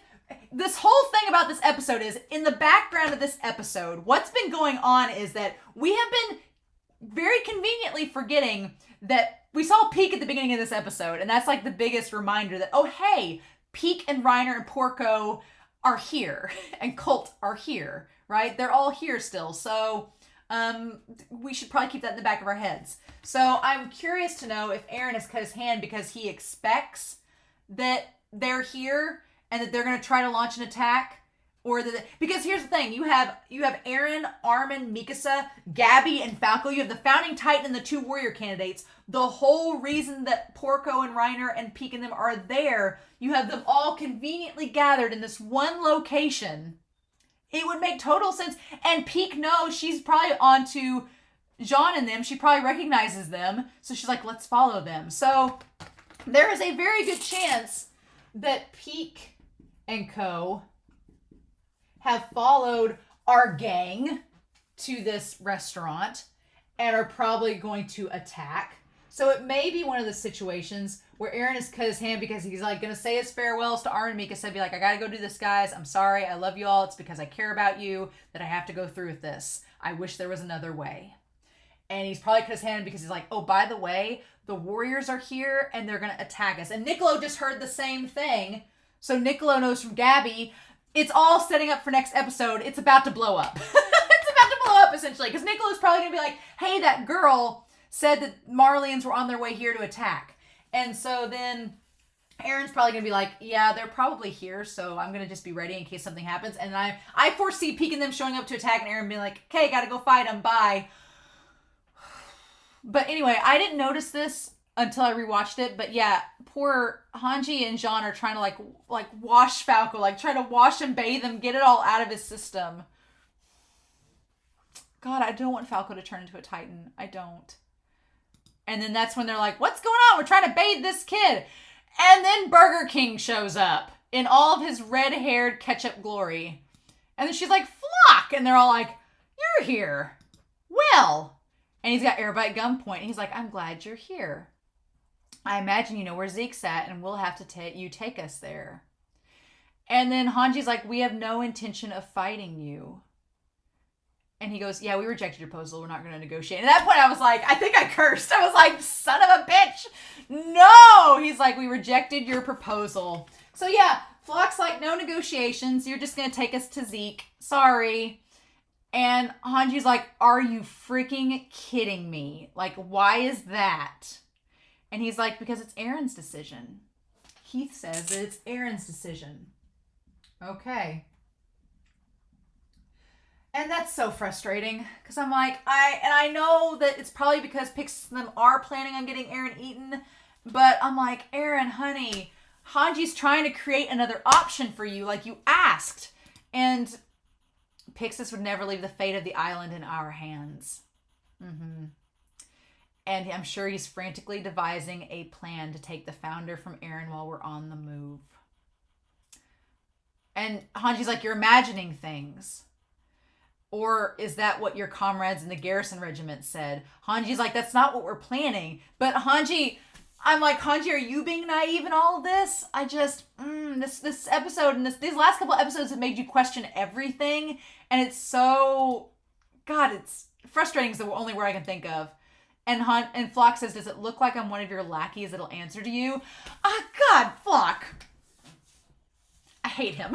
this whole thing about this episode is, in the background of this episode, what's been going on is that we have been very conveniently forgetting that we saw Peak at the beginning of this episode. And that's like the biggest reminder that, oh, hey, Peak and Reiner and Porco are here. And Colt are here, right? They're all here still. So we should probably keep that in the back of our heads. So I'm curious to know if Eren has cut his hand because he expects that they're here and that they're going to try to launch an attack. Or because here's the thing, you have Eren, Armin, Mikasa, Gabby, and Falco. You have the Founding Titan and the two warrior candidates. The whole reason that Porco and Reiner and Peak and them are there, you have them all conveniently gathered in this one location. It would make total sense. And Peak knows she's probably onto Jean and them. She probably recognizes them. So she's like, let's follow them. So there is a very good chance that Peak and co have followed our gang to this restaurant and are probably going to attack. So it may be one of the situations where Eren has cut his hand because he's like going to say his farewells to Armin and Mikasa, be like, I got to go do this, guys. I'm sorry. I love you all. It's because I care about you that I have to go through with this. I wish there was another way. And he's probably cut his hand because he's like, oh, by the way, the warriors are here and they're going to attack us. And Niccolo just heard the same thing. So Niccolo knows from Gabby, it's all setting up for next episode. It's about to blow up. It's about to blow up, essentially. Because Niccolo's probably going to be like, hey, that girl said that Marlians were on their way here to attack. And so then Eren's probably going to be like, yeah, they're probably here, so I'm going to just be ready in case something happens. And I foresee Peak and them showing up to attack and Eren being like, okay, got to go fight them. Bye. But anyway, I didn't notice this until I rewatched it, but yeah, poor Hanji and Jean are trying to like wash Falco, like try to wash and bathe him, get it all out of his system. God, I don't want Falco to turn into a Titan. I don't. And then that's when they're like, what's going on? We're trying to bathe this kid. And then Burger King shows up in all of his red-haired ketchup glory. And then she's like, FLOCH! And they're all like, you're here. Well. And he's got Airby at gunpoint. And he's like, I'm glad you're here. I imagine you know where Zeke's at, and we'll have to take us there. And then Hanji's like, we have no intention of fighting you. And he goes, yeah, we rejected your proposal. We're not going to negotiate. And at that point, I was like, I think I cursed. I was like, son of a bitch. No! He's like, we rejected your proposal. So yeah, FLOCH's like, no negotiations. You're just going to take us to Zeke. Sorry. And Hanji's like, are you freaking kidding me? Like, why is that? And he's like, because it's Eren's decision. Heath says that it's Eren's decision. Okay. And that's so frustrating. Because I'm like, I know that it's probably because Pix and them are planning on getting Eren eaten. But I'm like, Eren, honey, Hanji's trying to create another option for you like you asked. And Pixis would never leave the fate of the island in our hands. Mm-hmm. And I'm sure he's frantically devising a plan to take the founder from Eren while we're on the move. And Hanji's like, you're imagining things. Or is that what your comrades in the garrison regiment said? Hanji's like, that's not what we're planning. But I'm like, Hanji, are you being naive in all of this? I just, this episode and these last couple episodes have made you question everything. And it's so, God, it's frustrating is the only word I can think of. And Flock says, does it look like I'm one of your lackeys that'll answer to you? God, Flock. I hate him.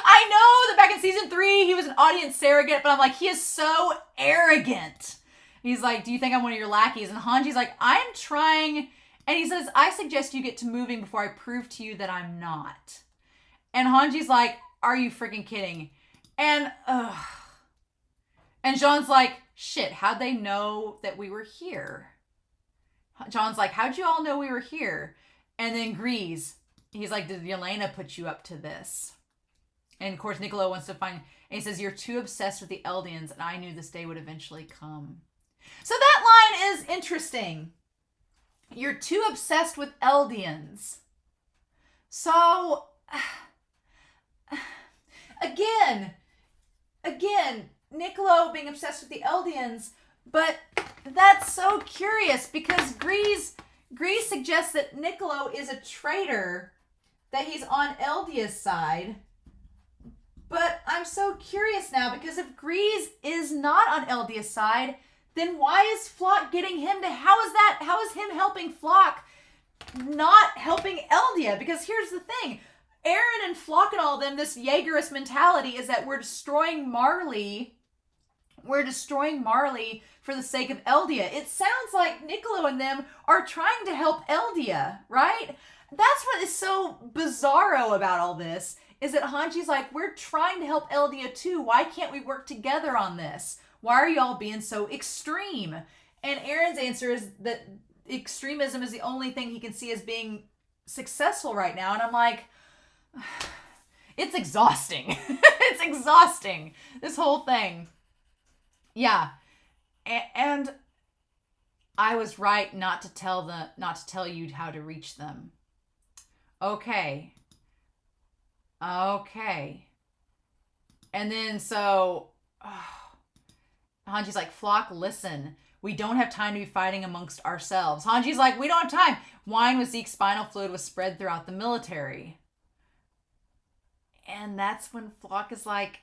I know that back in season 3, he was an audience surrogate, but I'm like, he is so arrogant. He's like, do you think I'm one of your lackeys? And Hanji's like, I'm trying. And he says, I suggest you get to moving before I prove to you that I'm not. And Hanji's like, are you freaking kidding? And Jean's like, shit, how'd they know that we were here? John's like, how'd you all know we were here? And then Grease, he's like, did Yelena put you up to this? And of course, Niccolo wants to find, and he says, you're too obsessed with the Eldians, and I knew this day would eventually come. So that line is interesting. You're too obsessed with Eldians. So, again, Niccolo being obsessed with the Eldians, but that's so curious because Grease suggests that Niccolo is a traitor, that he's on Eldia's side. But I'm so curious now because if Grease is not on Eldia's side, then why is Flock getting him to, how is him helping Flock not helping Eldia? Because here's the thing, Eren and Flock and all of them, this Jaegerist mentality is that we're destroying Marley for the sake of Eldia. It sounds like Niccolo and them are trying to help Eldia, right? That's what is so bizarro about all this, is that Hanji's like, we're trying to help Eldia too. Why can't we work together on this? Why are y'all being so extreme? And Eren's answer is that extremism is the only thing he can see as being successful right now. And I'm like, it's exhausting. It's exhausting, this whole thing. Yeah. And I was right not to tell you how to reach them. Okay. And then Hanji's like, Flock, listen. We don't have time to be fighting amongst ourselves. Hanji's like, we don't have time. Wine with Zeke's spinal fluid was spread throughout the military. And that's when Flock is like,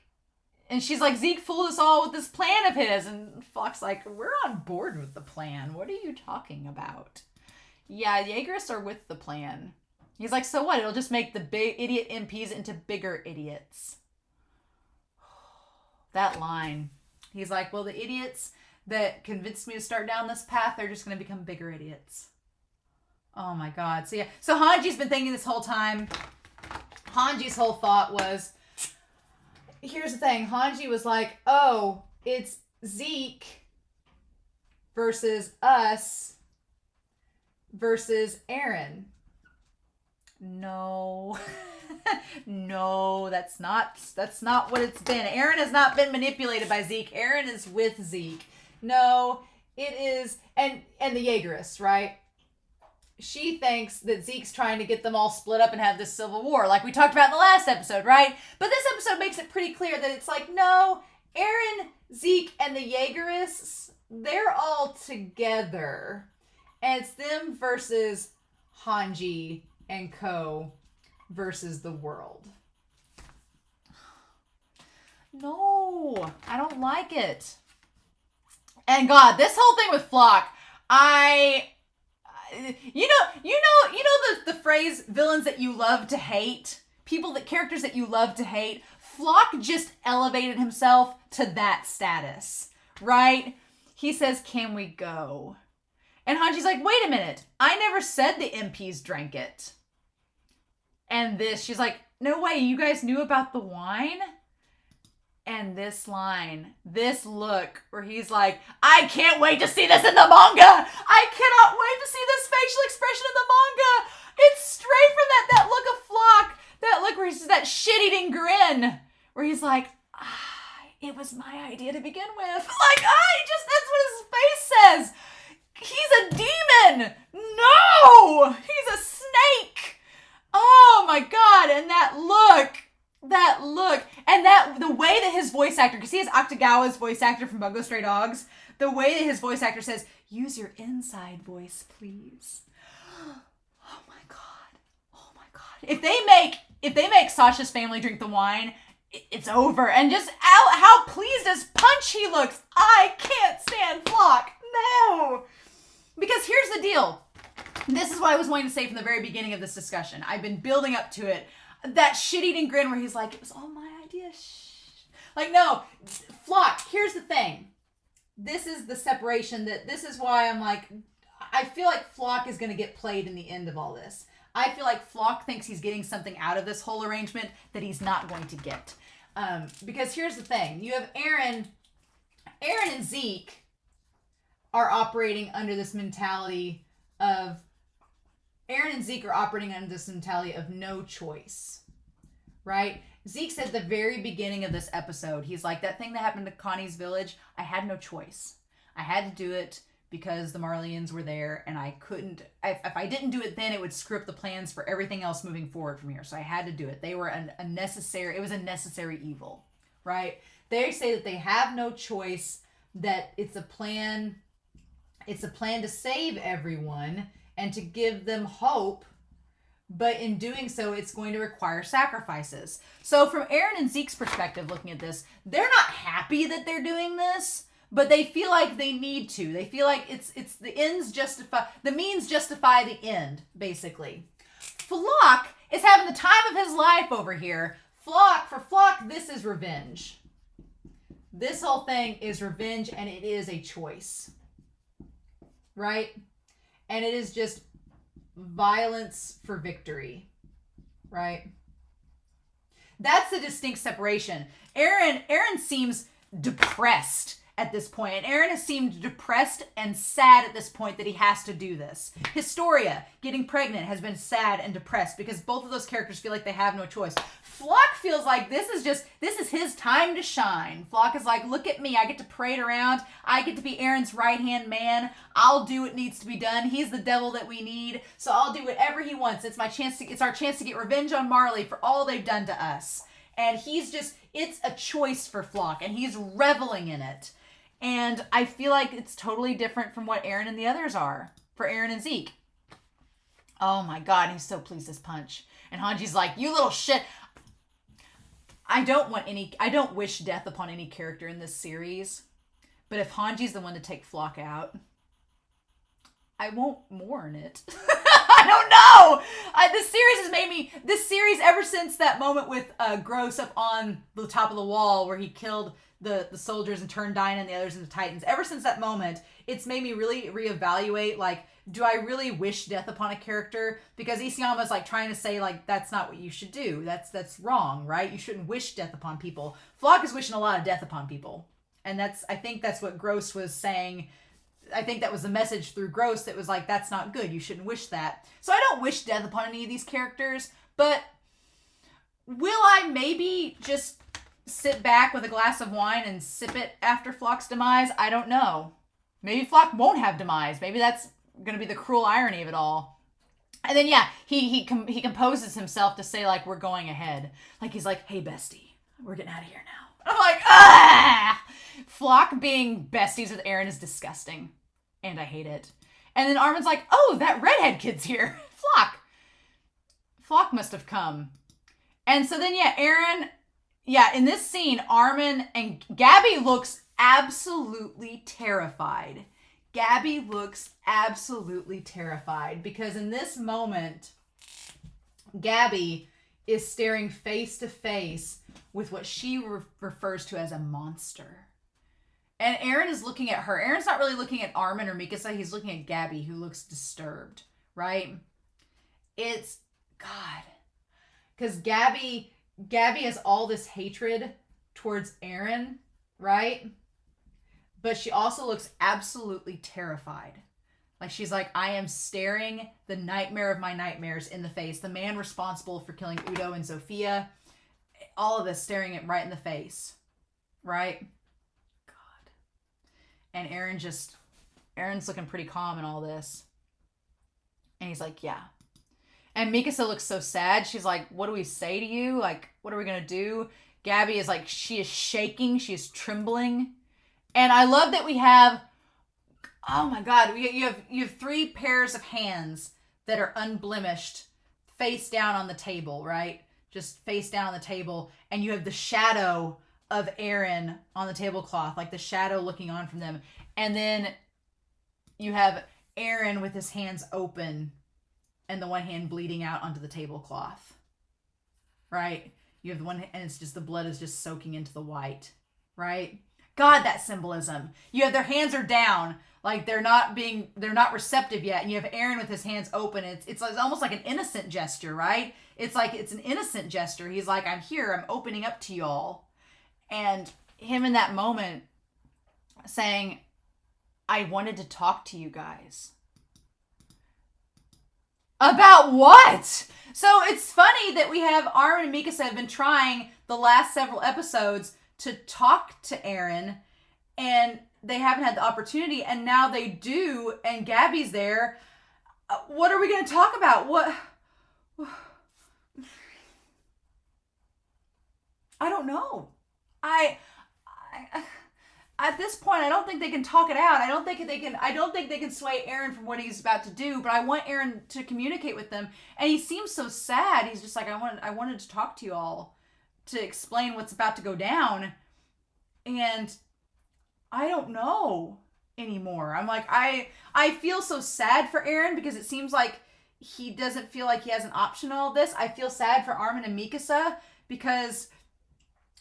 and she's like, Zeke fooled us all with this plan of his. And Flock's like, we're on board with the plan. What are you talking about? Yeah, Jaegerists are with the plan. He's like, so what? It'll just make the big idiot MPs into bigger idiots. That line. He's like, well, the idiots that convinced me to start down this path, they're just going to become bigger idiots. Oh my God. So yeah. So Hanji's been thinking this whole time. Hanji's whole thought was, here's the thing. Hanji was like, oh, it's Zeke versus us versus Eren. No. No, that's not what it's been. Eren has not been manipulated by Zeke. Eren is with Zeke. No, it is, and the Jaegerists, right? She thinks that Zeke's trying to get them all split up and have this civil war, like we talked about in the last episode, right? But this episode makes it pretty clear that it's like, no, Eren, Zeke, and the Jaegerists, they're all together. And it's them versus Hanji and Co. versus the world. No, I don't like it. And God, this whole thing with Flock, you know the phrase villains that you love to hate, characters that you love to hate. Flock just elevated himself to that status, right? He says, "Can we go?" And Hanji's like, "Wait a minute, I never said the MPs drank it." And she's like, "No way, you guys knew about the wine?" And this line, this look, where he's like, I can't wait to see this in the manga! I cannot wait to see this facial expression in the manga! It's straight from that look of Flock, that look where he's that shit-eating grin, where he's like, it was my idea to begin with. Like, that's what his face says! He's a demon! No! He's a snake! Oh my God, and that look, That look, and that the way that his voice actor, because he has Octagawa's voice actor from Bungo Stray Dogs, the way that his voice actor says, "Use your inside voice, please." Oh my god. Oh my god. If they make Sasha's family drink the wine, it's over. And just how pleased as punch he looks. I can't stand FLOCH. No. Because here's the deal. This is what I was wanting to say from the very beginning of this discussion. I've been building up to it. That shit-eating grin where he's like, it was all my idea. Shh. Like, no. FLOCH, here's the thing. This is the separation this is why I'm like, I feel like FLOCH is going to get played in the end of all this. I feel like FLOCH thinks he's getting something out of this whole arrangement that he's not going to get. Because here's the thing. You have Eren and Zeke are operating under this mentality of no choice, right? Zeke said at the very beginning of this episode, he's like, that thing that happened to Connie's village, I had no choice. I had to do it because the Marleyans were there, and I couldn't, if I didn't do it then, it would screw up the plans for everything else moving forward from here. So I had to do it. They were it was a necessary evil, right? They say that they have no choice, that it's a plan to save everyone and to give them hope, but in doing so, it's going to require sacrifices. So from Eren and Zeke's perspective, looking at this, they're not happy that they're doing this, but they feel like they need to. They feel like it's the means justify the end, basically. FLOCH is having the time of his life over here. For FLOCH, this is revenge. This whole thing is revenge, and it is a choice. Right? And it is just violence for victory. Right? That's the distinct separation. Eren seems depressed at this point, and Eren has seemed depressed and sad at this point that he has to do this. Historia, getting pregnant, has been sad and depressed because both of those characters feel like they have no choice. FLOCH feels like this is his time to shine. FLOCH is like, look at me, I get to parade around, I get to be Eren's right-hand man, I'll do what needs to be done, he's the devil that we need, so I'll do whatever he wants. It's our chance to get revenge on Marley for all they've done to us. And it's a choice for FLOCH, and he's reveling in it. And I feel like it's totally different from what Eren and the others are for Eren and Zeke. Oh my god, he's so pleased as punch. And Hanji's like, you little shit. I don't wish death upon any character in this series. But if Hanji's the one to take FLOCH out, I won't mourn it. I don't know. This series, ever since that moment with Gross up on the top of the wall where he killed the soldiers and turned Dinah and the others into Titans, ever since that moment, it's made me really reevaluate, like, do I really wish death upon a character? Because Isayama's like trying to say, like, that's not what you should do. That's wrong, right? You shouldn't wish death upon people. FLOCH is wishing a lot of death upon people. And I think that's what Gross was saying. I think that was the message through Gross that was like, that's not good. You shouldn't wish that. So I don't wish death upon any of these characters, but will I maybe just sit back with a glass of wine and sip it after FLOCH's demise? I don't know. Maybe FLOCH won't have demise. Maybe that's going to be the cruel irony of it all. And then, yeah, he composes himself to say, like, we're going ahead. Like, he's like, hey, bestie, we're getting out of here now. And I'm like, ah! FLOCH being besties with Eren is disgusting. And I hate it. And then Armin's like, oh, that redhead kid's here. FLOCH must have come. And so then, yeah, Eren... Yeah, in this scene, Armin and Gabby looks absolutely terrified. Gabby looks absolutely terrified because in this moment, Gabby is staring face to face with what she refers to as a monster. And Eren is looking at her. Eren's not really looking at Armin or Mikasa. He's looking at Gabby, who looks disturbed, right? It's, God. Because Gabby has all this hatred towards Eren, right? But she also looks absolutely terrified. Like, she's like, I am staring the nightmare of my nightmares in the face. The man responsible for killing Udo and Sophia. All of this staring it right in the face. Right? God. And Eren's looking pretty calm in all this. And he's like, yeah. And Mikasa looks so sad. She's like, what do we say to you? Like, what are we going to do? Gabby is like, she is shaking. She is trembling. And I love that we have, oh my God, you have 3 pairs of hands that are unblemished, face down on the table, right? Just face down on the table. And you have the shadow of Eren on the tablecloth, like the shadow looking on from them. And then you have Eren with his hands open and the one hand bleeding out onto the tablecloth, right? You have the one, and it's just, the blood is just soaking into the white, right? God, that symbolism. You have their hands are down, like they're not receptive yet, and you have Eren with his hands open. It's almost like an innocent gesture, right? It's like, it's an innocent gesture. He's like, I'm here, I'm opening up to y'all. And him in that moment saying, I wanted to talk to you guys. About what? So it's funny that we have Armin and Mikasa have been trying the last several episodes to talk to Eren, and they haven't had the opportunity, and now they do, and Gabby's there. What are we going to talk about? What? I don't know. At this point, I don't think they can talk it out. I don't think they can sway Eren from what he's about to do, but I want Eren to communicate with them. And he seems so sad. He's just like, I wanted to talk to you all to explain what's about to go down. And I don't know anymore. I'm like, I feel so sad for Eren because it seems like he doesn't feel like he has an option in all this. I feel sad for Armin and Mikasa because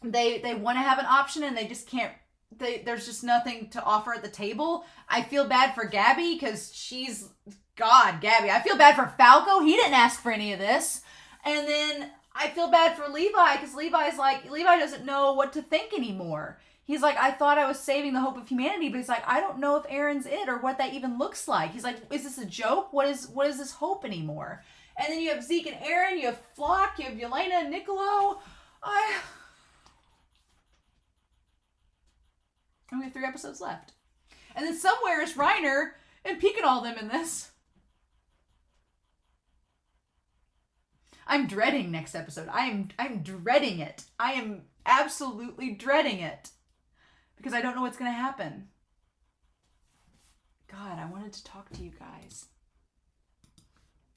they want to have an option and they just can't. There's just nothing to offer at the table. I feel bad for Gabby because Gabby. I feel bad for Falco. He didn't ask for any of this. And then I feel bad for Levi because Levi doesn't know what to think anymore. He's like, I thought I was saving the hope of humanity, but he's like, I don't know if Eren's it or what that even looks like. He's like, is this a joke? What is this hope anymore? And then you have Zeke and Eren, you have FLOCH, you have Yelena and Niccolo. And we have 3 episodes left. And then somewhere is Reiner and peeking all them in this. I'm dreading next episode. I'm dreading it. I am absolutely dreading it. Because I don't know what's going to happen. God, I wanted to talk to you guys.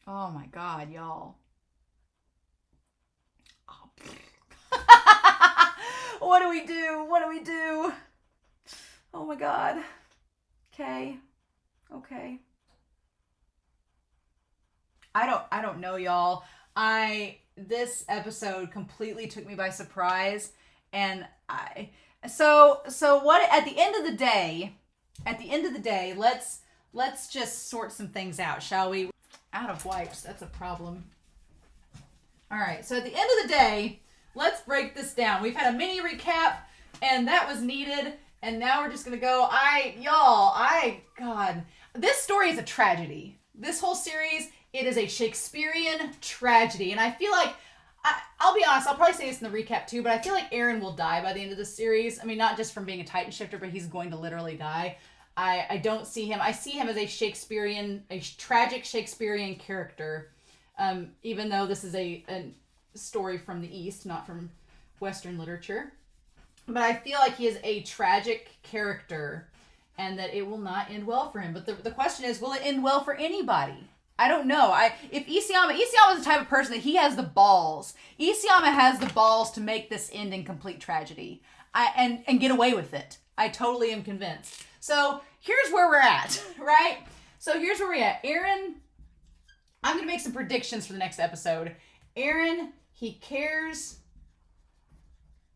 Oh my God, y'all. Oh. What do we do? What do we do? Oh my God. Okay. I don't know, y'all. This episode completely took me by surprise, and so what at the end of the day, let's just sort some things out, shall we? Out of wipes, that's a problem. All right, so at the end of the day, let's break this down. We've had a mini recap, and that was needed. And now we're just going to go, God, this story is a tragedy. This whole series, it is a Shakespearean tragedy. And I feel like, I'll be honest, I'll probably say this in the recap too, but I feel like Eren will die by the end of this series. I mean, not just from being a Titan shifter, but he's going to literally die. I don't see him. I see him as a tragic Shakespearean character. Even though this is a story from the East, not from Western literature. But I feel like he is a tragic character and that it will not end well for him. But the question is, will it end well for anybody? I don't know. If Isayama is the type of person that he has the balls. Isayama has the balls to make this end in complete tragedy. And get away with it. I totally am convinced. So here's where we're at, right? So here's where we're at. Eren, I'm going to make some predictions for the next episode. Eren, he cares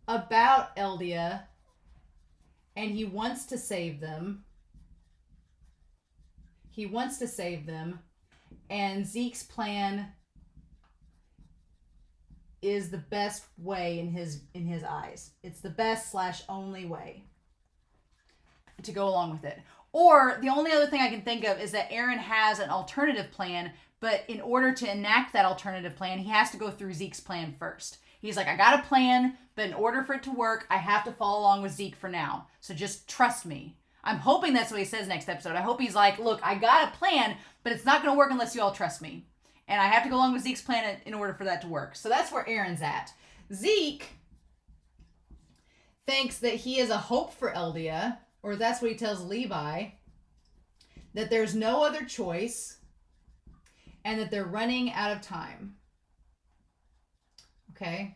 about Eldia, and he wants to save them. And Zeke's plan is the best way in his eyes. It's the best / only way to go along with it. Or the only other thing I can think of is that Eren has an alternative plan, but in order to enact that alternative plan, he has to go through Zeke's plan first. He's like, I got a plan, but in order for it to work, I have to follow along with Zeke for now. So just trust me. I'm hoping that's what he says next episode. I hope he's like, look, I got a plan, but it's not going to work unless you all trust me. And I have to go along with Zeke's plan in order for that to work. So that's where Eren's at. Zeke thinks that he is a hope for Eldia, or that's what he tells Levi, that there's no other choice, and that they're running out of time. Okay,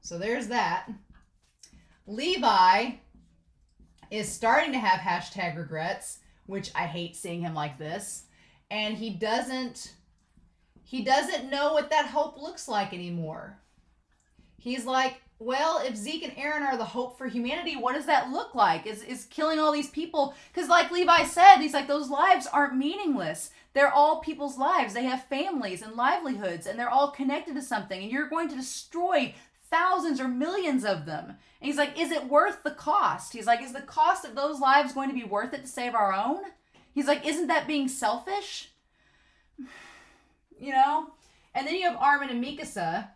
so there's that. Levi is starting to have hashtag regrets, which I hate seeing him like this, and he doesn't know what that hope looks like anymore. He's like, well, if Zeke and Eren are the hope for humanity, what does that look like? Is killing all these people? Because like Levi said, he's like, those lives aren't meaningless. They're all people's lives. They have families and livelihoods, and they're all connected to something. And you're going to destroy thousands or millions of them. And he's like, is it worth the cost? He's like, is the cost of those lives going to be worth it to save our own? He's like, isn't that being selfish? You know? And then you have Armin and Mikasa,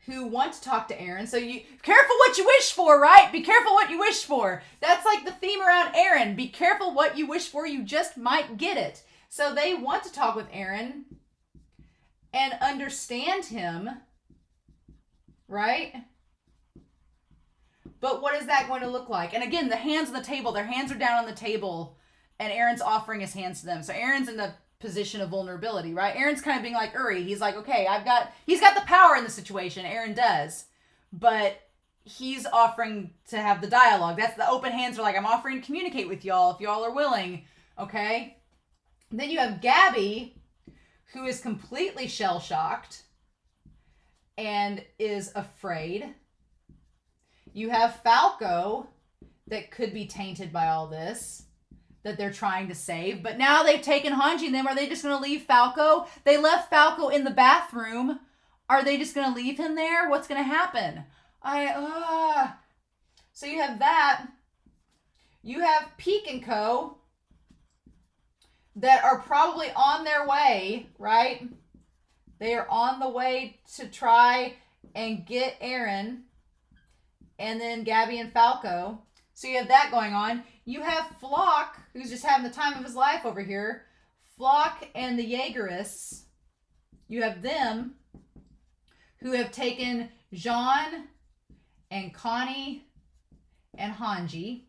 who want to talk to Eren. So you careful what you wish for, right? Be careful what you wish for. That's like the theme around Eren. Be careful what you wish for. You just might get it. So they want to talk with Eren and understand him, right? But what is that going to look like? And again, the hands on the table. Their hands are down on the table, and Eren's offering his hands to them. So Eren's in the position of vulnerability, right? Eren's kind of being like Uri. He's like, okay, he's got the power in the situation. Eren does, but he's offering to have the dialogue. That's the open hands are like, I'm offering to communicate with y'all if y'all are willing. Okay. Then you have Gabby, who is completely shell-shocked and is afraid. You have Falco that could be tainted by all this, that they're trying to save. But now they've taken Hanji and them. Are they just going to leave Falco? They left Falco in the bathroom. Are they just going to leave him there? What's going to happen? So you have that. You have Peek and Co. that are probably on their way, right? They are on the way to try and get Eren. And then Gabby and Falco. So you have that going on. You have FLOCH, who's just having the time of his life over here. FLOCH and the Jaegerists. You have them who have taken Jean and Connie and Hanji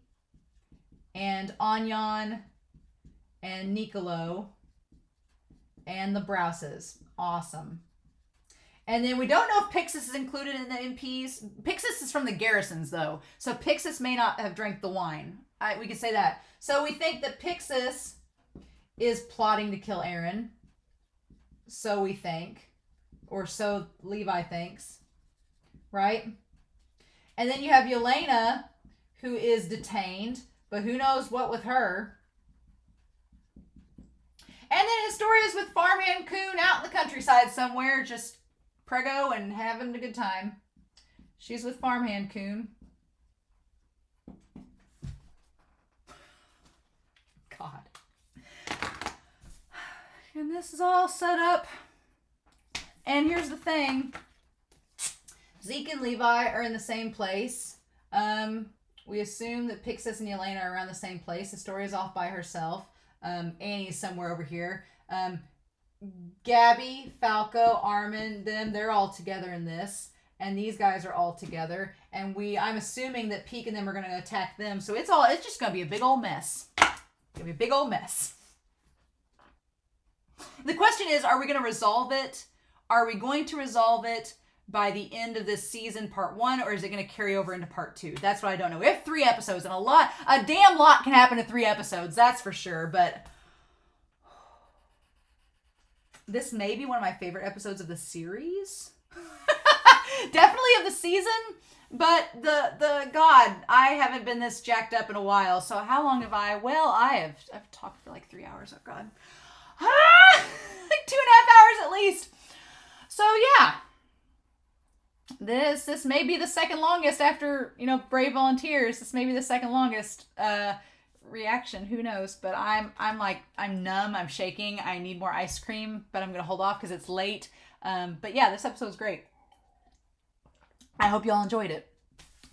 and Anyan and Nicolo and the Brauses. Awesome. And then we don't know if Pixis is included in the MPs. Pixis is from the garrisons, though. So Pixis may not have drank the wine. We can say that. So we think that Pixis is plotting to kill Eren. So we think. Or so Levi thinks. Right? And then you have Yelena, who is detained. But who knows what with her. And then Historia's with Farmhand Coon out in the countryside somewhere, just prego and having a good time. She's with Farmhand Coon. God. And this is all set up. And here's the thing. Zeke and Levi are in the same place. We assume that Pixis and Yelena are around the same place. Historia's off by herself. Annie's somewhere over here. Gabby, Falco, Armin, they're all together in this. And these guys are all together. And I'm assuming that Peek and them are going to attack them. So it's just going to be a big old mess. It's going to be a big old mess. The question is, are we going to resolve it? Are we going to resolve it by the end of this season, part 1, or is it going to carry over into part 2? That's what I don't know. We have 3 episodes, and a damn lot can happen in 3 episodes, that's for sure, but this may be one of my favorite episodes of the series. Definitely of the season, but God, I haven't been this jacked up in a while, so how long have I? Well, I've talked for like 3 hours, oh God. Like 2.5 hours at least. So yeah. This may be the second longest after, Brave Volunteers. This may be the second longest reaction. Who knows? But I'm numb. I'm shaking. I need more ice cream, but I'm going to hold off because it's late. But yeah, this episode's great. I hope y'all enjoyed it.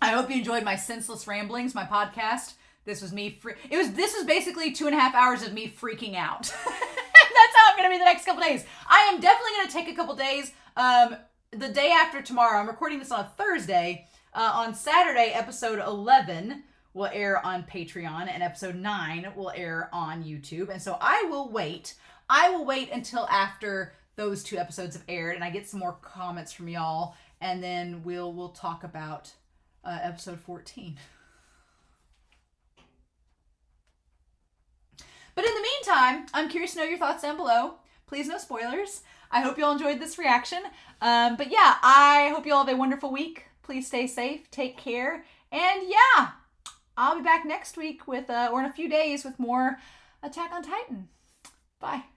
I hope you enjoyed my senseless ramblings, my podcast. This was me. This was basically 2.5 hours of me freaking out. That's how I'm going to be the next couple days. I am definitely going to take a couple days. The day after tomorrow, I'm recording this on a Thursday. On Saturday, episode 11 will air on Patreon, and episode 9 will air on YouTube. And so I will wait. I will wait until after those 2 episodes have aired, and I get some more comments from y'all, and then we'll talk about episode 14. But in the meantime, I'm curious to know your thoughts down below. Please, no spoilers. I hope you all enjoyed this reaction. But yeah, I hope you all have a wonderful week. Please stay safe, take care, and yeah, I'll be back next week with, or in a few days, with more Attack on Titan. Bye.